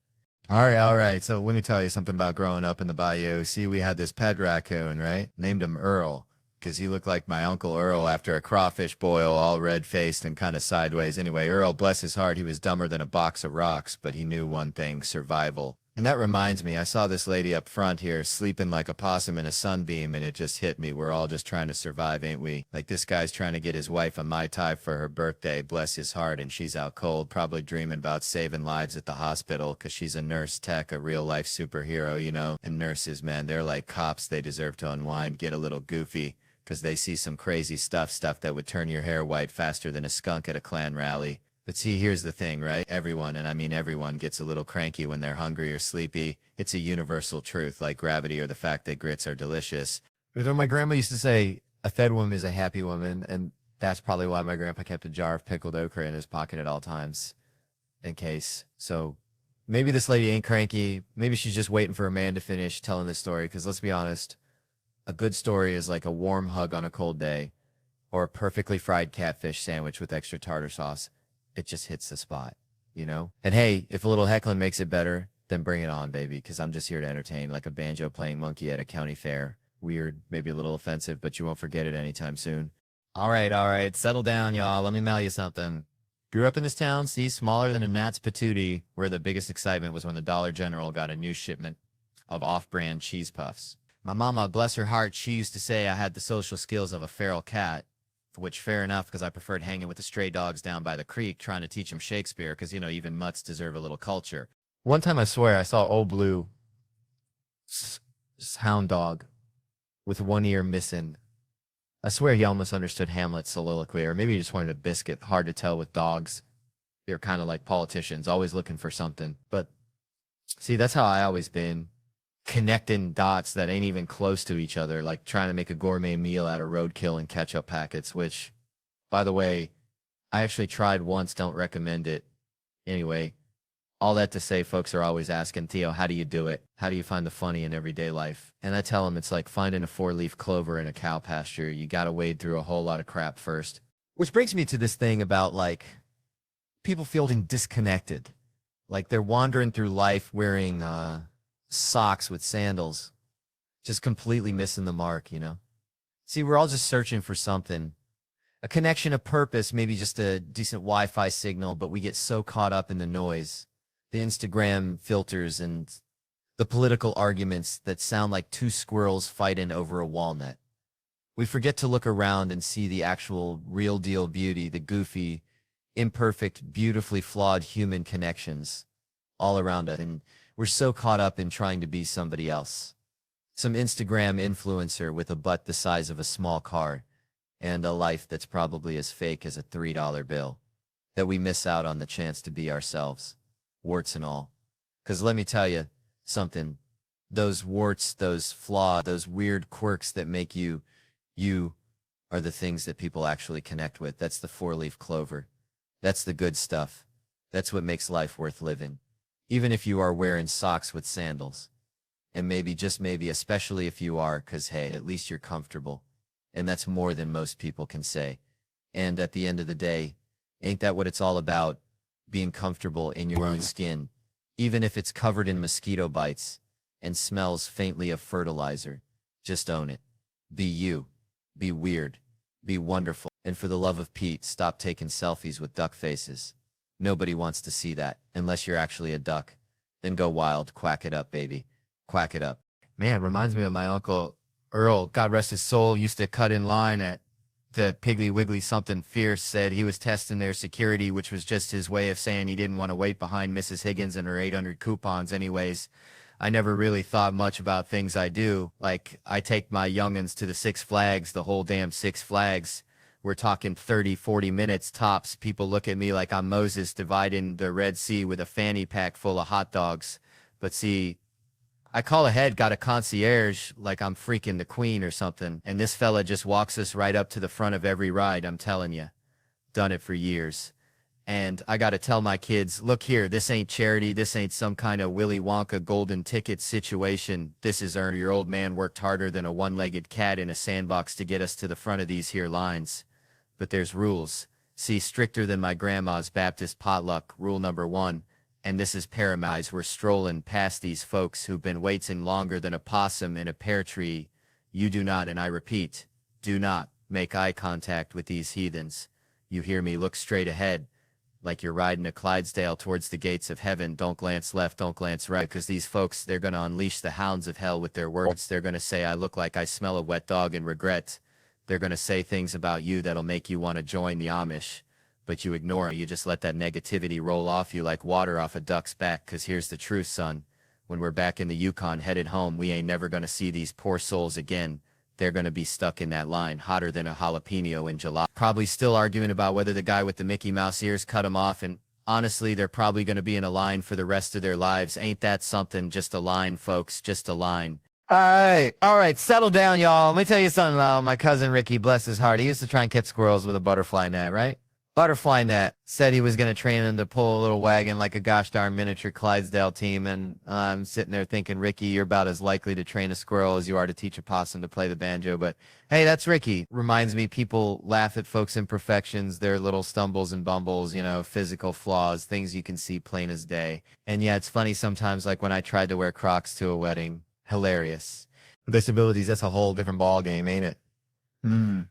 All right. So let me tell you something about growing up in the bayou. See, we had this pet raccoon, right? Named him Earl, because he looked like my Uncle Earl after a crawfish boil, all red-faced and kind of sideways. Anyway, Earl, bless his heart, he was dumber than a box of rocks, but he knew one thing: survival. And that reminds me, I saw this lady up front here sleeping like a possum in a sunbeam, and it just hit me. We're all just trying to survive, ain't we? Like this guy's trying to get his wife a Mai Tai for her birthday, bless his heart, and she's out cold, probably dreaming about saving lives at the hospital because she's a nurse tech, a real-life superhero, you know? And nurses, man, they're like cops. They deserve to unwind, get a little goofy, because they see some crazy stuff that would turn your hair white faster than a skunk at a Klan rally. But see, here's the thing, right? Everyone, and I mean everyone, gets a little cranky when they're hungry or sleepy. It's a universal truth, like gravity or the fact that grits are delicious. But my grandma used to say, a fed woman is a happy woman, and that's probably why my grandpa kept a jar of pickled okra in his pocket at all times, in case. So maybe this lady ain't cranky. Maybe she's just waiting for a man to finish telling this story, because let's be honest, a good story is like a warm hug on a cold day, or a perfectly fried catfish sandwich with extra tartar sauce. It just hits the spot, you know? And hey, if a little heckling makes it better, then bring it on, baby, because I'm just here to entertain, like a banjo-playing monkey at a county fair. Weird, maybe a little offensive, but you won't forget it anytime soon. All right, settle down, y'all. Let me mail you something. Grew up in this town, see, smaller than a gnat's patootie, where the biggest excitement was when the Dollar General got a new shipment of off-brand cheese puffs. My mama, bless her heart, she used to say I had the social skills of a feral cat, which fair enough, because I preferred hanging with the stray dogs down by the creek, trying to teach them Shakespeare, because, you know, even mutts deserve a little culture. One time, I swear, I saw old Blue, hound dog, with one ear missing. I swear he almost understood Hamlet's soliloquy, or maybe he just wanted a biscuit. Hard to tell with dogs. They're kind of like politicians, always looking for something. But, see, that's how I always been. Connecting dots that ain't even close to each other, like trying to make a gourmet meal out of roadkill and ketchup packets, which, by the way, I actually tried once, don't recommend it. Anyway, all that to say, folks are always asking, Theo, how do you do it? How do you find the funny in everyday life? And I tell them it's like finding a 4-leaf clover in a cow pasture. You gotta wade through a whole lot of crap first. Which brings me to this thing about, like, people feeling disconnected. Like they're wandering through life wearing, socks with sandals, just completely missing the mark, you know? See, we're all just searching for something, a connection, a purpose, maybe just a decent Wi-Fi signal, but we get so caught up in the noise, the Instagram filters and the political arguments that sound like two squirrels fighting over a walnut. We forget to look around and see the actual real deal beauty, the goofy, imperfect, beautifully flawed human connections all around us. And we're so caught up in trying to be somebody else. Some Instagram influencer with a butt the size of a small car and a life that's probably as fake as a $3 bill, that we miss out on the chance to be ourselves, warts and all. Because let me tell you something, those warts, those flaws, those weird quirks that make you, you are the things that people actually connect with. That's the 4-leaf clover. That's the good stuff. That's what makes life worth living. Even if you are wearing socks with sandals. And maybe, just maybe, especially if you are, because, hey, at least you're comfortable. And that's more than most people can say. And at the end of the day, ain't that what it's all about? Being comfortable in your own skin, even if it's covered in mosquito bites and smells faintly of fertilizer. Just own it. Be you. Be weird. Be wonderful. And for the love of Pete, stop taking selfies with duck faces. Nobody wants to see that, unless you're actually a duck. Then go wild, quack it up, baby. Quack it up. Man, reminds me of my Uncle Earl, God rest his soul, used to cut in line at the Piggly Wiggly something fierce, said he was testing their security, which was just his way of saying he didn't want to wait behind Mrs. Higgins and her 800 coupons anyways. I never really thought much about things I do. Like, I take my youngins to the Six Flags, the whole damn Six Flags, We're talking 30, 40 minutes tops. People look at me like I'm Moses dividing the Red Sea with a fanny pack full of hot dogs. But see, I call ahead, got a concierge like I'm freaking the queen or something. And this fella just walks us right up to the front of every ride, I'm telling you. Done it for years. And I got to tell my kids, look here, this ain't charity. This ain't some kind of Willy Wonka golden ticket situation. This is your old man worked harder than a one-legged cat in a sandbox to get us to the front of these here lines. But there's rules. See, stricter than my grandma's Baptist potluck, rule number 1. And this is paramount. We're strolling past these folks who've been waiting longer than a possum in a pear tree. You do not, and I repeat, do not make eye contact with these heathens. You hear me? Look straight ahead, like you're riding a Clydesdale towards the gates of heaven. Don't glance left, don't glance right, because these folks, they're going to unleash the hounds of hell with their words. They're going to say, I look like I smell a wet dog and regret. They're going to say things about you that'll make you want to join the Amish. But you ignore it. You just let that negativity roll off you like water off a duck's back, because here's the truth, son. When we're back in the Yukon headed home, we ain't never going to see these poor souls again. They're going to be stuck in that line, hotter than a jalapeno in July. Probably still arguing about whether the guy with the Mickey Mouse ears cut him off, and honestly, they're probably going to be in a line for the rest of their lives. Ain't that something? Just a line, folks, just a line. All right, settle down, y'all. Let me tell you something, my cousin Ricky, bless his heart, he used to try and catch squirrels with a butterfly net, right? Butterfly net. Said he was going to train him to pull a little wagon like a gosh darn miniature Clydesdale team. And I'm sitting there thinking, Ricky, you're about as likely to train a squirrel as you are to teach a possum to play the banjo. But hey, that's Ricky. Reminds me, people laugh at folks' imperfections, their little stumbles and bumbles, you know, physical flaws, things you can see plain as day. And yeah, it's funny sometimes, like when I tried to wear Crocs to a wedding. Hilarious. Disabilities, that's a whole different ball game, ain't it?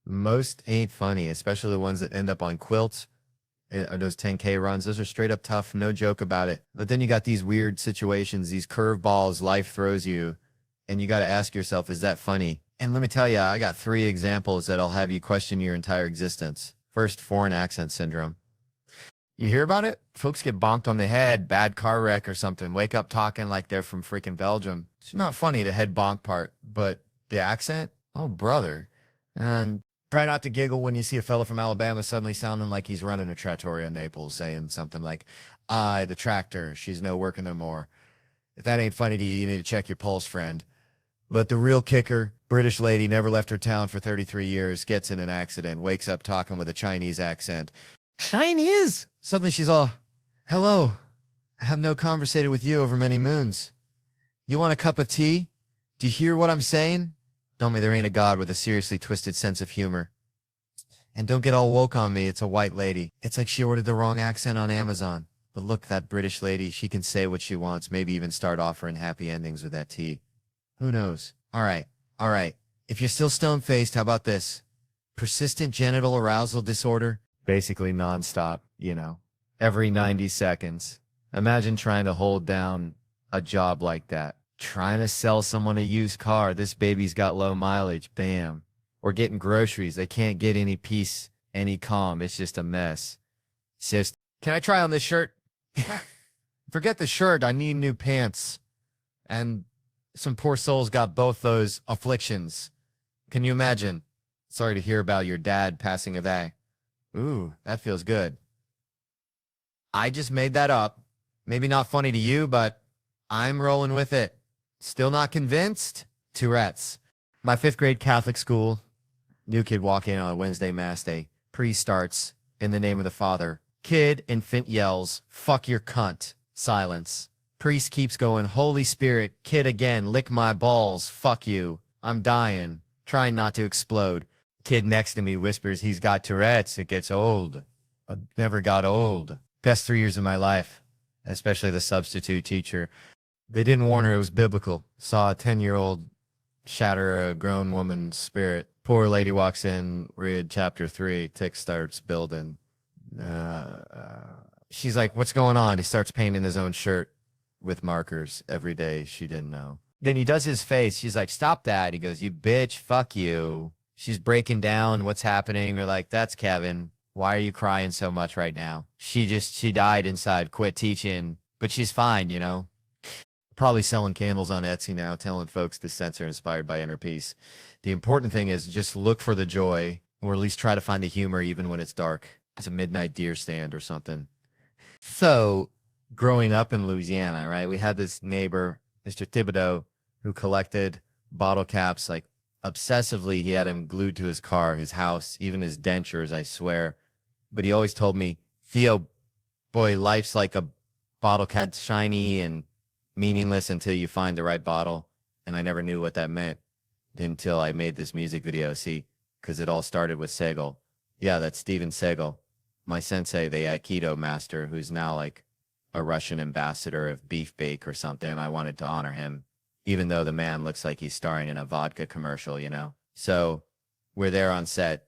Most ain't funny, especially the ones that end up on quilts or those 10K runs. Those are straight up tough, no joke about it. But then you got these weird situations, these curveballs life throws you, and you got to ask yourself, is that funny? And let me tell you, I got 3 examples that'll have you question your entire existence. First, foreign accent syndrome. You hear about it? Folks get bonked on the head, bad car wreck or something, wake up talking like they're from freaking Belgium. It's not funny, the head bonk part, but the accent? Oh, brother. And try not to giggle when you see a fella from Alabama suddenly sounding like he's running a trattoria in Naples, saying something like, the tractor, she's no working no more. If that ain't funny to you, you need to check your pulse, friend. But the real kicker, British lady, never left her town for 33 years, gets in an accident, wakes up talking with a Chinese accent. Chinese? Suddenly she's all, hello, I have no conversated with you over many moons. You want a cup of tea? Do you hear what I'm saying? Tell me there ain't a god with a seriously twisted sense of humor. And don't get all woke on me, it's a white lady. It's like she ordered the wrong accent on Amazon. But look, that British lady, she can say what she wants, maybe even start offering happy endings with that tea. Who knows? All right. If you're still stone-faced, how about this? Persistent genital arousal disorder? Basically nonstop, you know. Every 90 seconds. Imagine trying to hold down a job like that. Trying to sell someone a used car. This baby's got low mileage. Bam. Or getting groceries. They can't get any peace, any calm. It's just a mess. It's just, can I try on this shirt? Forget the shirt. I need new pants. And some poor soul's got both those afflictions. Can you imagine? Sorry to hear about your dad passing away. Ooh, that feels good. I just made that up. Maybe not funny to you, but I'm rolling with it. Still not convinced? Tourette's. My 5th grade Catholic school. New kid walk in on a Wednesday mass day. Priest starts, in the name of the Father. Kid, infant yells, fuck your cunt. Silence. Priest keeps going, Holy Spirit. Kid again, lick my balls. Fuck you. I'm dying. Trying not to explode. Kid next to me whispers, he's got Tourette's. It gets old. I never got old. Best 3 years of my life. Especially the substitute teacher. They didn't warn her it was biblical. Saw a 10-year-old shatter a grown woman's spirit. Poor lady walks in, read chapter 3, tick starts building. She's like, what's going on? He starts painting his own shirt with markers every day. She didn't know. Then he does his face. She's like, stop that. He goes, you bitch, fuck you. She's breaking down what's happening. They're like, that's Kevin. Why are you crying so much right now? She died inside, quit teaching, but she's fine, you know? Probably selling candles on Etsy now, telling folks this scents are inspired by inner peace. The important thing is just look for the joy or at least try to find the humor even when it's dark. It's a midnight deer stand or something. So, growing up in Louisiana, right, we had this neighbor, Mr. Thibodeau, who collected bottle caps like obsessively. He had them glued to his car, his house, even his dentures, I swear. But he always told me, Theo, boy, life's like a bottle cap, shiny and meaningless until you find the right bottle. And I never knew what that meant until I made this music video. See, because it all started with Segal. Yeah, that's Steven Segal, my sensei, the Aikido master, who's now like a Russian ambassador of Beef Bake or something. I wanted to honor him, even though the man looks like he's starring in a vodka commercial, you know? So we're there on set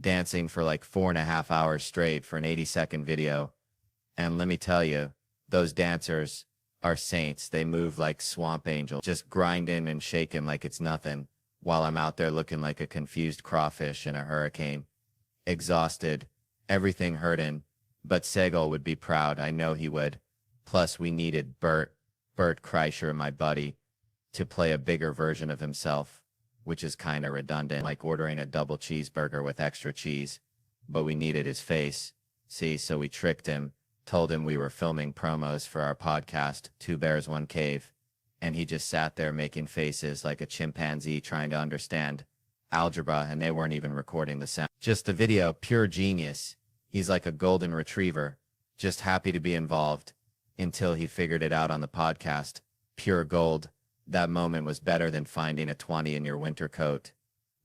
dancing for like 4.5 hours straight for an 80-second video. And let me tell you, those dancers are saints. They move like swamp angels, just grinding and shaking like it's nothing, while I'm out there looking like a confused crawfish in a hurricane, exhausted, everything hurting. But Segal would be proud. I know he would. Plus, we needed Bert Kreischer, my buddy, to play a bigger version of himself, which is kind of redundant, like ordering a double cheeseburger with extra cheese. But we needed his face. See, so we tricked him, told him we were filming promos for our podcast, Two Bears, One Cave, and he just sat there making faces like a chimpanzee trying to understand algebra, and they weren't even recording the sound. Just the video, pure genius. He's like a golden retriever, just happy to be involved, until he figured it out on the podcast. Pure gold. That moment was better than finding a 20 in your winter coat.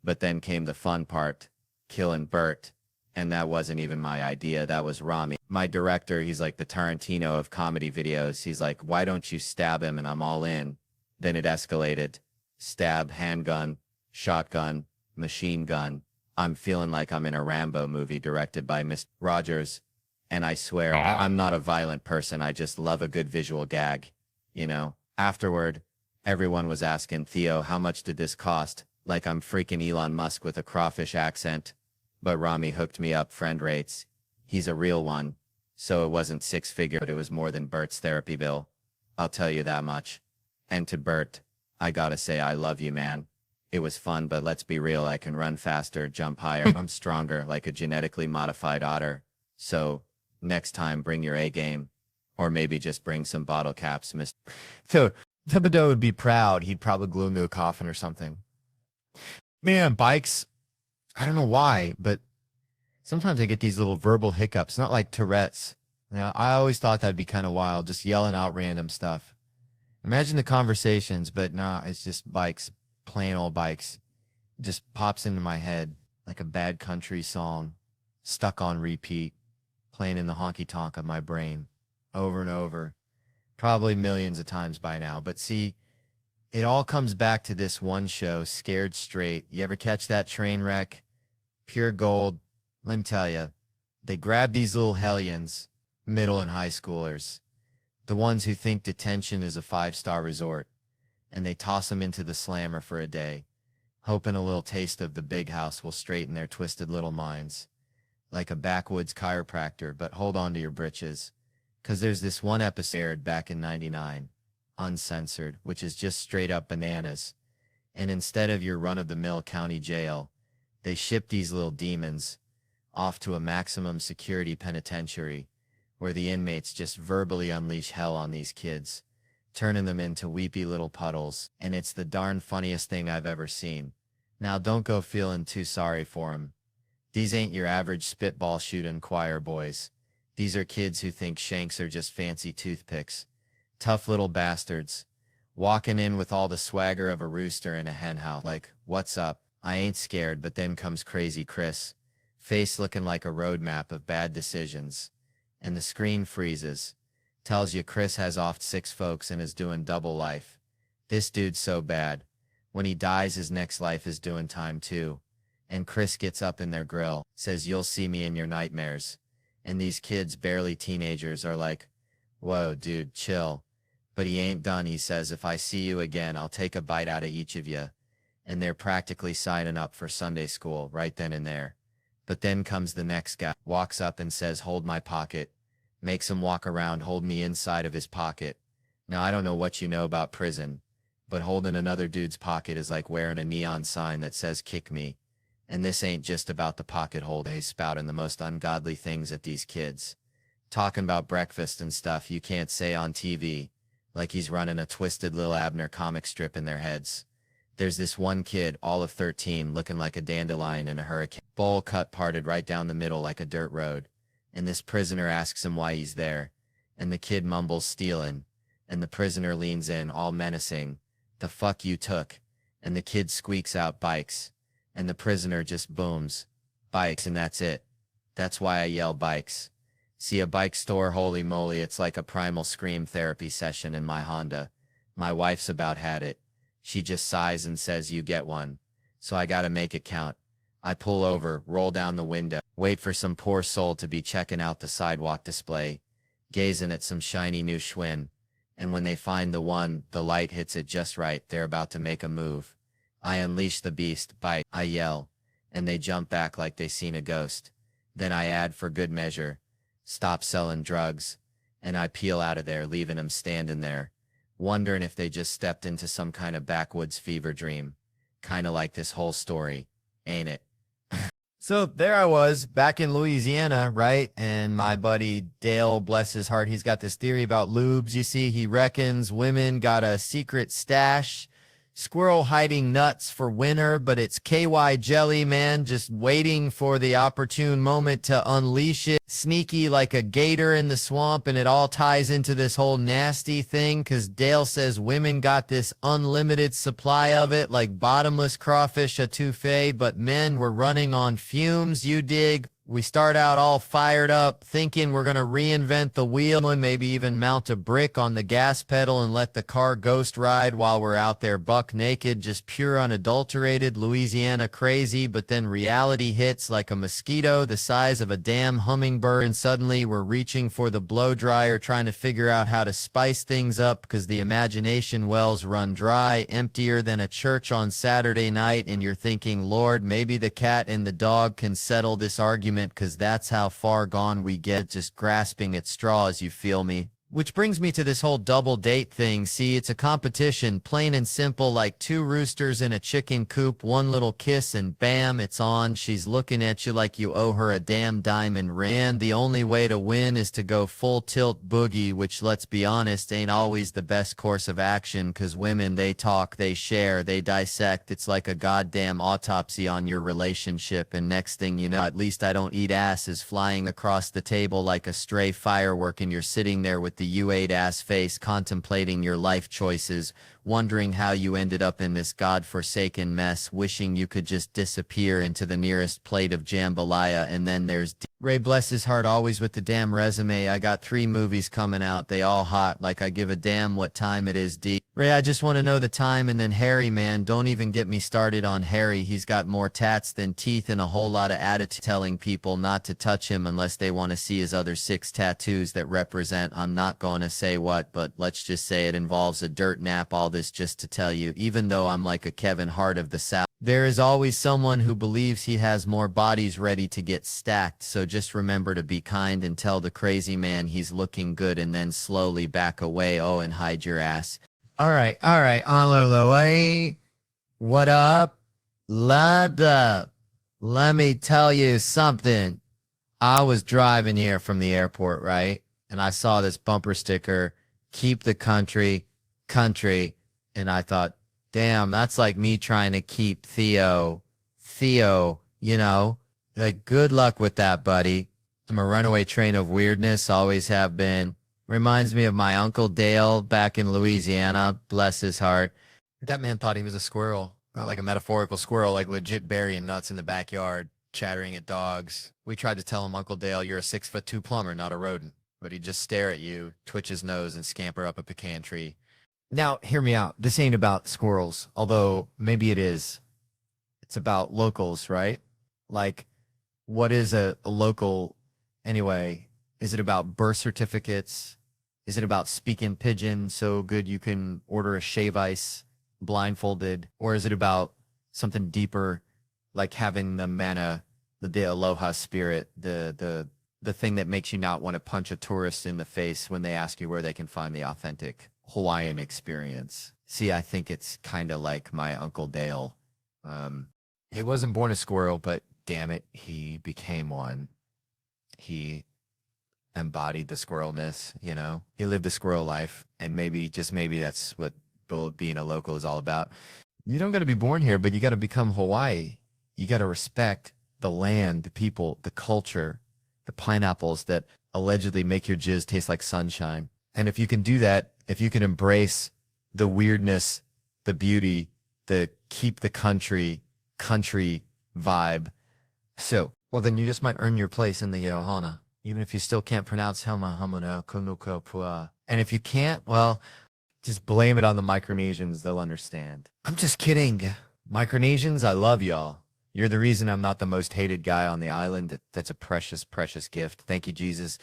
But then came the fun part, killing Bert. And that wasn't even my idea. That was Rami, my director. He's like the Tarantino of comedy videos. He's like, why don't you stab him? And I'm all in. Then it escalated. Stab, handgun, shotgun, machine gun. I'm feeling like I'm in a Rambo movie directed by Mr. Rogers. And I swear, I'm not a violent person. I just love a good visual gag. You know, afterward, everyone was asking Theo, how much did this cost? Like I'm freaking Elon Musk with a crawfish accent. But Rami hooked me up friend rates. He's a real one. So it wasn't 6-figure, but it was more than Bert's therapy bill. I'll tell you that much. And to Bert, I gotta say I love you, man. It was fun, but let's be real, I can run faster, jump higher. I'm stronger, like a genetically modified otter. So, next time, bring your A game. Or maybe just bring some bottle caps, Mr. So, Thibodeau would be proud. He'd probably glue him to a coffin or something. Man, bikes, I don't know why, but sometimes I get these little verbal hiccups, not like Tourette's. You know, I always thought that'd be kind of wild, just yelling out random stuff. Imagine the conversations, but nah, it's just bikes, plain old bikes. It just pops into my head like a bad country song, stuck on repeat, playing in the honky-tonk of my brain, over and over, probably millions of times by now. But see, it all comes back to this one show, Scared Straight. You ever catch that train wreck? Pure gold. Let me tell you, they grab these little hellions, middle and high schoolers, the ones who think detention is a 5-star resort, and they toss them into the slammer for a day, hoping a little taste of the big house will straighten their twisted little minds. Like a backwoods chiropractor, but hold on to your britches. 'Cause there's this one episode back in '99, uncensored, which is just straight up bananas. And instead of your run-of-the-mill county jail, they ship these little demons off to a maximum security penitentiary where the inmates just verbally unleash hell on these kids, turning them into weepy little puddles. And it's the darn funniest thing I've ever seen. Now don't go feeling too sorry for them. These ain't your average spitball shooting choir boys. These are kids who think shanks are just fancy toothpicks. Tough little bastards, walking in with all the swagger of a rooster in a henhouse. Like, what's up? I ain't scared. But then comes crazy Chris, face looking like a roadmap of bad decisions. And the screen freezes. Tells you Chris has off 6 folks and is doing double life. This dude's so bad. When he dies, his next life is doing time too. And Chris gets up in their grill, says, you'll see me in your nightmares. And these kids, barely teenagers, are like, whoa, dude, chill. But he ain't done. He says, if I see you again, I'll take a bite out of each of you. And they're practically signing up for Sunday school right then and there. But then comes the next guy, walks up and says, hold my pocket. Makes him walk around, hold me inside of his pocket. Now, I don't know what you know about prison, but holding another dude's pocket is like wearing a neon sign that says, kick me. And this ain't just about the pocket hole. They spouting the most ungodly things at these kids. Talking about breakfast and stuff you can't say on TV, like he's running a twisted little Abner comic strip in their heads. There's this one kid, all of 13, looking like a dandelion in a hurricane. Bowl cut parted right down the middle like a dirt road. And this prisoner asks him why he's there. And the kid mumbles stealing. And the prisoner leans in, all menacing. The fuck you took. And the kid squeaks out bikes. And the prisoner just booms. Bikes, and that's it. That's why I yell bikes. See a bike store, holy moly, it's like a primal scream therapy session in my Honda. My wife's about had it. She just sighs and says you get one. So I gotta make it count. I pull over, roll down the window, wait for some poor soul to be checking out the sidewalk display, gazing at some shiny new Schwinn. And when they find the one, the light hits it just right, they're about to make a move. I unleash the beast, bite, I yell, and they jump back like they seen a ghost. Then I add for good measure, stop selling drugs, and I peel out of there, leaving them standing there, wondering if they just stepped into some kind of backwoods fever dream. Kinda like this whole story, ain't it? So there I was back in Louisiana, right? And my buddy Dale, bless his heart, he's got this theory about lubes. You see, he reckons women got a secret stash, squirrel hiding nuts for winter, but it's KY jelly, man, just waiting for the opportune moment to unleash it. Sneaky like a gator in the swamp, and it all ties into this whole nasty thing because Dale says women got this unlimited supply of it, like bottomless crawfish etouffee, but men were running on fumes, you dig? We start out all fired up, thinking we're going to reinvent the wheel and maybe even mount a brick on the gas pedal and let the car ghost ride while we're out there buck naked, just pure unadulterated Louisiana crazy. But then reality hits like a mosquito the size of a damn hummingbird, and suddenly we're reaching for the blow dryer, trying to figure out how to spice things up because the imagination wells run dry, emptier than a church on Saturday night, and you're thinking, Lord, maybe the cat and the dog can settle this argument, because that's how far gone we get, just grasping at straws, you feel me? Which brings me to this whole double date thing. See, it's a competition, plain and simple, like two roosters in a chicken coop, one little kiss and bam, it's on. She's looking at you like you owe her a damn diamond ring. And the only way to win is to go full tilt boogie, which, let's be honest, ain't always the best course of action, because women, they talk, they share, they dissect. It's like a goddamn autopsy on your relationship, and next thing you know, at least I don't eat ass is flying across the table like a stray firework, and you're sitting there with the U8 ass face contemplating your life choices, wondering how you ended up in this god-forsaken mess, wishing you could just disappear into the nearest plate of jambalaya. And then there's Ray, bless his heart, always with the damn resume. I got 3 movies coming out, they all hot, like I give a damn what time it is, D. Ray, I just want to know the time. And then Harry, man, don't even get me started on Harry. He's got more tats than teeth and a whole lot of attitude, telling people not to touch him unless they want to see his other 6 tattoos that represent, I'm not going to say what, but let's just say it involves a dirt nap. All this just to tell you, even though I'm like a Kevin Hart of the South, there is always someone who believes he has more bodies ready to get stacked. So just remember to be kind and tell the crazy man he's looking good, and then slowly back away. Oh, and hide your ass. All right, on the way. What up? Let up. Let me tell you something. I was driving here from the airport, right? And I saw this bumper sticker, keep the country, country. And I thought, damn, that's like me trying to keep Theo, you know? Like, good luck with that, buddy. I'm a runaway train of weirdness, always have been. Reminds me of my Uncle Dale back in Louisiana, bless his heart. That man thought he was a squirrel, not like a metaphorical squirrel, like legit burying nuts in the backyard, chattering at dogs. We tried to tell him, Uncle Dale, you're a 6'2" plumber, not a rodent. But he'd just stare at you, twitch his nose, and scamper up a pecan tree. Now, hear me out. This ain't about squirrels, although maybe it is. It's about locals, right? Like, what is a local anyway? Is it about birth certificates? Is it about speaking pidgin so good you can order a shave ice blindfolded? Or is it about something deeper, like having the mana, the aloha spirit, the thing that makes you not want to punch a tourist in the face when they ask you where they can find the authentic Hawaiian experience? See, I think it's kind of like my Uncle Dale. He wasn't born a squirrel, but damn it, he became one. He embodied the squirrelness, you know? He lived the squirrel life, and maybe, just maybe that's what being a local is all about. You don't got to be born here, but you got to become Hawaii. You got to respect the land, the people, the culture, the pineapples that allegedly make your jizz taste like sunshine. And if you can do that, if you can embrace the weirdness, the beauty, the keep the country vibe, so, well, then you just might earn your place in the Ohana, even if you still can't pronounce Helma Hamuna Kunuko Pua. And if you can't, well, just blame it on the Micronesians. They'll understand. I'm just kidding. Micronesians, I love y'all. You're the reason I'm not the most hated guy on the island. That's a precious, precious gift. Thank you, Jesus.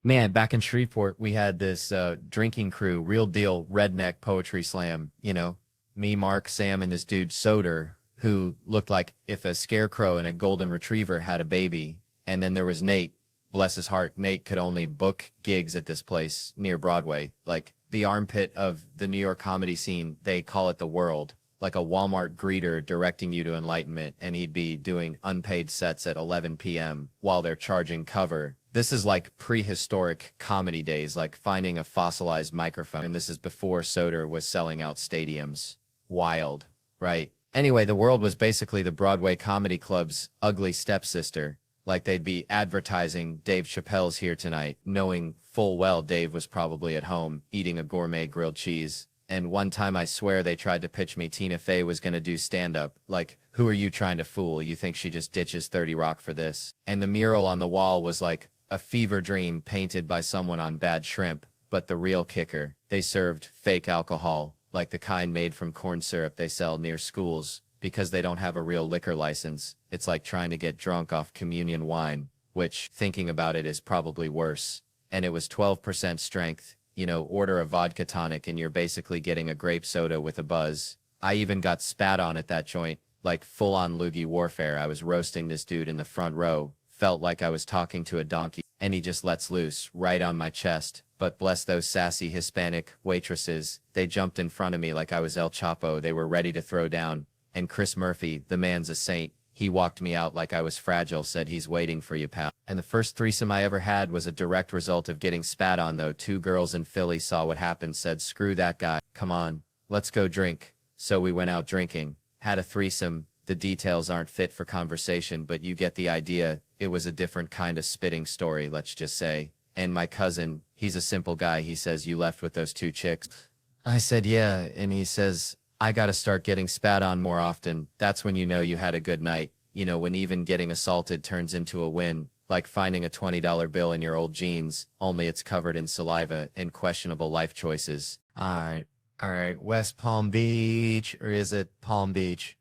Man, back in Shreveport, we had this drinking crew, real deal redneck poetry slam. You know, me, Mark, Sam, and this dude Soder, who looked like if a scarecrow and a golden retriever had a baby. And then there was Nate, bless his heart. Nate could only book gigs at this place near Broadway, like the armpit of the New York comedy scene. They call it the world, like a Walmart greeter directing you to enlightenment, and he'd be doing unpaid sets at 11 p.m. while they're charging cover. This is like prehistoric comedy days, like finding a fossilized microphone, and this is before Soder was selling out stadiums. Wild, right? Anyway, the world was basically the Broadway comedy club's ugly stepsister. Like they'd be advertising Dave Chappelle's here tonight, knowing full well Dave was probably at home eating a gourmet grilled cheese. And one time I swear they tried to pitch me Tina Fey was going to do stand-up. Like, who are you trying to fool? You think she just ditches 30 Rock for this? And the mural on the wall was like a fever dream painted by someone on Bad Shrimp. But the real kicker, they served fake alcohol, like the kind made from corn syrup they sell near schools, because they don't have a real liquor license. It's like trying to get drunk off communion wine, which, thinking about it, is probably worse. And it was 12% strength. You know, order a vodka tonic and you're basically getting a grape soda with a buzz. I even got spat on at that joint, like full-on loogie warfare. I was roasting this dude in the front row, felt like I was talking to a donkey, and he just lets loose, right on my chest. But bless those sassy Hispanic waitresses, they jumped in front of me like I was El Chapo. They were ready to throw down. And Chris Murphy, the man's a saint. He walked me out like I was fragile, said he's waiting for you, pal. And the first threesome I ever had was a direct result of getting spat on, though. 2 girls in Philly saw what happened, said, screw that guy. Come on, let's go drink. So we went out drinking, had a threesome. The details aren't fit for conversation, but you get the idea. It was a different kind of spitting story, let's just say. And my cousin, he's a simple guy. He says, you left with those 2 chicks? I said, yeah. And he says, I gotta start getting spat on more often. That's when you know you had a good night. You know, when even getting assaulted turns into a win. Like finding a $20 bill in your old jeans, only it's covered in saliva and questionable life choices. All right. West Palm Beach, or is it Palm Beach?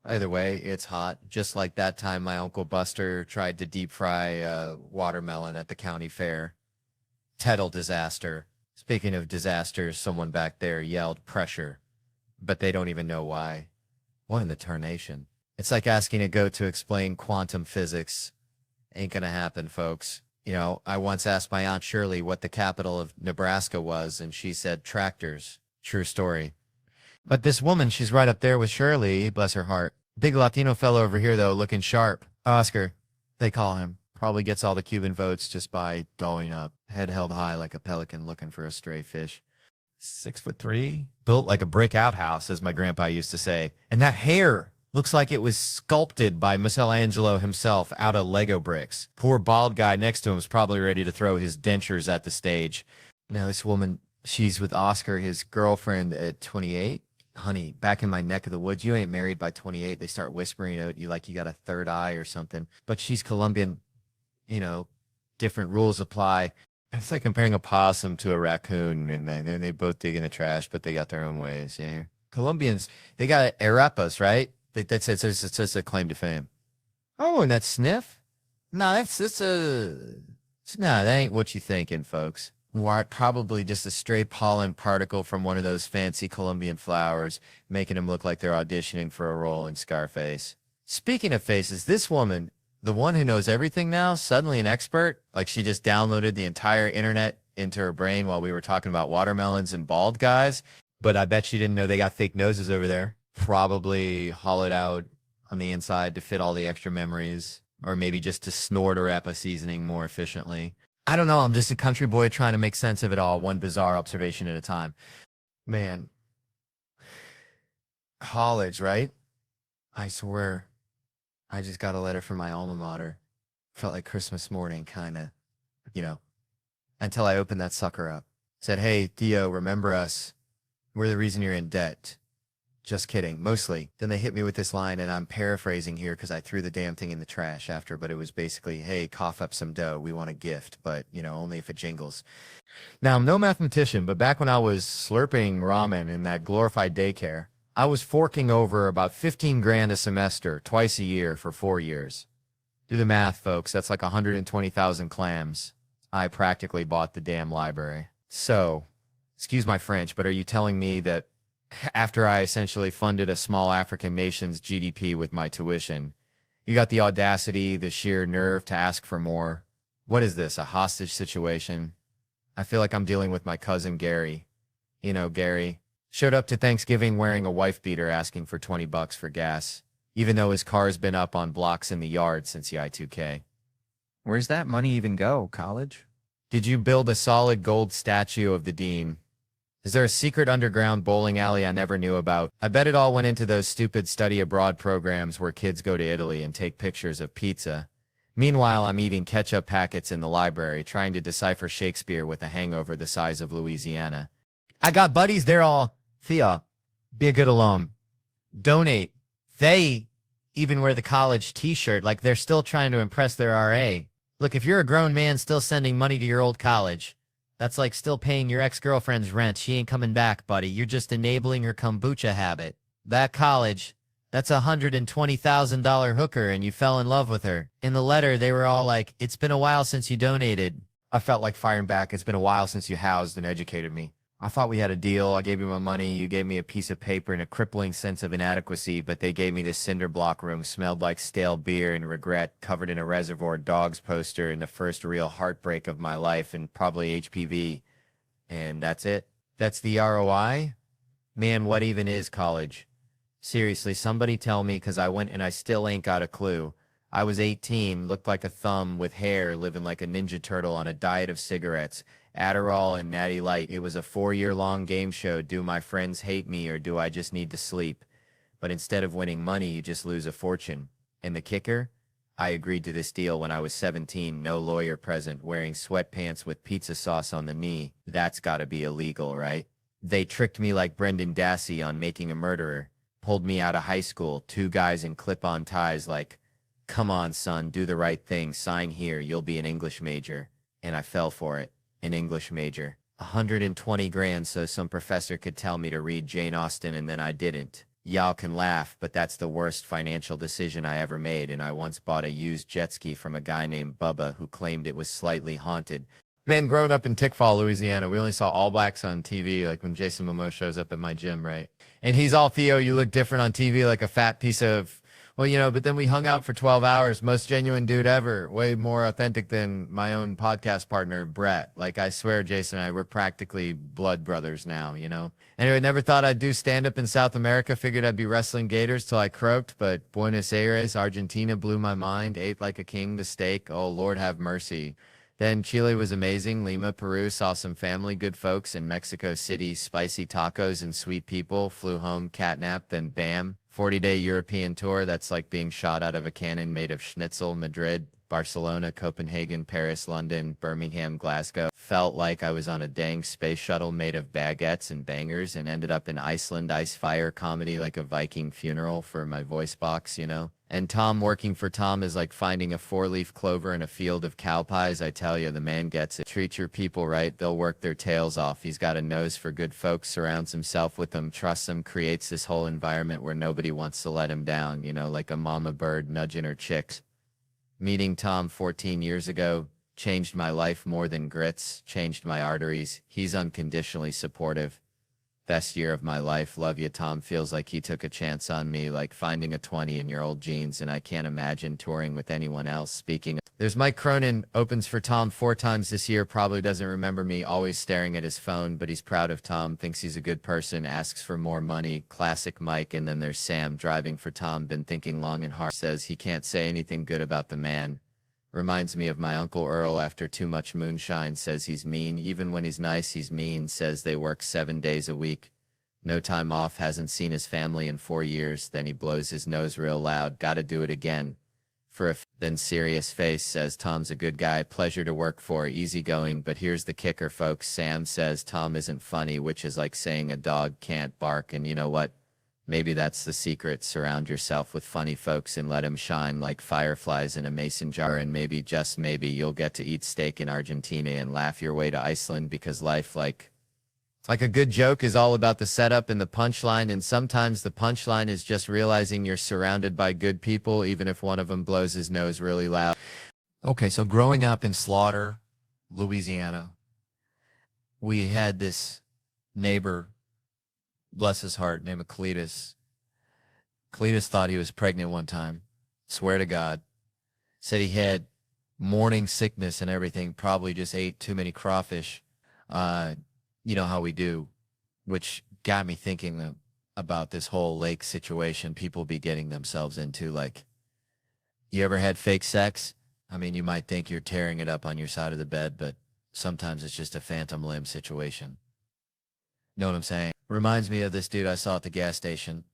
Either way, it's hot. Just like that time my Uncle Buster tried to deep fry watermelon at the county fair. Total disaster. Speaking of disasters, someone back there yelled pressure, but they don't even know why. What in the tarnation? It's like asking a goat to explain quantum physics. Ain't gonna happen, folks. You know, I once asked my Aunt Shirley what the capital of Nebraska was, and she said tractors. True story. But this woman, she's right up there with Shirley, bless her heart. Big Latino fellow over here, though, looking sharp. Oscar, they call him. Probably gets all the Cuban votes just by going up. Head held high like a pelican looking for a stray fish. 6'3", built like a brick outhouse, as my grandpa used to say. And that hair looks like it was sculpted by Michelangelo himself out of Lego bricks. Poor bald guy next to him is probably ready to throw his dentures at the stage. Now this woman, she's with Oscar, his girlfriend, at 28. Honey, back in my neck of the woods, you ain't married by 28. They start whispering at you like you got a third eye or something. But she's Colombian, you know, different rules apply. It's like comparing a possum to a raccoon, and they both dig in the trash, but they got their own ways. Yeah, Colombians, they got arepas, right? That's it's a claim to fame. Oh, and that sniff? No, that ain't what you thinking, folks. Probably just a stray pollen particle from one of those fancy Colombian flowers, making them look like they're auditioning for a role in Scarface. Speaking of faces, this woman, the one who knows everything now, suddenly an expert, like she just downloaded the entire internet into her brain while we were talking about watermelons and bald guys. But I bet she didn't know they got fake noses over there. Probably hollowed out on the inside to fit all the extra memories, or maybe just to snort or arepa seasoning more efficiently. I don't know. I'm just a country boy trying to make sense of it all, one bizarre observation at a time. Man, college, right? I swear, I just got a letter from my alma mater. Felt like Christmas morning, kind of, you know, until I opened that sucker up. Said, hey, Theo, remember us. We're the reason you're in debt. Just kidding, mostly. Then they hit me with this line, and I'm paraphrasing here because I threw the damn thing in the trash after, but it was basically, hey, cough up some dough. We want a gift, but, only if it jingles. Now, I'm no mathematician, but back when I was slurping ramen in that glorified daycare, I was forking over about 15 grand a semester, twice a year for 4 years. Do the math, folks. That's like 120,000 clams. I practically bought the damn library. So, excuse my French, but are you telling me that after I essentially funded a small African nation's GDP with my tuition, you got the audacity, the sheer nerve to ask for more? What is this, a hostage situation? I feel like I'm dealing with my cousin Gary. Gary showed up to Thanksgiving wearing a wife beater asking for $20 for gas, even though his car's been up on blocks in the yard since the I-2K. Where's that money even go, college? Did you build a solid gold statue of the dean? Is there a secret underground bowling alley I never knew about? I bet it all went into those stupid study abroad programs where kids go to Italy and take pictures of pizza. Meanwhile, I'm eating ketchup packets in the library, trying to decipher Shakespeare with a hangover the size of Louisiana. I got buddies, they're all, Theo, be a good alum. Donate. They even wear the college t-shirt like they're still trying to impress their RA. Look, if you're a grown man still sending money to your old college, that's like still paying your ex-girlfriend's rent. She ain't coming back, buddy. You're just enabling her kombucha habit. That college, that's a $120,000 hooker and you fell in love with her. In the letter, they were all like, it's been a while since you donated. I felt like firing back. It's been a while since you housed and educated me. I thought we had a deal. I gave you my money. You gave me a piece of paper and a crippling sense of inadequacy, but they gave me this cinder block room, smelled like stale beer and regret, covered in a Reservoir Dogs poster and the first real heartbreak of my life and probably HPV. And that's it. That's the ROI? Man, what even is college? Seriously, somebody tell me, because I went and I still ain't got a clue. I was 18, looked like a thumb with hair, living like a ninja turtle on a diet of cigarettes, Adderall and Natty Light. It was a 4-year-long game show. Do my friends hate me or do I just need to sleep? But instead of winning money, you just lose a fortune. And the kicker? I agreed to this deal when I was 17, no lawyer present, wearing sweatpants with pizza sauce on the knee. That's gotta be illegal, right? They tricked me like Brendan Dassey on Making a Murderer. Pulled me out of high school, 2 guys in clip-on ties like, come on, son, do the right thing, sign here, you'll be an English major. And I fell for it. An English major. 120 grand so some professor could tell me to read Jane Austen and then I didn't. Y'all can laugh, but that's the worst financial decision I ever made, and I once bought a used jet ski from a guy named Bubba who claimed it was slightly haunted. Man, growing up in Tickfall, Louisiana, we only saw All Blacks on TV, like when Jason Momoa shows up at my gym, right? And he's all, Theo, you look different on TV like a fat piece of... Well, but then we hung out for 12 hours. Most genuine dude ever. Way more authentic than my own podcast partner, Brett. Like, I swear, Jason and I, we're practically blood brothers now, Anyway, never thought I'd do stand-up in South America. Figured I'd be wrestling gators till I croaked. But Buenos Aires, Argentina blew my mind. Ate like a king the steak. Oh, Lord have mercy. Then Chile was amazing. Lima, Peru, saw some family, good folks. In Mexico City, spicy tacos and sweet people. Flew home, catnap, then bam. 40-day European tour. That's like being shot out of a cannon made of schnitzel. Madrid, Barcelona, Copenhagen, Paris, London, Birmingham, Glasgow. Felt like I was on a dang space shuttle made of baguettes and bangers and ended up in Iceland, ice fire comedy like a Viking funeral for my voice box, And Tom, working for Tom is like finding a 4-leaf clover in a field of cow pies. I tell you, the man gets it. Treat your people right, they'll work their tails off. He's got a nose for good folks, surrounds himself with them, trusts them, creates this whole environment where nobody wants to let him down, like a mama bird nudging her chicks. Meeting Tom 14 years ago changed my life more than grits, changed my arteries. He's unconditionally supportive. Best year of my life. Love you, Tom. Feels like he took a chance on me, like finding a 20-year-old jeans, and I can't imagine touring with anyone else. Speaking of, there's Mike Cronin, opens for Tom 4 times this year, probably doesn't remember me, always staring at his phone, but he's proud of Tom, thinks he's a good person, asks for more money. Classic Mike. And then there's Sam, driving for Tom, been thinking long and hard, says he can't say anything good about the man. Reminds me of my Uncle Earl after too much moonshine, says he's mean. Even when he's nice, he's mean, says they work 7 days a week. No time off, hasn't seen his family in 4 years. Then he blows his nose real loud. Gotta do it again. Then serious face, says Tom's a good guy, pleasure to work for, easygoing. But here's the kicker, folks. Sam says Tom isn't funny, which is like saying a dog can't bark. And you know what? Maybe that's the secret. Surround yourself with funny folks and let them shine like fireflies in a mason jar. And maybe, just maybe, you'll get to eat steak in Argentina and laugh your way to Iceland, because life, like a good joke, is all about the setup and the punchline. And sometimes the punchline is just realizing you're surrounded by good people, even if one of them blows his nose really loud. Okay, so growing up in Slaughter, Louisiana, we had this neighbor, bless his heart, named Cletus. Cletus thought he was pregnant one time. Swear to God. Said he had morning sickness and everything. Probably just ate too many crawfish. You know how we do. Which got me thinking about this whole lake situation people be getting themselves into. Like, you ever had fake sex? I mean, you might think you're tearing it up on your side of the bed, but sometimes it's just a phantom limb situation. Know what I'm saying? Reminds me of this dude I saw at the gas station.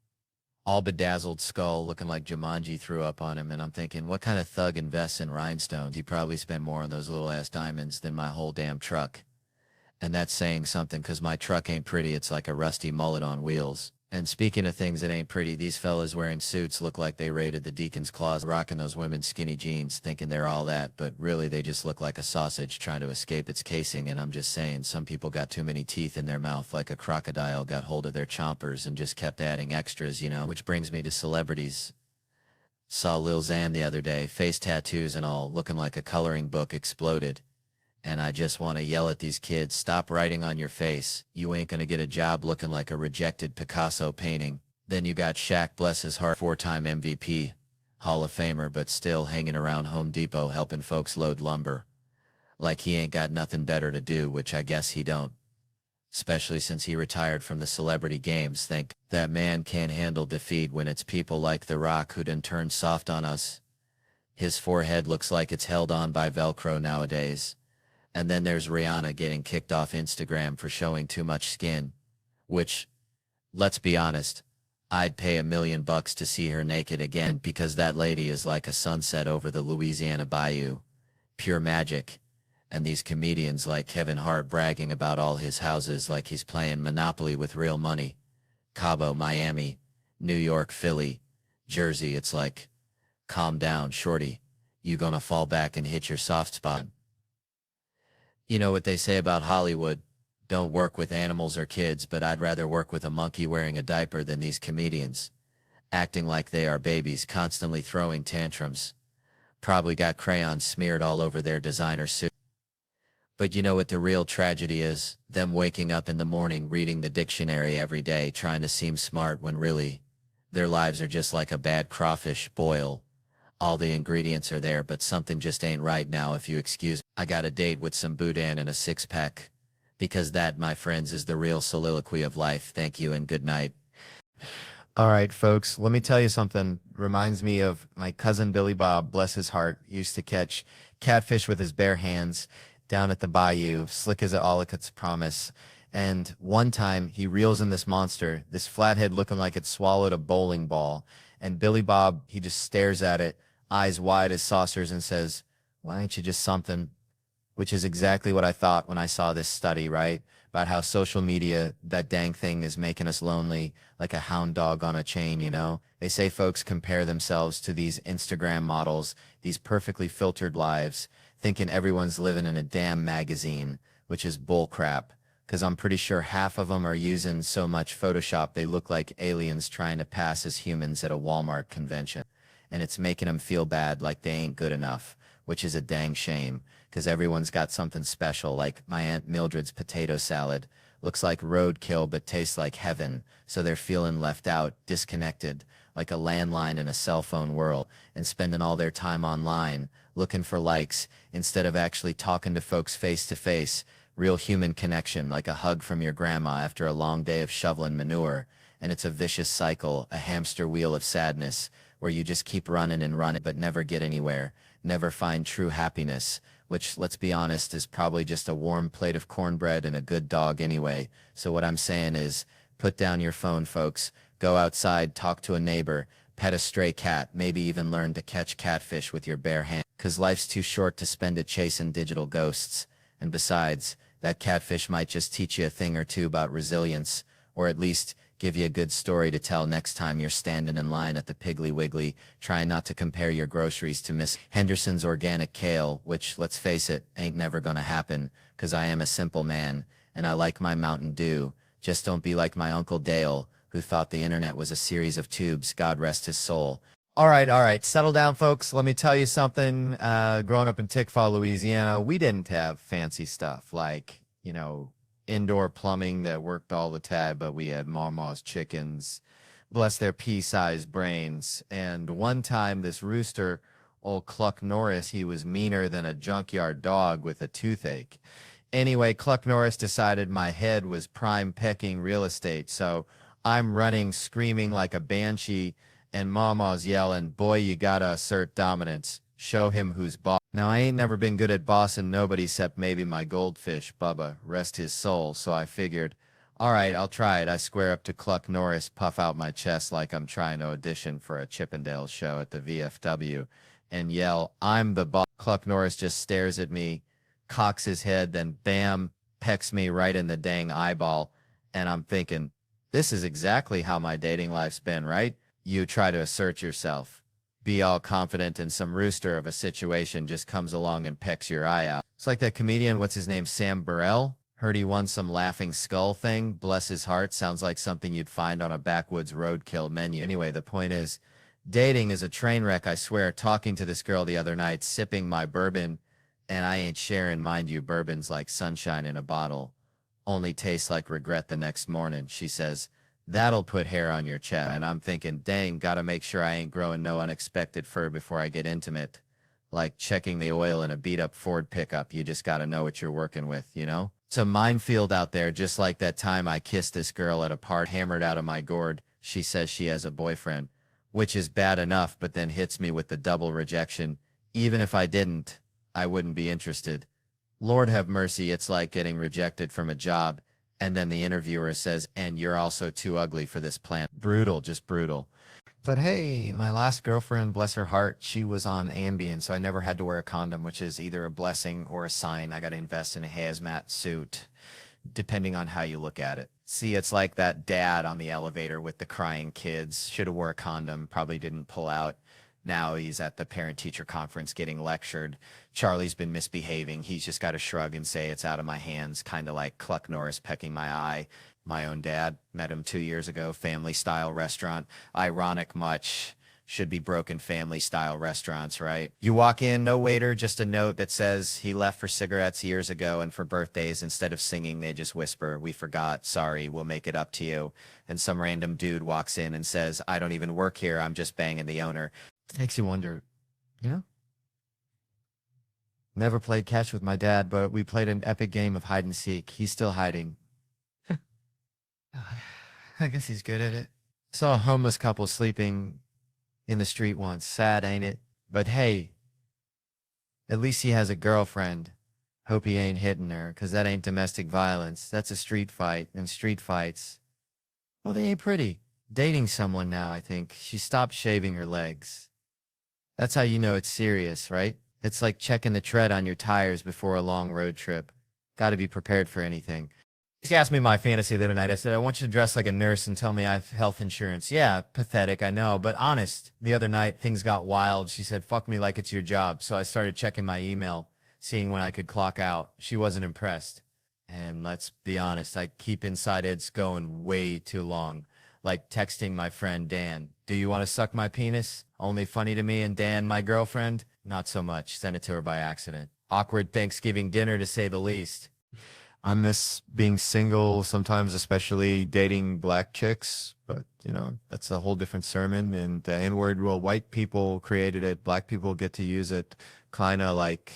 All bedazzled skull, looking like Jumanji threw up on him. And I'm thinking, what kind of thug invests in rhinestones? He probably spent more on those little ass diamonds than my whole damn truck. And that's saying something, because my truck ain't pretty. It's like a rusty mullet on wheels. And speaking of things that ain't pretty, these fellas wearing suits look like they raided the deacon's closet, rocking those women's skinny jeans, thinking they're all that, but really they just look like a sausage trying to escape its casing. And I'm just saying, some people got too many teeth in their mouth, like a crocodile got hold of their chompers and just kept adding extras, you know. Which brings me to celebrities. Saw Lil Xan the other day, face tattoos and all, looking like a coloring book exploded. And I just want to yell at these kids, stop writing on your face. You ain't gonna get a job looking like a rejected Picasso painting. Then you got Shaq, bless his heart, 4-time MVP, Hall of Famer, but still hanging around Home Depot helping folks load lumber. Like he ain't got nothing better to do, which I guess he don't. Especially since he retired from the celebrity games. Think that man can't handle defeat when it's people like The Rock who done turned soft on us. His forehead looks like it's held on by Velcro nowadays. And then there's Rihanna getting kicked off Instagram for showing too much skin. Which, let's be honest, I'd pay $1 million to see her naked again, because that lady is like a sunset over the Louisiana bayou. Pure magic. And these comedians like Kevin Hart bragging about all his houses like he's playing Monopoly with real money. Cabo, Miami, New York, Philly, Jersey. It's like, calm down, shorty. You gonna fall back and hit your soft spot. You know what they say about Hollywood, don't work with animals or kids, but I'd rather work with a monkey wearing a diaper than these comedians, acting like they are babies, constantly throwing tantrums. Probably got crayons smeared all over their designer suit. But you know what the real tragedy is? Them waking up in the morning reading the dictionary every day trying to seem smart when really, their lives are just like a bad crawfish boil. All the ingredients are there, but something just ain't right now, if you excuse me. I got a date with some boudin and a six-pack. Because that, my friends, is the real soliloquy of life. Thank you and good night. All right, folks, let me tell you something. Reminds me of my cousin Billy Bob, bless his heart, used to catch catfish with his bare hands down at the bayou, slick as a Ollicott's promise. And one time he reels in this monster, this flathead looking like it swallowed a bowling ball. And Billy Bob, he just stares at it, eyes wide as saucers, and says, why ain't you just something? Which is exactly what I thought when I saw this study, right? About how social media, that dang thing, is making us lonely, like a hound dog on a chain, you know? They say folks compare themselves to these Instagram models, these perfectly filtered lives, thinking everyone's living in a damn magazine, which is bullcrap. Because I'm pretty sure half of them are using so much Photoshop they look like aliens trying to pass as humans at a Walmart convention. And it's making them feel bad, like they ain't good enough, which is a dang shame, because everyone's got something special, like my Aunt Mildred's potato salad, Looks like roadkill but tastes like heaven, so they're feeling left out, disconnected, like a landline in a cell phone world, and spending all their time online, looking for likes, instead of actually talking to folks face to face. Real human connection, like a hug from your grandma after a long day of shoveling manure. And it's a vicious cycle, a hamster wheel of sadness, where you just keep running and running but never get anywhere, never find true happiness, which, let's be honest, is probably just a warm plate of cornbread and a good dog anyway. So what I'm saying is, put down your phone, folks. Go outside, talk to a neighbor, pet a stray cat, maybe even learn to catch catfish with your bare hand. 'Cause life's too short to spend it chasing digital ghosts. And besides, that catfish might just teach you a thing or two about resilience, or at least give you a good story to tell next time you're standing in line at the Piggly Wiggly, trying not to compare your groceries to Miss Henderson's organic kale, which, let's face it, ain't never gonna happen, 'cause I am a simple man, and I like my Mountain Dew. Just don't be like my Uncle Dale, who thought the internet was a series of tubes, God rest his soul. All right, settle down, folks. Let me tell you something. Growing up in Tickfaw, Louisiana, we didn't have fancy stuff like, indoor plumbing that worked all the time, but we had Mama's chickens, bless their pea-sized brains. And one time, this rooster, old Cluck Norris, he was meaner than a junkyard dog with a toothache. Anyway, Cluck Norris decided my head was prime pecking real estate, so I'm running, screaming like a banshee, and Mama's yelling, "Boy, you gotta assert dominance. Show him who's boss." Now, I ain't never been good at bossing nobody except maybe my goldfish, Bubba, rest his soul, so I figured, all right, I'll try it. I square up to Cluck Norris, puff out my chest like I'm trying to audition for a Chippendale show at the VFW, and yell, "I'm the boss." Cluck Norris just stares at me, cocks his head, then bam, pecks me right in the dang eyeball, and I'm thinking, this is exactly how my dating life's been, right? You try to assert yourself, be all confident, and some rooster of a situation just comes along and pecks your eye out. It's like that comedian, what's his name, Sam Burrell? Heard he won some laughing skull thing. Bless his heart, sounds like something you'd find on a backwoods roadkill menu. Anyway, the point is, dating is a train wreck, I swear. Talking to this girl the other night, sipping my bourbon, and I ain't sharing, mind you, bourbon's like sunshine in a bottle. Only tastes like regret the next morning. She says, "That'll put hair on your chest." And I'm thinking, dang, gotta make sure I ain't growing no unexpected fur before I get intimate. Like checking the oil in a beat-up Ford pickup, you just gotta know what you're working with, It's a minefield out there, just like that time I kissed this girl at a party, hammered out of my gourd. She says she has a boyfriend, which is bad enough, but then hits me with the double rejection. Even if I didn't, I wouldn't be interested. Lord have mercy, it's like getting rejected from a job, and then the interviewer says, "And you're also too ugly for this plant." Brutal, just brutal. But hey, my last girlfriend, bless her heart, she was on Ambien, so I never had to wear a condom, which is either a blessing or a sign. I got to invest in a hazmat suit, depending on how you look at it. See, it's like that dad on the elevator with the crying kids. Should have wore a condom, probably didn't pull out. Now he's at the parent-teacher conference getting lectured. Charlie's been misbehaving. He's just got to shrug and say, "It's out of my hands," kind of like Cluck Norris pecking my eye. My own dad, met him 2 years ago, family-style restaurant. Ironic much. Should be broken family-style restaurants, right? You walk in, no waiter, just a note that says he left for cigarettes years ago, and for birthdays, instead of singing, they just whisper, "We forgot, sorry, we'll make it up to you." And some random dude walks in and says, "I don't even work here, I'm just banging the owner." It makes you wonder, you know? Never played catch with my dad, but we played an epic game of hide and seek. He's still hiding. I guess he's good at it. Saw a homeless couple sleeping in the street once. Sad, ain't it? But hey, at least he has a girlfriend. Hope he ain't hitting her, 'cause that ain't domestic violence. That's a street fight, and street fights, well, they ain't pretty. Dating someone now, I think. She stopped shaving her legs. That's how you know it's serious, right? It's like checking the tread on your tires before a long road trip. Gotta be prepared for anything. She asked me my fantasy the other night. I said, "I want you to dress like a nurse and tell me I have health insurance." Yeah, pathetic, I know, but honest. The other night, things got wild. She said, "Fuck me like it's your job." So I started checking my email, seeing when I could clock out. She wasn't impressed. And let's be honest, I keep inside it's going way too long. Like texting my friend Dan, "Do you want to suck my penis?" Only funny to me, and Dan, my girlfriend, not so much. Sent it to her by accident. Awkward Thanksgiving dinner, to say the least. I miss being single sometimes, especially dating black chicks. But, that's a whole different sermon. And the N word, well, white people created it. Black people get to use it kind of like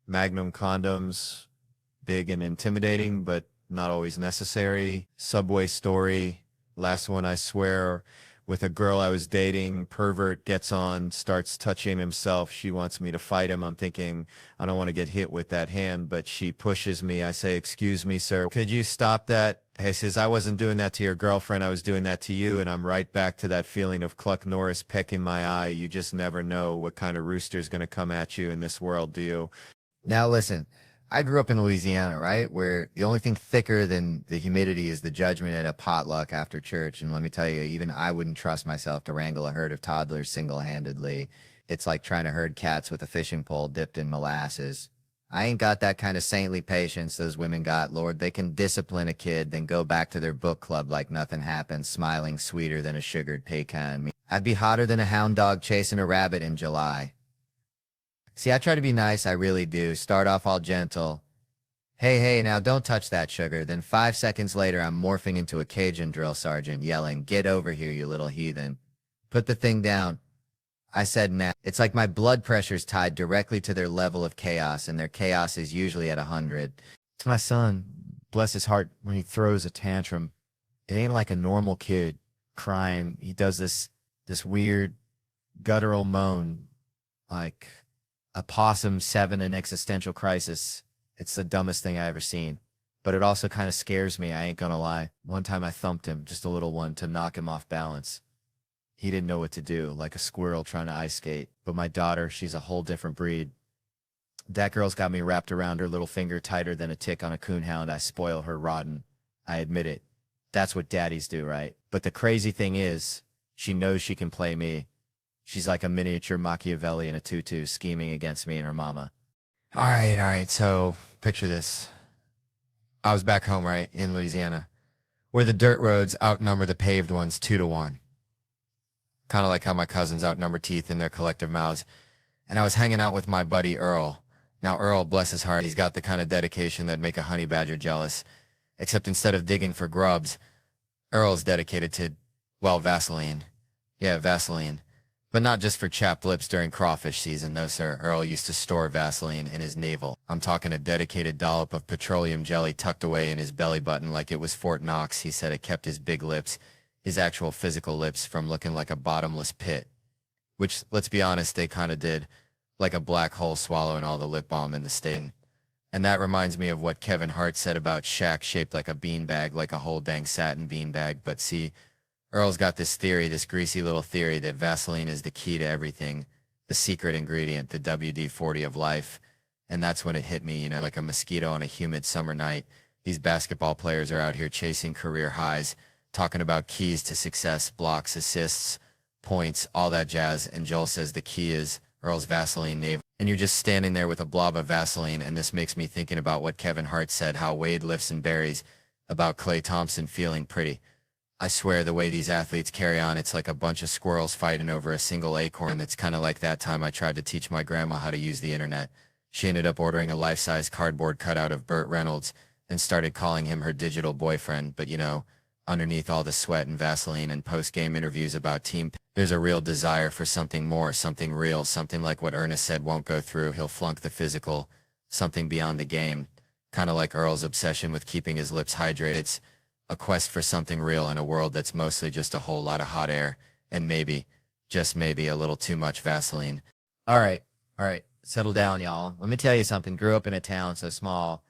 Magnum condoms, big and intimidating, but not always necessary. Subway story. Last one, I swear, with a girl I was dating, pervert gets on, starts touching himself. She wants me to fight him. I'm thinking, I don't want to get hit with that hand, but she pushes me. I say, excuse me, sir, could you stop that? He says, I wasn't doing that to your girlfriend. I was doing that to you. And I'm right back to that feeling of Cluck Norris pecking my eye. You just never know what kind of rooster's going to come at you in this world, do you? Now listen, I grew up in Louisiana, right? Where the only thing thicker than the humidity is the judgment at a potluck after church. And let me tell you, even I wouldn't trust myself to wrangle a herd of toddlers single-handedly. It's like trying to herd cats with a fishing pole dipped in molasses. I ain't got that kind of saintly patience those women got, Lord. They can discipline a kid, then go back to their book club like nothing happened, smiling sweeter than a sugared pecan. I'd be hotter than a hound dog chasing a rabbit in July. See, I try to be nice, I really do. Start off all gentle. Hey, hey, now don't touch that sugar. Then 5 seconds later, I'm morphing into a Cajun drill sergeant, yelling, get over here, you little heathen. Put the thing down. I said, nah. It's like my blood pressure's tied directly to their level of chaos, and their chaos is usually at 100. To my son, bless his heart, when he throws a tantrum, it ain't like a normal kid crying. He does this weird guttural moan, like a possum 7 in existential crisis. It's the dumbest thing I ever seen. But it also kind of scares me, I ain't gonna lie. One time I thumped him, just a little one, to knock him off balance. He didn't know what to do, like a squirrel trying to ice skate. But my daughter, she's a whole different breed. That girl's got me wrapped around her little finger tighter than a tick on a coonhound. I spoil her rotten. I admit it. That's what daddies do, right? But the crazy thing is, she knows she can play me. She's like a miniature Machiavelli in a tutu scheming against me and her mama. All right, so picture this. I was back home, right, in Louisiana, where the dirt roads outnumber the paved ones 2-1. Kind of like how my cousins outnumber teeth in their collective mouths. And I was hanging out with my buddy Earl. Now, Earl, bless his heart, he's got the kind of dedication that'd make a honey badger jealous. Except instead of digging for grubs, Earl's dedicated to, well, Vaseline. Yeah, Vaseline. But not just for chapped lips during crawfish season, no sir. Earl used to store Vaseline in his navel. I'm talking a dedicated dollop of petroleum jelly tucked away in his belly button like it was Fort Knox. He said it kept his big lips, his actual physical lips, from looking like a bottomless pit. Which, let's be honest, they kind of did. Like a black hole swallowing all the lip balm in the state. And that reminds me of what Kevin Hart said about Shaq shaped like a beanbag, like a whole dang satin beanbag. But see, Earl's got this theory, this greasy little theory, that Vaseline is the key to everything, the secret ingredient, the WD-40 of life. And that's when it hit me, like a mosquito on a humid summer night. These basketball players are out here chasing career highs, talking about keys to success, blocks, assists, points, all that jazz. And Joel says the key is Earl's Vaseline navel. And you're just standing there with a blob of Vaseline, and this makes me thinking about what Kevin Hart said, how Wade lifts and buries, about Klay Thompson feeling pretty. I swear the way these athletes carry on, it's like a bunch of squirrels fighting over a single acorn. That's kind of like that time I tried to teach my grandma how to use the internet. She ended up ordering a life-size cardboard cutout of Burt Reynolds and started calling him her digital boyfriend. But underneath all the sweat and Vaseline and post-game interviews about team, there's a real desire for something more, something real, something like what Ernest said won't go through. He'll flunk the physical, something beyond the game. Kind of like Earl's obsession with keeping his lips hydrated. It's a quest for something real in a world that's mostly just a whole lot of hot air and maybe, just maybe, a little too much Vaseline. All right, settle down, y'all. Let me tell you something. Grew up in a town so small.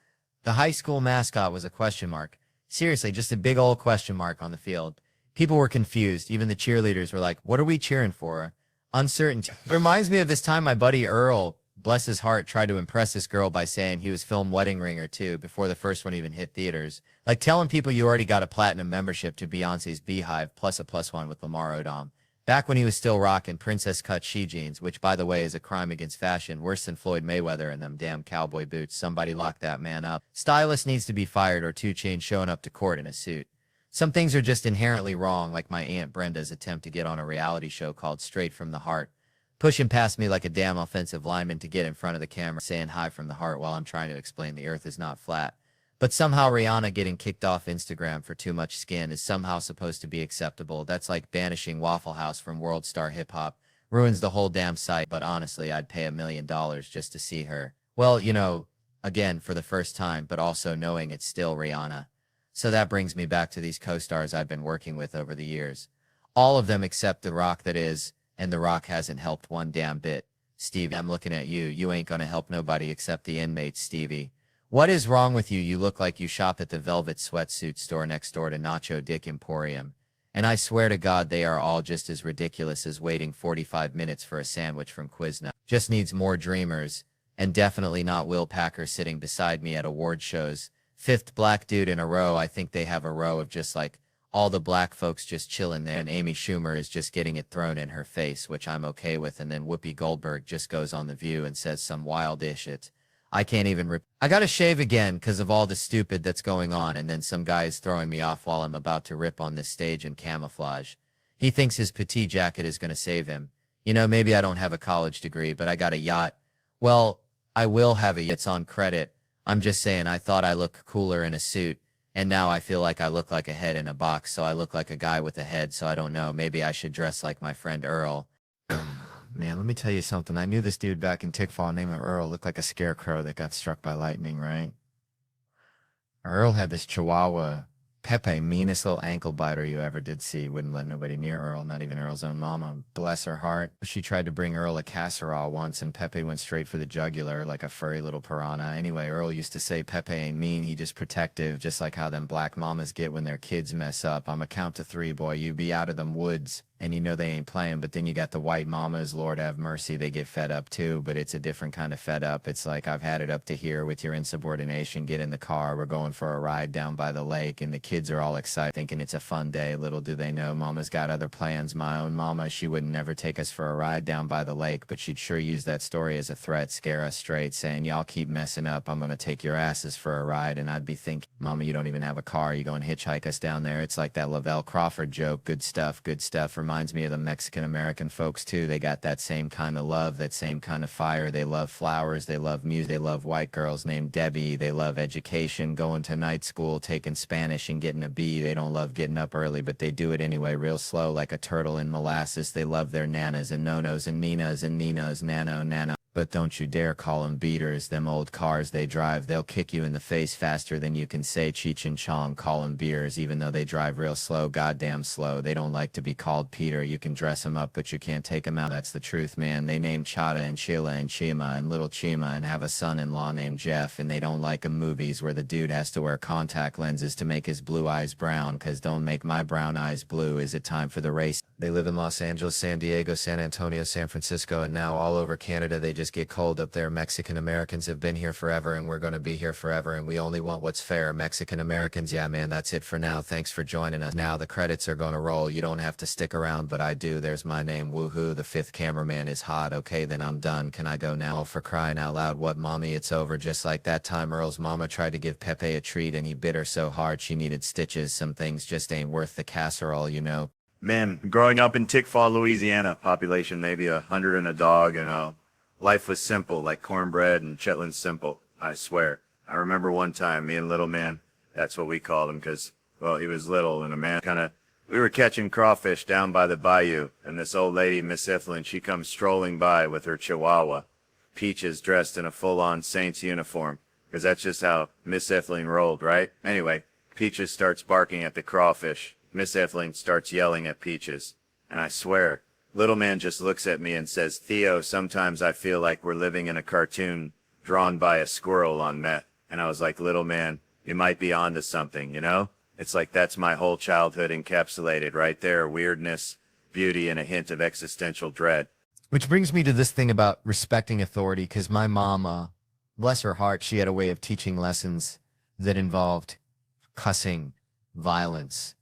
The high school mascot was a question mark. Seriously, just a big old question mark on the field. People were confused. Even the cheerleaders were like, what are we cheering for? Uncertainty. It reminds me of this time my buddy Earl, bless his heart, tried to impress this girl by saying he was film Wedding Ring or 2 before the first one even hit theaters. Like telling people you already got a platinum membership to Beyonce's Beehive plus a +1 with Lamar Odom. Back when he was still rocking princess cut she jeans, which by the way is a crime against fashion, worse than Floyd Mayweather and them damn cowboy boots. Somebody lock that man up. Stylist needs to be fired, or 2 Chainz showing up to court in a suit. Some things are just inherently wrong, like my Aunt Brenda's attempt to get on a reality show called Straight from the Heart, pushing past me like a damn offensive lineman to get in front of the camera, saying hi from the heart while I'm trying to explain the earth is not flat. But somehow Rihanna getting kicked off Instagram for too much skin is somehow supposed to be acceptable. That's like banishing Waffle House from World Star Hip Hop. Ruins the whole damn site, but honestly, I'd pay $1 million just to see her. Well, again, for the first time, but also knowing it's still Rihanna. So that brings me back to these co-stars I've been working with over the years. All of them except The Rock, that is, and The Rock hasn't helped one damn bit. Stevie, I'm looking at you. You ain't gonna help nobody except the inmates, Stevie. What is wrong with you? You look like you shop at the Velvet Sweatsuit store next door to Nacho Dick Emporium. And I swear to God, they are all just as ridiculous as waiting 45 minutes for a sandwich from Quiznos. Just needs more dreamers, and definitely not Will Packer sitting beside me at award shows. Fifth black dude in a row. I think they have a row of just like all the black folks just chilling there, and Amy Schumer is just getting it thrown in her face, which I'm okay with, and then Whoopi Goldberg just goes on The View and says some wildish shit. I can't even I gotta shave again because of all the stupid that's going on, and then some guy is throwing me off while I'm about to rip on this stage in camouflage. He thinks his petite jacket is gonna save him. Maybe I don't have a college degree, but I got a yacht. Well, I will have a yacht. It's on credit. I'm just saying, I thought I looked cooler in a suit, and now I feel like I look like a head in a box, so I look like a guy with a head, so I don't know. Maybe I should dress like my friend Earl. Man, let me tell you something. I knew this dude back in Tickfall named Earl. Looked like a scarecrow that got struck by lightning, right? Earl had this Chihuahua, Pepe, meanest little ankle biter you ever did see. Wouldn't let nobody near Earl, not even Earl's own mama. Bless her heart. She tried to bring Earl a casserole once, and Pepe went straight for the jugular like a furry little piranha. Anyway, Earl used to say Pepe ain't mean, he just protective, just like how them black mamas get when their kids mess up. I'ma count to 3, boy. You be out of them woods. And they ain't playing, but then you got the white mamas, Lord have mercy, they get fed up too, but it's a different kind of fed up. It's like, I've had it up to here with your insubordination, get in the car, we're going for a ride down by the lake, and the kids are all excited, thinking it's a fun day. Little do they know, mama's got other plans. My own mama, she would never take us for a ride down by the lake, but she'd sure use that story as a threat, scare us straight, saying, y'all keep messing up, I'm gonna take your asses for a ride. And I'd be thinking, mama, you don't even have a car, you go and hitchhike us down there. It's like that Lavelle Crawford joke, good stuff, good stuff. Reminds me of the Mexican-American folks too. They got that same kind of love, that same kind of fire. They love flowers, they love music, they love white girls named Debbie, they love education, going to night school, taking Spanish and getting a B. They don't love getting up early, but they do it anyway, real slow like a turtle in molasses. They love their nanas and nonos and ninas and ninos, nano. But don't you dare call them beaters. Them old cars they drive, they'll kick you in the face faster than you can say Cheech and Chong. Call them beers, even though they drive real slow, goddamn slow. They don't like to be called Peter. You can dress them up, but you can't take them out. That's the truth, man. They name Chata and Sheila and Chima and little Chima and have a son-in-law named Jeff, and they don't like them movies where the dude has to wear contact lenses to make his blue eyes brown, cause don't make my brown eyes blue. Is it time for the race? They live in Los Angeles, San Diego, San Antonio, San Francisco, and now all over Canada. They just get cold up there. Mexican Americans have been here forever, and we're going to be here forever, and we only want what's fair. Mexican Americans, yeah, man, that's it for now. Thanks for joining us. Now the credits are going to roll. You don't have to stick around, but I do. There's my name. Woohoo. The 5th cameraman is hot. Okay, then I'm done. Can I go now? For crying out loud, what, mommy? It's over. Just like that time Earl's mama tried to give Pepe a treat, and he bit her so hard she needed stitches. Some things just ain't worth the casserole, Man, growing up in Tickfall, Louisiana, population maybe 100 and a dog, life was simple, like cornbread and chitlin simple, I swear. I remember one time, me and little man, that's what we called him, because, well, he was little and a man we were catching crawfish down by the bayou, and this old lady, Miss Ethelyn, she comes strolling by with her chihuahua. Peaches dressed in a full-on Saints uniform, because that's just how Miss Ethelyn rolled, right? Anyway, Peaches starts barking at the crawfish. Miss Ethelyn starts yelling at Peaches, and I swear, little man just looks at me and says, Theo, sometimes I feel like we're living in a cartoon drawn by a squirrel on meth. And I was like, little man, you might be onto something, It's like that's my whole childhood encapsulated right there, weirdness, beauty, and a hint of existential dread. Which brings me to this thing about respecting authority, because my mom, bless her heart, she had a way of teaching lessons that involved cussing, violence,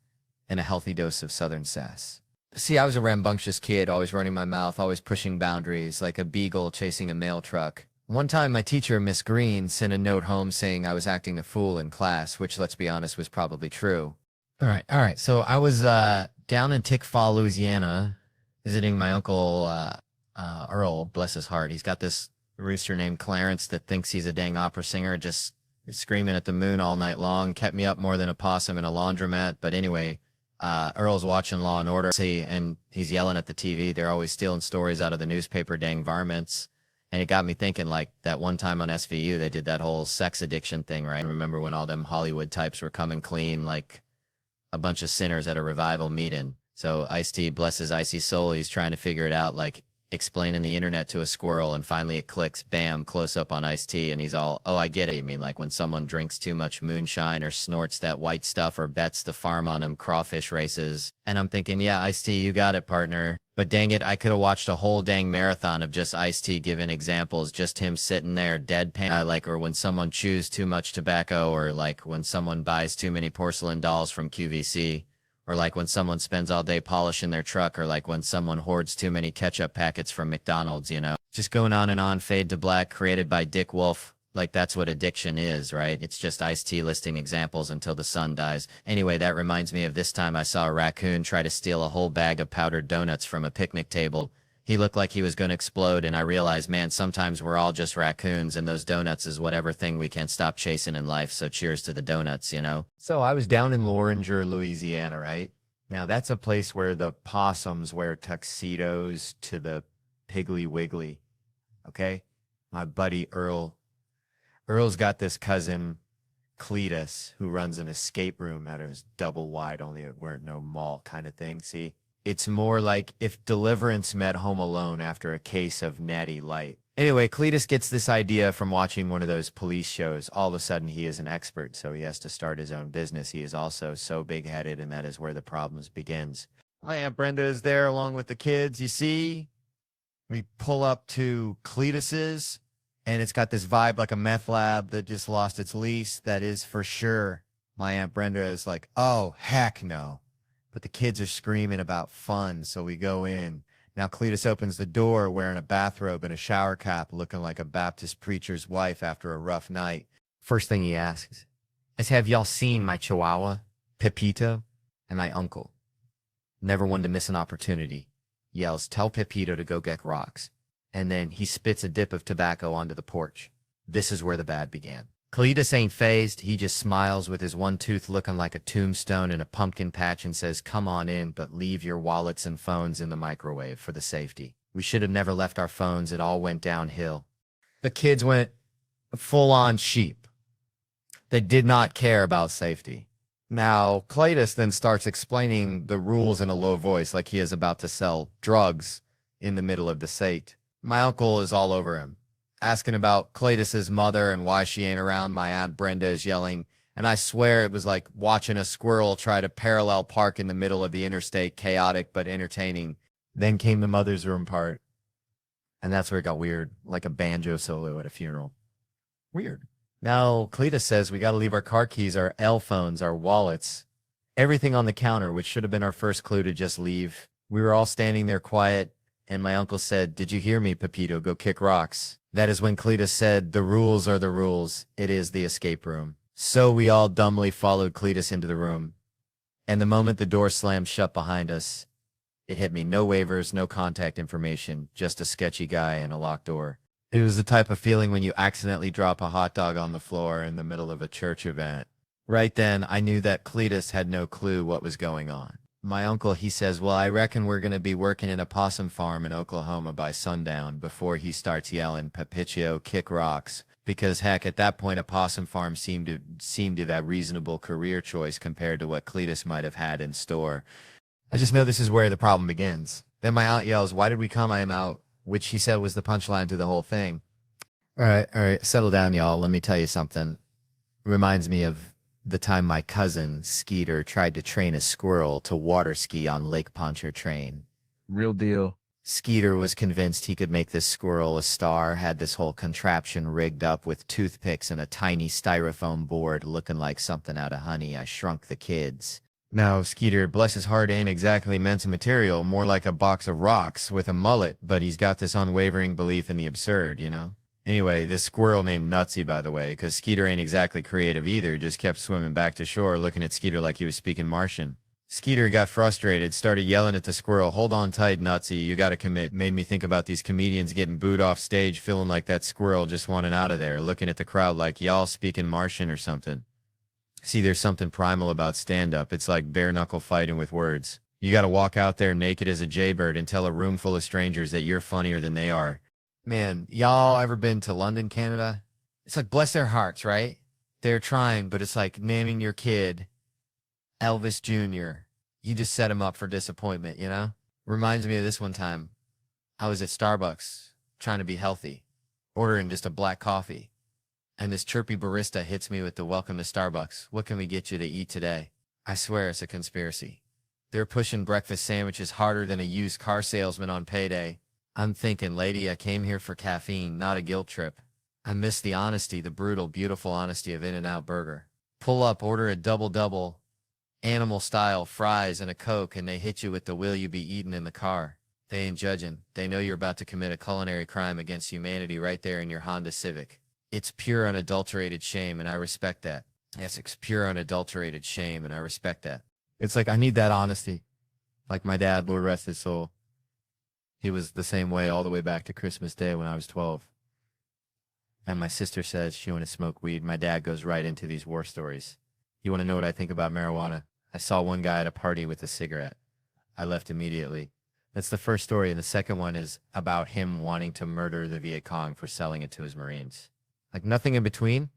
and a healthy dose of Southern sass. See, I was a rambunctious kid, always running my mouth, always pushing boundaries, like a beagle chasing a mail truck. One time, my teacher, Miss Green, sent a note home saying I was acting a fool in class, which, let's be honest, was probably true. All right. So I was down in Tickfall, Louisiana, visiting my uncle Earl, bless his heart. He's got this rooster named Clarence that thinks he's a dang opera singer. Just screaming at the moon all night long, kept me up more than a possum in a laundromat. But anyway, Earl's watching Law and Order, see, and he's yelling at the TV. They're always stealing stories out of the newspaper, dang varmints. And it got me thinking, like, that one time on SVU, they did that whole sex addiction thing, right? Remember when all them Hollywood types were coming clean, like a bunch of sinners at a revival meeting? So Ice-T, bless his icy soul, he's trying to figure it out, like explaining the internet to a squirrel, and finally it clicks, bam, close up on Ice-T, and he's all, oh, I get it. You mean like when someone drinks too much moonshine or snorts that white stuff or bets the farm on them crawfish races? And I'm thinking, yeah, Ice-T, you got it, partner. But dang it, I could have watched a whole dang marathon of just Ice-T giving examples, just him sitting there deadpan, like, or when someone chews too much tobacco, or like when someone buys too many porcelain dolls from QVC, or like when someone spends all day polishing their truck, or like when someone hoards too many ketchup packets from McDonald's, you know? Just going on and on, Fade to Black, created by Dick Wolf. Like, that's what addiction is, right? It's just Ice-T listing examples until the sun dies. Anyway, that reminds me of this time I saw a raccoon try to steal a whole bag of powdered donuts from a picnic table. He looked like he was going to explode, and I realized, man, sometimes we're all just raccoons, and those donuts is whatever thing we can't stop chasing in life, so cheers to the donuts, you know? So I was down in Loringer, Louisiana, right? Now, that's a place where the possums wear tuxedos to the Piggly Wiggly, okay? My buddy Earl's got this cousin, Cletus, who runs an escape room at his double wide, only it weren't no mall kind of thing. See, it's more like if Deliverance met Home Alone after a case of Natty Light. Anyway, Cletus gets this idea from watching one of those police shows. All of a sudden, he is an expert, so he has to start his own business. He is also so big-headed, and that is where the problems begins. My Aunt Brenda is there along with the kids. You see, we pull up to Cletus's, and it's got this vibe like a meth lab that just lost its lease. That is for sure. My Aunt Brenda is like, oh, heck no. But the kids are screaming about fun, so we go in. Now Cletus opens the door wearing a bathrobe and a shower cap, looking like a Baptist preacher's wife after a rough night. First thing he asks is, have y'all seen my chihuahua, Pepito? And my uncle, never one to miss an opportunity, yells, tell Pepito to go get rocks. And then he spits a dip of tobacco onto the porch. This is where the bad began. Cletus ain't phased. He just smiles with his one tooth looking like a tombstone in a pumpkin patch and says, come on in, but leave your wallets and phones in the microwave for the safety. We should have never left our phones. It all went downhill. The kids went full-on sheep. They did not care about safety. Now, Cletus then starts explaining the rules in a low voice like he is about to sell drugs in the middle of the sate. My uncle is all over him, asking about Cletus's mother and why she ain't around. My Aunt Brenda is yelling, and I swear it was like watching a squirrel try to parallel park in the middle of the interstate, chaotic but entertaining. Then came the mother's room part, and that's where it got weird, like a banjo solo at a funeral. Weird. Now, Cletus says we got to leave our car keys, our L phones, our wallets, everything on the counter, which should have been our first clue to just leave. We were all standing there quiet, and my uncle said, did you hear me, Pepito? Go kick rocks. That is when Cletus said, the rules are the rules. It is the escape room. So we all dumbly followed Cletus into the room. And the moment the door slammed shut behind us, it hit me. No waivers, no contact information, just a sketchy guy and a locked door. It was the type of feeling when you accidentally drop a hot dog on the floor in the middle of a church event. Right then, I knew that Cletus had no clue what was going on. My uncle, he says, well, I reckon we're going to be working in a possum farm in Oklahoma by sundown before he starts yelling, Pepito, kick rocks. Because, heck, at that point, a possum farm seemed to that reasonable career choice compared to what Cletus might have had in store. I just know this is where the problem begins. Then my aunt yells, why did we come? I am out, which she said was the punchline to the whole thing. All right, settle down, y'all. Let me tell you something. Reminds me of the time my cousin, Skeeter, tried to train a squirrel to water ski on Lake Pontchartrain. Real deal. Skeeter was convinced he could make this squirrel a star, had this whole contraption rigged up with toothpicks and a tiny styrofoam board looking like something out of Honey, I Shrunk the Kids. Now, Skeeter, bless his heart, ain't exactly men's material, more like a box of rocks with a mullet, but he's got this unwavering belief in the absurd, you know? Anyway, this squirrel named Nutsy, by the way, because Skeeter ain't exactly creative either, just kept swimming back to shore looking at Skeeter like he was speaking Martian. Skeeter got frustrated, started yelling at the squirrel, "Hold on tight, Nutsy, you gotta commit." Made me think about these comedians getting booed off stage, feeling like that squirrel just wanted out of there, looking at the crowd like y'all speaking Martian or something. See, there's something primal about stand-up. It's like bare-knuckle fighting with words. You gotta walk out there naked as a jaybird and tell a room full of strangers that you're funnier than they are. Man, y'all ever been to London, Canada? It's like, bless their hearts, right? They're trying, but it's like naming your kid Elvis Jr. You just set him up for disappointment, you know? Reminds me of this one time. I was at Starbucks trying to be healthy, ordering just a black coffee. And this chirpy barista hits me with the "Welcome to Starbucks. What can we get you to eat today?" I swear it's a conspiracy. They're pushing breakfast sandwiches harder than a used car salesman on payday. I'm thinking, lady, I came here for caffeine, not a guilt trip. I miss the honesty, the brutal, beautiful honesty of In-N-Out Burger. Pull up, order a double-double, animal-style fries and a Coke, and they hit you with the "Will you be eating in the car?" They ain't judging. They know you're about to commit a culinary crime against humanity right there in your Honda Civic. It's pure unadulterated shame, and I respect that. Yes, it's pure unadulterated shame, and I respect that. It's like, I need that honesty. Like my dad, Lord rest his soul. He was the same way all the way back to Christmas Day when I was 12. And my sister says she wanted to smoke weed. My dad goes right into these war stories. You want to know what I think about marijuana? I saw one guy at a party with a cigarette. I left immediately. That's the first story, and the second one is about him wanting to murder the Viet Cong for selling it to his Marines. Like nothing in between,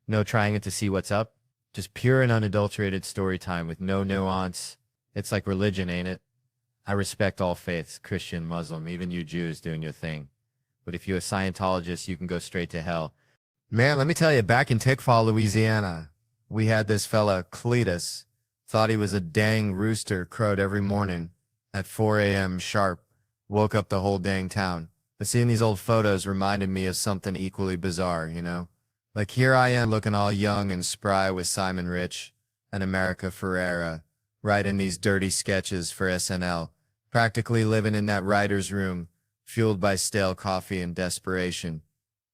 no trying it to see what's up, just pure and unadulterated story time with no nuance. It's like religion, ain't it? I respect all faiths, Christian, Muslim, even you Jews doing your thing. But if you're a Scientologist, you can go straight to hell. Man, let me tell you, back in Tickfall, Louisiana, we had this fella, Cletus, thought he was a dang rooster, crowed every morning at 4 a.m. sharp, woke up the whole dang town. But seeing these old photos reminded me of something equally bizarre, you know? Like here I am looking all young and spry with Simon Rich and America Ferrera, writing these dirty sketches for SNL, practically living in that writer's room, fueled by stale coffee and desperation.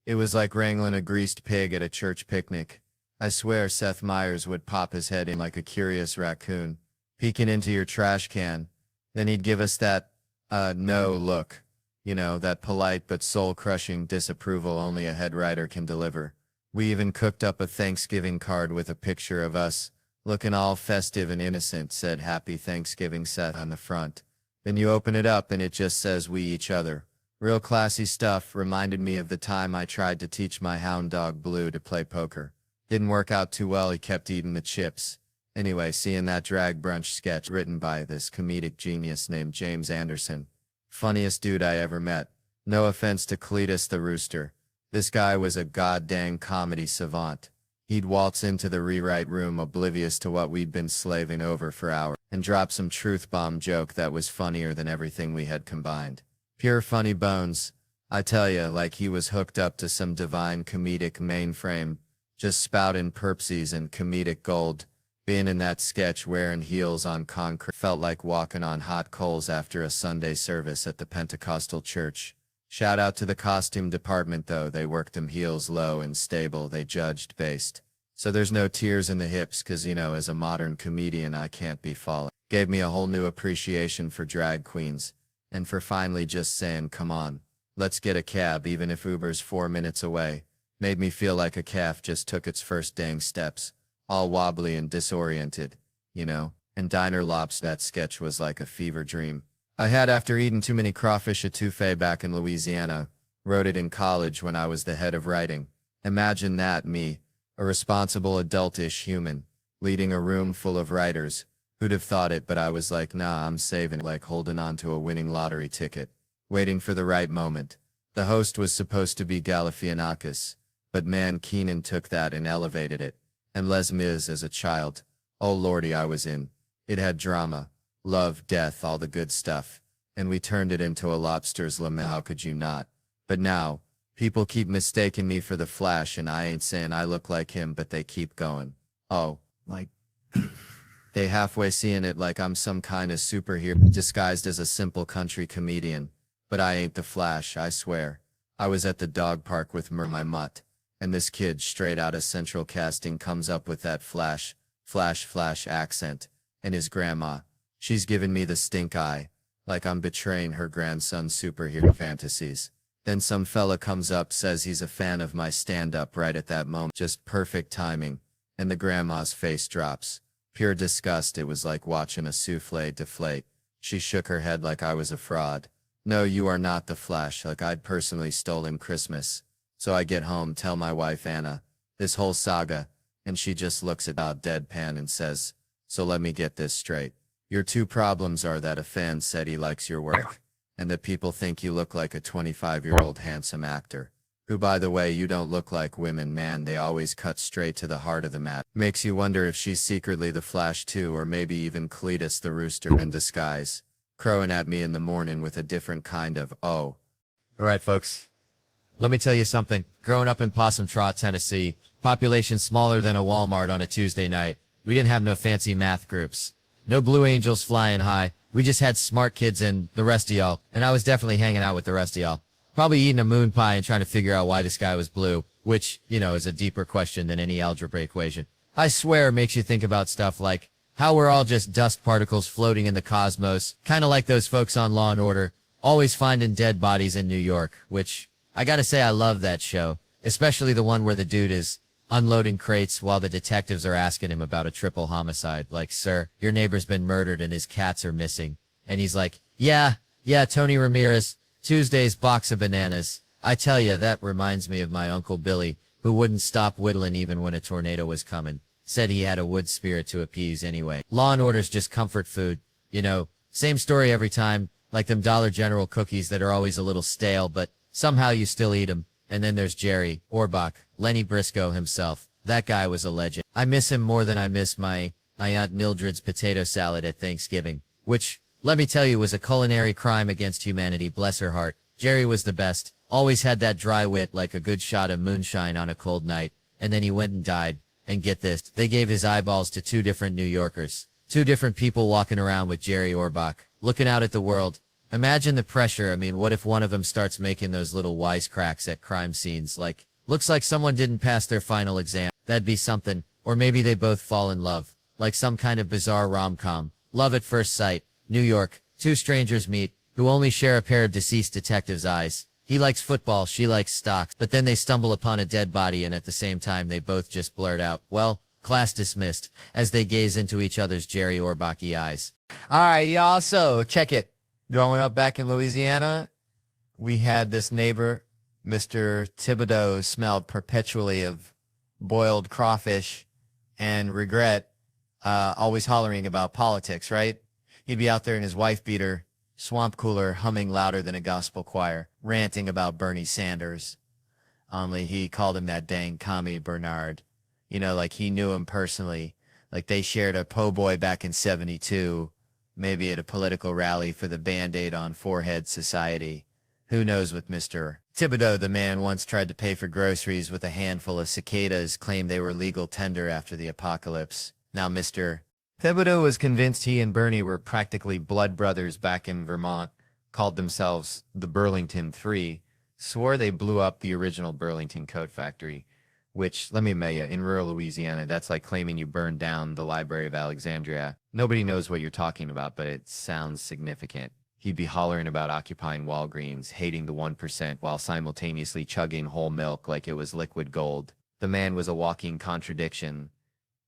It was like wrangling a greased pig at a church picnic. I swear Seth Meyers would pop his head in like a curious raccoon, peeking into your trash can. Then he'd give us that, no look. You know, that polite but soul-crushing disapproval only a head writer can deliver. We even cooked up a Thanksgiving card with a picture of us, looking all festive and innocent, said "Happy Thanksgiving" Seth on the front. Then you open it up and it just says "We each other." Real classy stuff. Reminded me of the time I tried to teach my hound dog Blue to play poker. Didn't work out too well, he kept eating the chips. Anyway, seeing that drag brunch sketch written by this comedic genius named James Anderson. Funniest dude I ever met. No offense to Cletus the Rooster. This guy was a goddamn comedy savant. He'd waltz into the rewrite room oblivious to what we'd been slaving over for hours, and drop some truth bomb joke that was funnier than everything we had combined. Pure funny bones. I tell ya, like he was hooked up to some divine comedic mainframe, just spouting perpsies and comedic gold. Being in that sketch wearing heels on concrete felt like walking on hot coals after a Sunday service at the Pentecostal church. Shout out to the costume department though, they worked them heels low and stable, they judged based. So there's no tears in the hips cause you know, as a modern comedian I can't be falling. Gave me a whole new appreciation for drag queens. And for finally just saying, come on, let's get a cab even if Uber's 4 minutes away. Made me feel like a calf just took its first dang steps. All wobbly and disoriented, you know, and Diner Lops, that sketch was like a fever dream. I had after eating too many crawfish etouffee back in Louisiana, wrote it in college when I was the head of writing. Imagine that, me, a responsible adultish human, leading a room full of writers. Who'd have thought it, but I was like, nah, I'm saving it, like holding on to a winning lottery ticket, waiting for the right moment. The host was supposed to be Galifianakis, but man, Keenan took that and elevated it. And Les Mis as a child. Oh lordy, I was in. It had drama, love, death, all the good stuff. And we turned it into a lobster's lament. How could you not? But now, people keep mistaking me for the Flash and I ain't saying I look like him, but they keep going. Oh, like, they halfway seeing it like I'm some kind of superhero disguised as a simple country comedian. But I ain't the Flash, I swear. I was at the dog park with my mutt. And this kid straight out of Central Casting comes up with that flash accent. And his grandma. She's given me the stink eye, like I'm betraying her grandson's superhero fantasies. Then some fella comes up, says he's a fan of my stand-up right at that moment. Just perfect timing. And the grandma's face drops. Pure disgust. It was like watching a souffle deflate. She shook her head like I was a fraud. No, you are not the Flash, like I'd personally stolen Christmas. So I get home, tell my wife Anna this whole saga, and she just looks at me deadpan and says, so let me get this straight. Your two problems are that a fan said he likes your work, and that people think you look like a 25-year-old handsome actor. Who, by the way, you don't look like women, man. They always cut straight to the heart of the matter. Makes you wonder if she's secretly the Flash too, or maybe even Cletus the Rooster in disguise, crowing at me in the morning with a different kind of, oh. All right, folks. Let me tell you something. Growing up in Possum Trot, Tennessee, population smaller than a Walmart on a Tuesday night, we didn't have no fancy math groups. No Blue Angels flying high. We just had smart kids and the rest of y'all. And I was definitely hanging out with the rest of y'all. Probably eating a moon pie and trying to figure out why the sky was blue, which, you know, is a deeper question than any algebra equation. I swear it makes you think about stuff like how we're all just dust particles floating in the cosmos, kind of like those folks on Law & Order, always finding dead bodies in New York, which I gotta say I love that show, especially the one where the dude is unloading crates while the detectives are asking him about a triple homicide. Like, sir, your neighbor's been murdered and his cats are missing. And he's like, yeah, Tony Ramirez, Tuesday's box of bananas. I tell you, that reminds me of my Uncle Billy, who wouldn't stop whittling even when a tornado was coming. Said he had a wood spirit to appease anyway. Law and Order's just comfort food. You know, same story every time, like them Dollar General cookies that are always a little stale, but somehow you still eat them. And then there's Jerry Orbach, Lenny Briscoe himself. That guy was a legend. I miss him more than I miss my Aunt Mildred's potato salad at Thanksgiving, which, let me tell you, was a culinary crime against humanity, bless her heart. Jerry was the best. Always had that dry wit like a good shot of moonshine on a cold night. And then he went and died. And get this, they gave his eyeballs to two different New Yorkers. Two different people walking around with Jerry Orbach, looking out at the world. Imagine the pressure. I mean, what if one of them starts making those little wisecracks at crime scenes, like, looks like someone didn't pass their final exam. That'd be something. Or maybe they both fall in love, like some kind of bizarre rom-com. Love at first sight. New York. Two strangers meet, who only share a pair of deceased detectives' eyes. He likes football, she likes stocks, but then they stumble upon a dead body and at the same time they both just blurt out, well, class dismissed, as they gaze into each other's Jerry Orbach-y eyes. All right, y'all, so check it. Growing up back in Louisiana, we had this neighbor, Mr. Thibodeau, smelled perpetually of boiled crawfish and regret, always hollering about politics, right? He'd be out there in his wife beater, swamp cooler, humming louder than a gospel choir, ranting about Bernie Sanders. Only he called him that dang commie Bernard. You know, like he knew him personally. Like they shared a po' boy back in '72, maybe at a political rally for the Band-Aid on Forehead Society. Who knows with Mr. Thibodeau, the man once tried to pay for groceries with a handful of cicadas, claimed they were legal tender after the apocalypse. Now Mr. Thibodeau was convinced he and Bernie were practically blood brothers back in Vermont, called themselves the Burlington Three, swore they blew up the original Burlington Coat Factory, which, let me tell you, in rural Louisiana, that's like claiming you burned down the Library of Alexandria. Nobody knows what you're talking about, but it sounds significant. He'd be hollering about occupying Walgreens, hating the 1%, while simultaneously chugging whole milk like it was liquid gold. The man was a walking contradiction,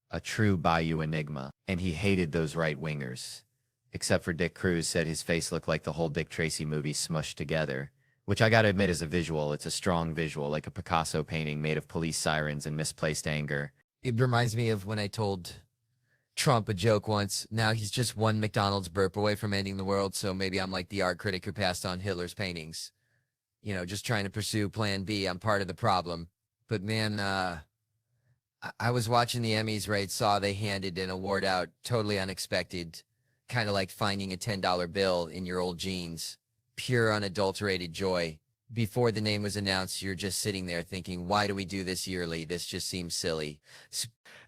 a true Bayou enigma, and he hated those right-wingers. Except for Dick Cruz said his face looked like the whole Dick Tracy movie smushed together, which I gotta admit is a visual. It's a strong visual, like a Picasso painting made of police sirens and misplaced anger. It reminds me of when I told Trump a joke once. Now he's just one McDonald's burp away from ending the world, so maybe I'm like the art critic who passed on Hitler's paintings. You know, just trying to pursue Plan B. I'm part of the problem. But man, I was watching the Emmys, right? Saw they handed an award out, totally unexpected, kind of like finding a $10 bill in your old jeans. Pure unadulterated joy. Before the name was announced, you're just sitting there thinking, why do we do this yearly? This just seems silly.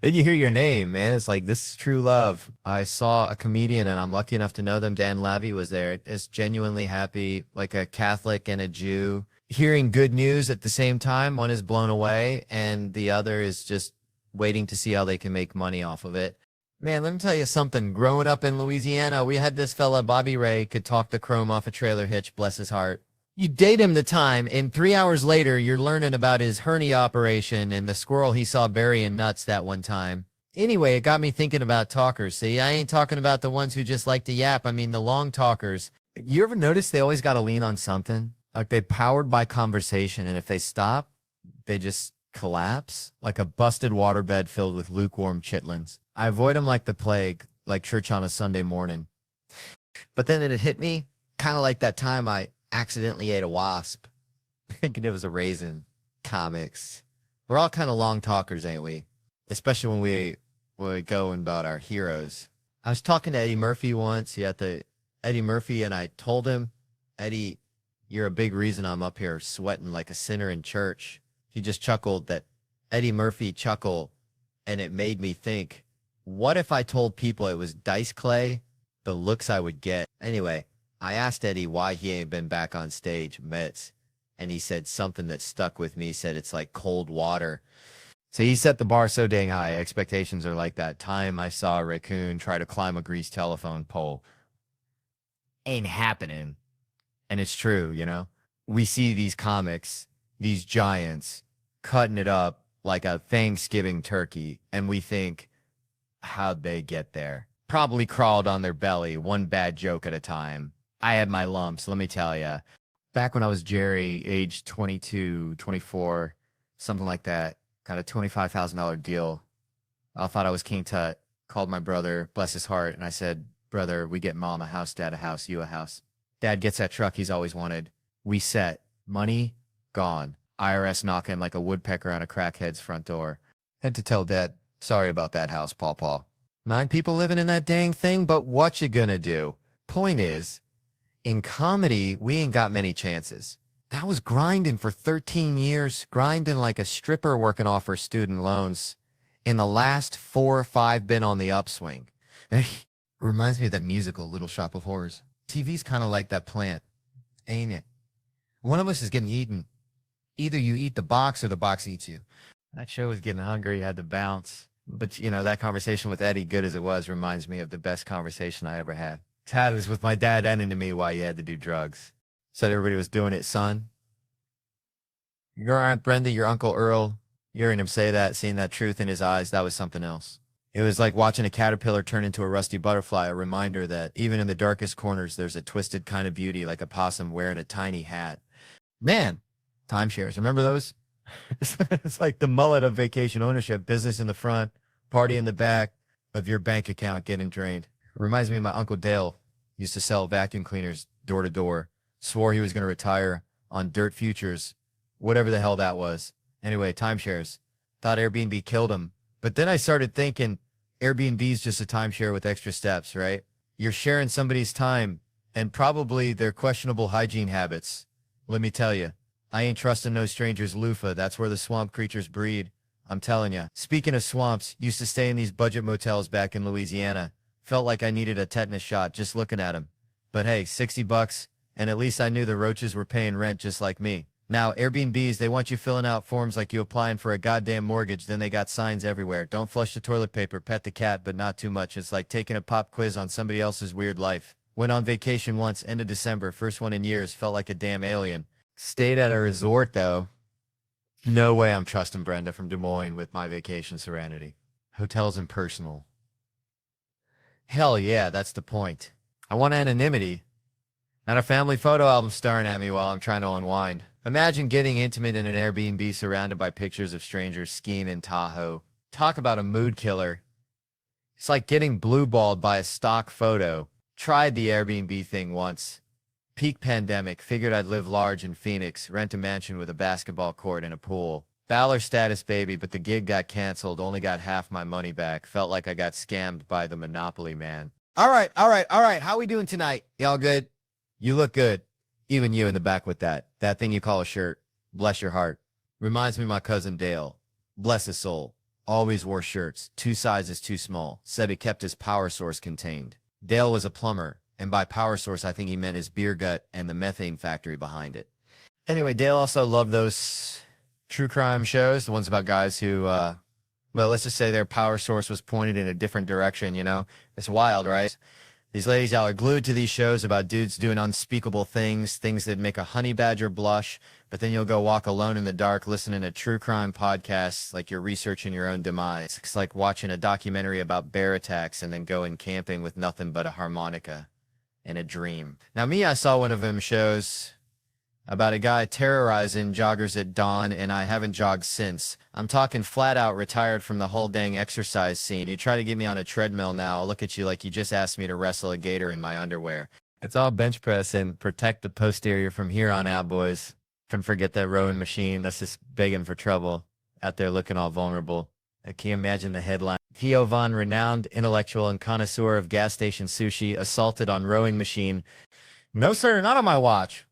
Then you hear your name, man. It's like, this is true love. I saw a comedian, and I'm lucky enough to know them. Dan Lavey was there. It's genuinely happy, like a Catholic and a Jew. Hearing good news at the same time. One is blown away, and the other is just waiting to see how they can make money off of it. Man, let me tell you something. Growing up in Louisiana, we had this fella, Bobby Ray, could talk the chrome off a trailer hitch, bless his heart. You date him the time, and 3 hours later, you're learning about his hernia operation and the squirrel he saw burying nuts that one time. Anyway, it got me thinking about talkers. See, I ain't talking about the ones who just like to yap. I mean, the long talkers. You ever notice they always got to lean on something? Like they're powered by conversation, and if they stop, they just collapse like a busted waterbed filled with lukewarm chitlins. I avoid them like the plague, like church on a Sunday morning. But then it hit me, kind of like that time I accidentally ate a wasp, thinking it was a raisin. Comics. We're all kind of long talkers, ain't we? Especially when we go about our heroes. I was talking to Eddie Murphy once. Eddie Murphy, and I told him, Eddie, you're a big reason I'm up here sweating like a sinner in church. He just chuckled, that Eddie Murphy chuckle, and it made me think, what if I told people it was dice clay, the looks I would get? Anyway, I asked Eddie why he ain't been back on stage, Mets, and he said something that stuck with me. He said it's like cold water. So he set the bar so dang high. Expectations are like that time I saw a raccoon try to climb a greased telephone pole. Ain't happening. And it's true, you know? We see these comics, these giants, cutting it up like a Thanksgiving turkey, and we think, how'd they get there? Probably crawled on their belly, one bad joke at a time. I had my lumps, let me tell you. Back when I was Jerry, age 22, 24, something like that, got a $25,000 deal. I thought I was King Tut, called my brother, bless his heart, and I said, brother, we get mom a house, dad a house, you a house. Dad gets that truck he's always wanted. We set. Money, gone. IRS knocking like a woodpecker on a crackhead's front door. Had to tell Dad, sorry about that house, Paw. 9 people living in that dang thing, but what you gonna do? Point is, in comedy, we ain't got many chances. That was grinding for 13 years, grinding like a stripper working off her student loans. In the last 4 or 5, been on the upswing. Reminds me of that musical, Little Shop of Horrors. TV's kind of like that plant, ain't it? One of us is getting eaten. Either you eat the box or the box eats you. That show was getting hungry, had to bounce. But, you know, that conversation with Eddie, good as it was, reminds me of the best conversation I ever had. Tad was with my dad ending to me why you had to do drugs. Said everybody was doing it, son. Your Aunt Brenda, your Uncle Earl, hearing him say that, seeing that truth in his eyes, that was something else. It was like watching a caterpillar turn into a rusty butterfly, a reminder that even in the darkest corners, there's a twisted kind of beauty like a possum wearing a tiny hat. Man, timeshares, remember those? It's like the mullet of vacation ownership, business in the front, party in the back of your bank account getting drained. It reminds me of my Uncle Dale. Used to sell vacuum cleaners door to door. Swore he was going to retire on dirt futures, whatever the hell that was. Anyway, timeshares. Thought Airbnb killed him. But then I started thinking, Airbnb's just a timeshare with extra steps, right? You're sharing somebody's time and probably their questionable hygiene habits. Let me tell you, I ain't trusting no stranger's loofah. That's where the swamp creatures breed. I'm telling you. Speaking of swamps, used to stay in these budget motels back in Louisiana. Felt like I needed a tetanus shot just looking at them. But hey, $60, and at least I knew the roaches were paying rent just like me. Now, Airbnbs, they want you filling out forms like you applying for a goddamn mortgage, then they got signs everywhere. Don't flush the toilet paper, pet the cat, but not too much. It's like taking a pop quiz on somebody else's weird life. Went on vacation once, end of December, first one in years, felt like a damn alien. Stayed at a resort, though. No way I'm trusting Brenda from Des Moines with my vacation serenity. Hotels impersonal. Hell yeah, that's the point. I want anonymity. Not a family photo album staring at me while I'm trying to unwind. Imagine getting intimate in an Airbnb surrounded by pictures of strangers skiing in Tahoe. Talk about a mood killer. It's like getting blue-balled by a stock photo. Tried the Airbnb thing once. Peak pandemic, figured I'd live large in Phoenix, rent a mansion with a basketball court and a pool. Baller status baby, but the gig got canceled, only got half my money back. Felt like I got scammed by the Monopoly man. All right. How we doing tonight? Y'all good? You look good. Even you in the back with that thing you call a shirt. Bless your heart. Reminds me of my cousin Dale. Bless his soul. Always wore shirts, 2 sizes too small. Said he kept his power source contained. Dale was a plumber, and by power source I think he meant his beer gut and the methane factory behind it. Anyway, Dale also loved those true crime shows, the ones about guys who Well, let's just say their power source was pointed in a different direction, you know? It's wild, right? These ladies out are glued to these shows about dudes doing unspeakable things, things that make a honey badger blush, but then you'll go walk alone in the dark listening to true crime podcasts like you're researching your own demise. It's like watching a documentary about bear attacks and then going camping with nothing but a harmonica and a dream. Now, me, I saw one of them shows about a guy terrorizing joggers at dawn, and I haven't jogged since. I'm talking flat out retired from the whole dang exercise scene. You try to get me on a treadmill now, I'll look at you like you just asked me to wrestle a gator in my underwear. It's all bench press and protect the posterior from here on out, boys. Don't forget that rowing machine. That's just begging for trouble. Out there looking all vulnerable. I can't imagine the headline. Theo Von, renowned intellectual and connoisseur of gas station sushi, assaulted on rowing machine. No, sir, not on my watch.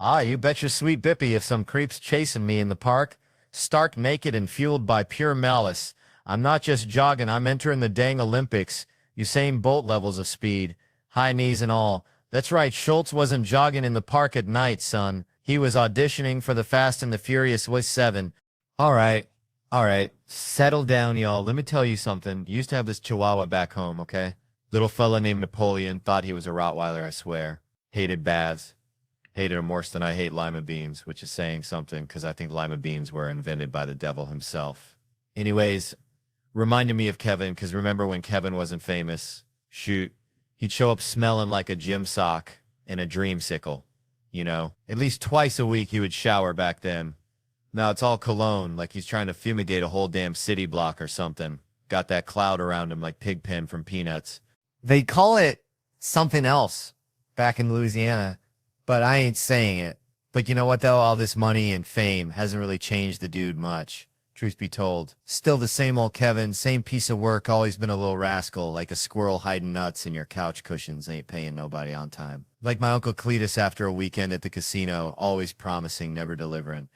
Ah, you bet your sweet bippy if some creep's chasing me in the park, stark naked and fueled by pure malice. I'm not just jogging, I'm entering the dang Olympics. Usain Bolt levels of speed, high knees and all. That's right, Schultz wasn't jogging in the park at night, son. He was auditioning for the Fast and the Furious with 7. All right, settle down, y'all. Let me tell you something. Used to have this chihuahua back home, okay? Little fella named Napoleon, thought he was a Rottweiler, I swear. Hated baths. Hated him worse than I hate lima beans, which is saying something because I think lima beans were invented by the devil himself. Anyways, reminded me of Kevin because remember when Kevin wasn't famous? Shoot, he'd show up smelling like a gym sock and a dreamsicle, you know? At least twice a week he would shower back then. Now it's all cologne, like he's trying to fumigate a whole damn city block or something. Got that cloud around him like Pigpen from Peanuts. They call it something else back in Louisiana. But I ain't saying it. But you know what, though? All this money and fame hasn't really changed the dude much. Truth be told. Still the same old Kevin, same piece of work, always been a little rascal, like a squirrel hiding nuts in your couch cushions, ain't paying nobody on time. Like my Uncle Cletus after a weekend at the casino, always promising, never delivering.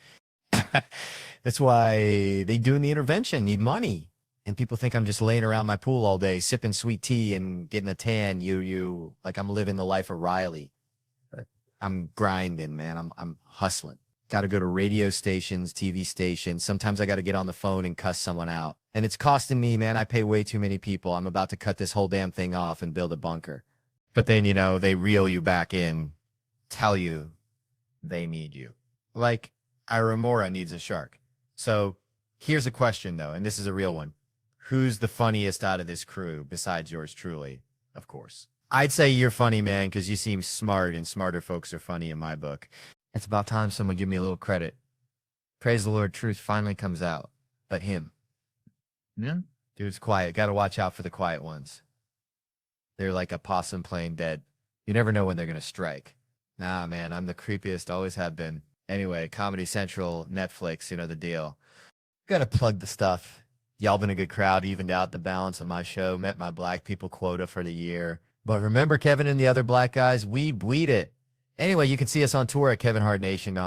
That's why they doing the intervention, need money. And people think I'm just laying around my pool all day, sipping sweet tea and getting a tan, like I'm living the life of Riley. I'm grinding, man. I'm hustling. Got to go to radio stations, TV stations. Sometimes I got to get on the phone and cuss someone out. And it's costing me, man. I pay way too many people. I'm about to cut this whole damn thing off and build a bunker. But then, you know, they reel you back in, tell you they need you. Like Iramora needs a shark. So here's a question, though, and this is a real one. Who's the funniest out of this crew besides yours truly, of course? I'd say you're funny, man, because you seem smart, and smarter folks are funny in my book. It's about time someone give me a little credit. Praise the Lord, truth finally comes out. But him. Yeah. Dude's quiet. Got to watch out for the quiet ones. They're like a possum playing dead. You never know when they're going to strike. Nah, man, I'm the creepiest, always have been. Anyway, Comedy Central, Netflix, you know the deal. Got to plug the stuff. Y'all been a good crowd, evened out the balance of my show, met my black people quota for the year. But remember, Kevin and the other black guys, we bleed it. Anyway, you can see us on tour at Kevin Hart Nation.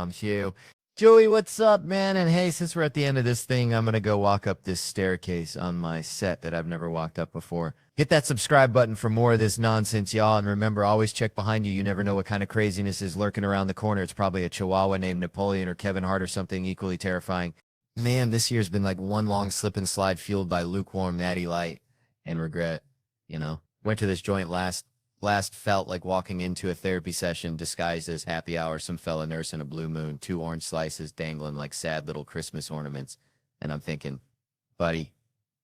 Joey, what's up, man? And hey, since we're at the end of this thing, I'm going to go walk up this staircase on my set that I've never walked up before. Hit that subscribe button for more of this nonsense, y'all. And remember, always check behind you. You never know what kind of craziness is lurking around the corner. It's probably a chihuahua named Napoleon or Kevin Hart or something equally terrifying. Man, this year's been like one long slip and slide fueled by lukewarm natty light and regret, you know. Went to this joint last felt like walking into a therapy session disguised as happy hour, some fella nursing a blue moon, 2 orange slices dangling like sad little Christmas ornaments. And I'm thinking, buddy,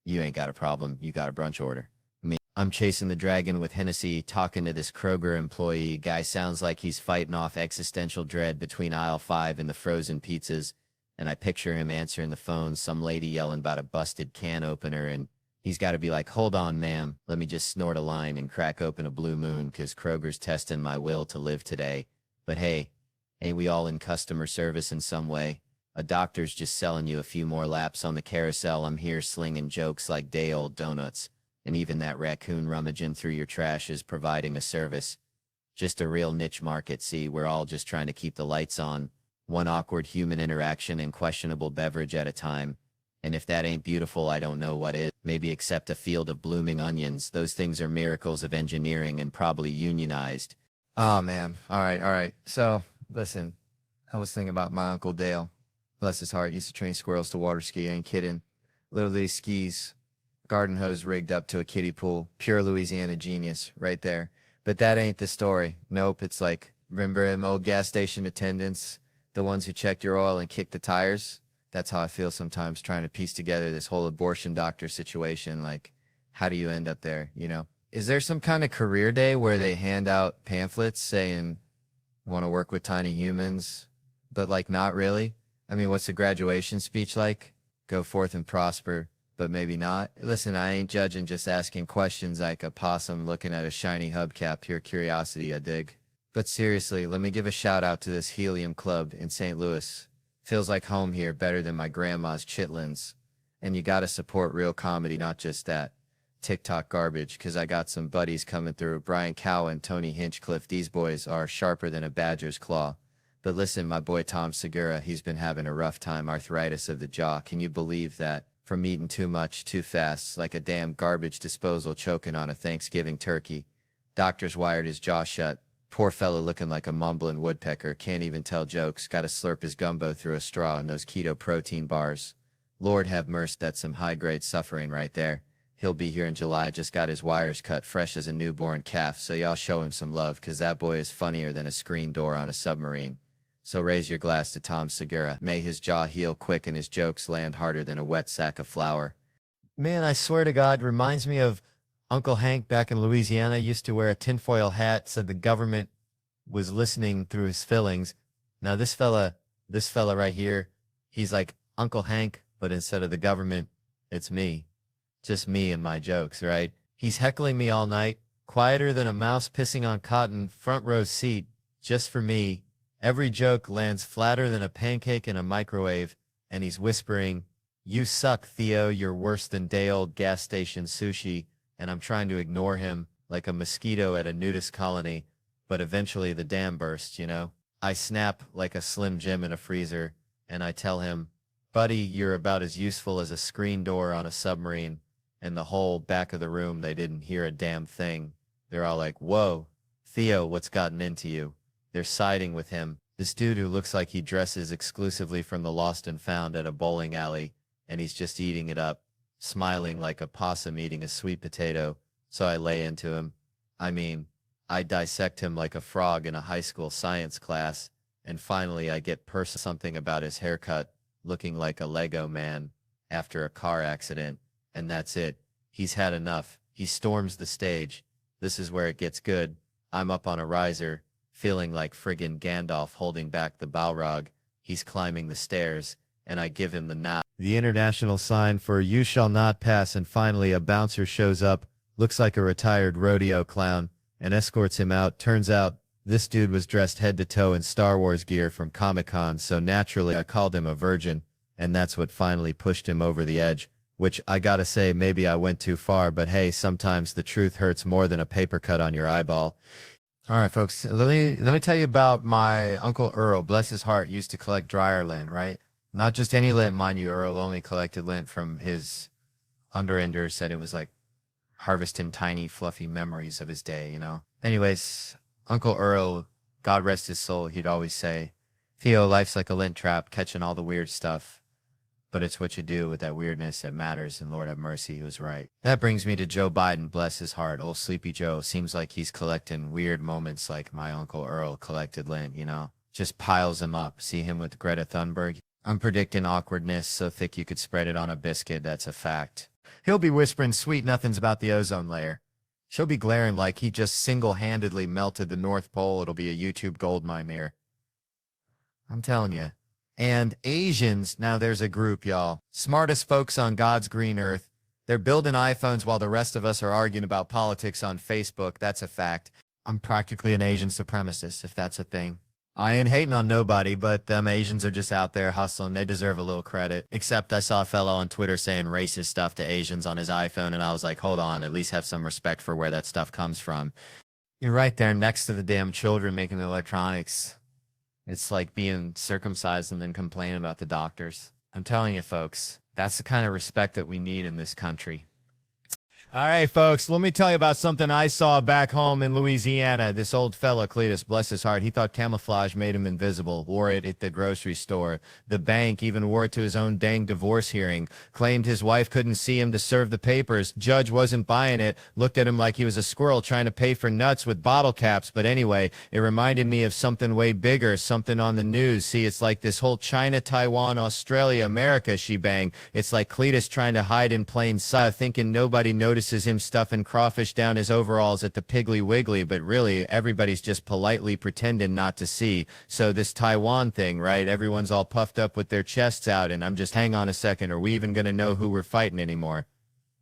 you ain't got a problem. You got a brunch order. I'm chasing the dragon with Hennessy, talking to this Kroger employee. Guy sounds like he's fighting off existential dread between aisle 5 and the frozen pizzas. And I picture him answering the phone, some lady yelling about a busted can opener, and he's got to be like, hold on, ma'am. Let me just snort a line and crack open a blue moon because Kroger's testing my will to live today. But hey, ain't we all in customer service in some way? A doctor's just selling you a few more laps on the carousel. I'm here slinging jokes like day-old donuts. And even that raccoon rummaging through your trash is providing a service. Just a real niche market, see? We're all just trying to keep the lights on. One awkward human interaction and questionable beverage at a time. And if that ain't beautiful, I don't know what is. Maybe except a field of blooming onions. Those things are miracles of engineering and probably unionized. Oh, man. All right. So, listen, I was thinking about my Uncle Dale. Bless his heart, used to train squirrels to water ski. I ain't kidding. Literally skis, garden hose rigged up to a kiddie pool. Pure Louisiana genius right there. But that ain't the story. Nope, it's like, remember them old gas station attendants, the ones who checked your oil and kicked the tires? That's how I feel sometimes trying to piece together this whole abortion doctor situation. Like, how do you end up there, you know? Is there some kind of career day where they hand out pamphlets saying, want to work with tiny humans, but like not really? I mean, what's the graduation speech like? Go forth and prosper, but maybe not. Listen, I ain't judging, just asking questions like a possum looking at a shiny hubcap. Pure curiosity, I dig. But seriously, let me give a shout out to this Helium Club in St. Louis. Feels like home here, better than my grandma's chitlins. And you gotta support real comedy, not just that TikTok garbage, because I got some buddies coming through. Brian Cowan, Tony Hinchcliffe, these boys are sharper than a badger's claw. But listen, my boy Tom Segura, he's been having a rough time, arthritis of the jaw. Can you believe that? From eating too much, too fast, like a damn garbage disposal choking on a Thanksgiving turkey. Doctors wired his jaw shut. Poor fellow looking like a mumbling woodpecker, can't even tell jokes, gotta slurp his gumbo through a straw in those keto protein bars. Lord have mercy, that's some high-grade suffering right there. He'll be here in July, just got his wires cut fresh as a newborn calf, so y'all show him some love, cause that boy is funnier than a screen door on a submarine. So raise your glass to Tom Segura. May his jaw heal quick and his jokes land harder than a wet sack of flour. Man, I swear to God, reminds me of Uncle Hank back in Louisiana. Used to wear a tinfoil hat, said the government was listening through his fillings. Now this fella right here, he's like Uncle Hank, but instead of the government, it's me. Just me and my jokes, right? He's heckling me all night, quieter than a mouse pissing on cotton, front row seat, just for me. Every joke lands flatter than a pancake in a microwave, and he's whispering, "You suck, Theo, you're worse than day-old gas station sushi," and I'm trying to ignore him like a mosquito at a nudist colony, but eventually the dam bursts, you know? I snap like a Slim Jim in a freezer, and I tell him, "Buddy, you're about as useful as a screen door on a submarine." And the whole back of the room, they didn't hear a damn thing. They're all like, "Whoa, Theo, what's gotten into you?" They're siding with him. This dude who looks like he dresses exclusively from the Lost and Found at a bowling alley, and he's just eating it up, smiling like a possum eating a sweet potato. So I lay into him. I mean, I dissect him like a frog in a high school science class, and finally I get something about his haircut, looking like a Lego man after a car accident. And that's it. He's had enough. He storms the stage. This is where it gets good. I'm up on a riser, feeling like friggin' Gandalf holding back the Balrog. He's climbing the stairs, and I give him the nod. The international sign for "you shall not pass," and finally a bouncer shows up, looks like a retired rodeo clown, and escorts him out. Turns out, this dude was dressed head to toe in Star Wars gear from Comic-Con, so naturally I called him a virgin, and that's what finally pushed him over the edge. Which I gotta say, maybe I went too far, but hey, sometimes the truth hurts more than a paper cut on your eyeball. All right, folks, let me tell you about my Uncle Earl. Bless his heart, used to collect dryer lint, right? Not just any lint, mind you. Earl only collected lint from his underender, said it was like harvesting tiny, fluffy memories of his day, you know? Anyways, Uncle Earl, God rest his soul, he'd always say, "Theo, life's like a lint trap, catching all the weird stuff. But it's what you do with that weirdness that matters," and Lord have mercy, he was right. That brings me to Joe Biden, bless his heart. Old Sleepy Joe seems like he's collecting weird moments like my Uncle Earl collected lint, you know? Just piles them up. See him with Greta Thunberg? I'm predicting awkwardness so thick you could spread it on a biscuit, that's a fact. He'll be whispering sweet nothings about the ozone layer. She'll be glaring like he just single-handedly melted the North Pole. It'll be a YouTube goldmine there. I'm telling you. And Asians, now there's a group, y'all. Smartest folks on God's green earth. They're building iPhones while the rest of us are arguing about politics on Facebook. That's a fact. I'm practically an Asian supremacist, if that's a thing. I ain't hating on nobody, but them Asians are just out there hustling. They deserve a little credit. Except I saw a fellow on Twitter saying racist stuff to Asians on his iPhone, and I was like, hold on, at least have some respect for where that stuff comes from. You're right there next to the damn children making the electronics. It's like being circumcised and then complaining about the doctors. I'm telling you, folks, that's the kind of respect that we need in this country. All right, folks, let me tell you about something I saw back home in Louisiana. This old fella, Cletus, bless his heart, he thought camouflage made him invisible, wore it at the grocery store. The bank even wore it to his own dang divorce hearing, claimed his wife couldn't see him to serve the papers. Judge wasn't buying it, looked at him like he was a squirrel trying to pay for nuts with bottle caps. But anyway, it reminded me of something way bigger, something on the news. See, it's like this whole China, Taiwan, Australia, America shebang. It's like Cletus trying to hide in plain sight, thinking nobody notices him stuffing crawfish down his overalls at the Piggly Wiggly, but really everybody's just politely pretending not to see. So this Taiwan thing, right? Everyone's all puffed up with their chests out, and I'm just, hang on a second, are we even going to know who we're fighting anymore?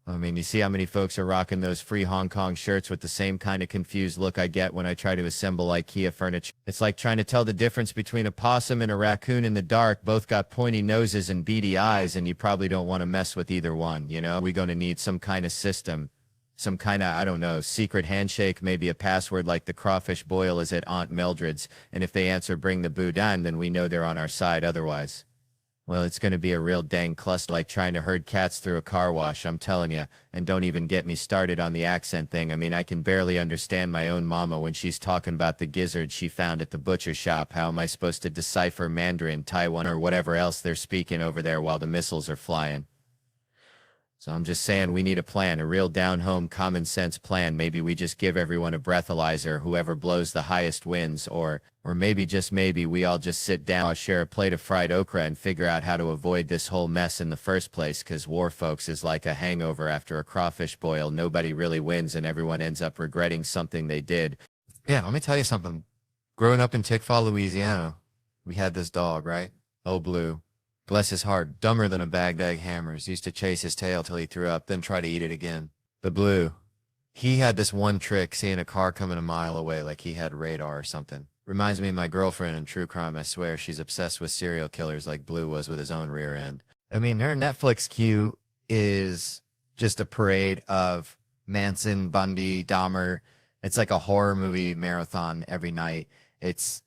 I mean, you see how many folks are rocking those free Hong Kong shirts with the same kind of confused look I get when I try to assemble IKEA furniture. It's like trying to tell the difference between a possum and a raccoon in the dark. Both got pointy noses and beady eyes, and you probably don't want to mess with either one, you know? We're going to need some kind of system. Some kind of, I don't know, secret handshake, maybe a password like the crawfish boil is at Aunt Mildred's, and if they answer bring the boudin, then we know they're on our side otherwise. Well, it's going to be a real dang cluster, like trying to herd cats through a car wash, I'm telling you. And don't even get me started on the accent thing. I mean, I can barely understand my own mama when she's talking about the gizzard she found at the butcher shop. How am I supposed to decipher Mandarin, Taiwan, or whatever else they're speaking over there while the missiles are flying? So I'm just saying we need a plan, a real down-home common sense plan. Maybe we just give everyone a breathalyzer, whoever blows the highest wins, or maybe just maybe we all just sit down, share a plate of fried okra and figure out how to avoid this whole mess in the first place, because war, folks, is like a hangover after a crawfish boil. Nobody really wins and everyone ends up regretting something they did. Yeah, let me tell you something. Growing up in Tickfaw, Louisiana, we had this dog, right? Oh, Blue. Bless his heart, dumber than a bagged egg hammers, used to chase his tail till he threw up, then try to eat it again. But Blue, he had this one trick, seeing a car coming a mile away like he had radar or something. Reminds me of my girlfriend in true crime, I swear. She's obsessed with serial killers like Blue was with his own rear end. I mean, her Netflix queue is just a parade of Manson, Bundy, Dahmer. It's like a horror movie marathon every night. It's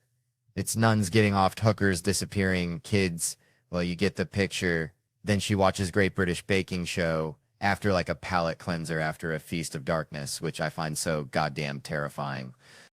nuns getting off, hookers disappearing, kids. Well, you get the picture. Then she watches Great British Baking Show after like a palate cleanser after a feast of darkness, which I find so goddamn terrifying.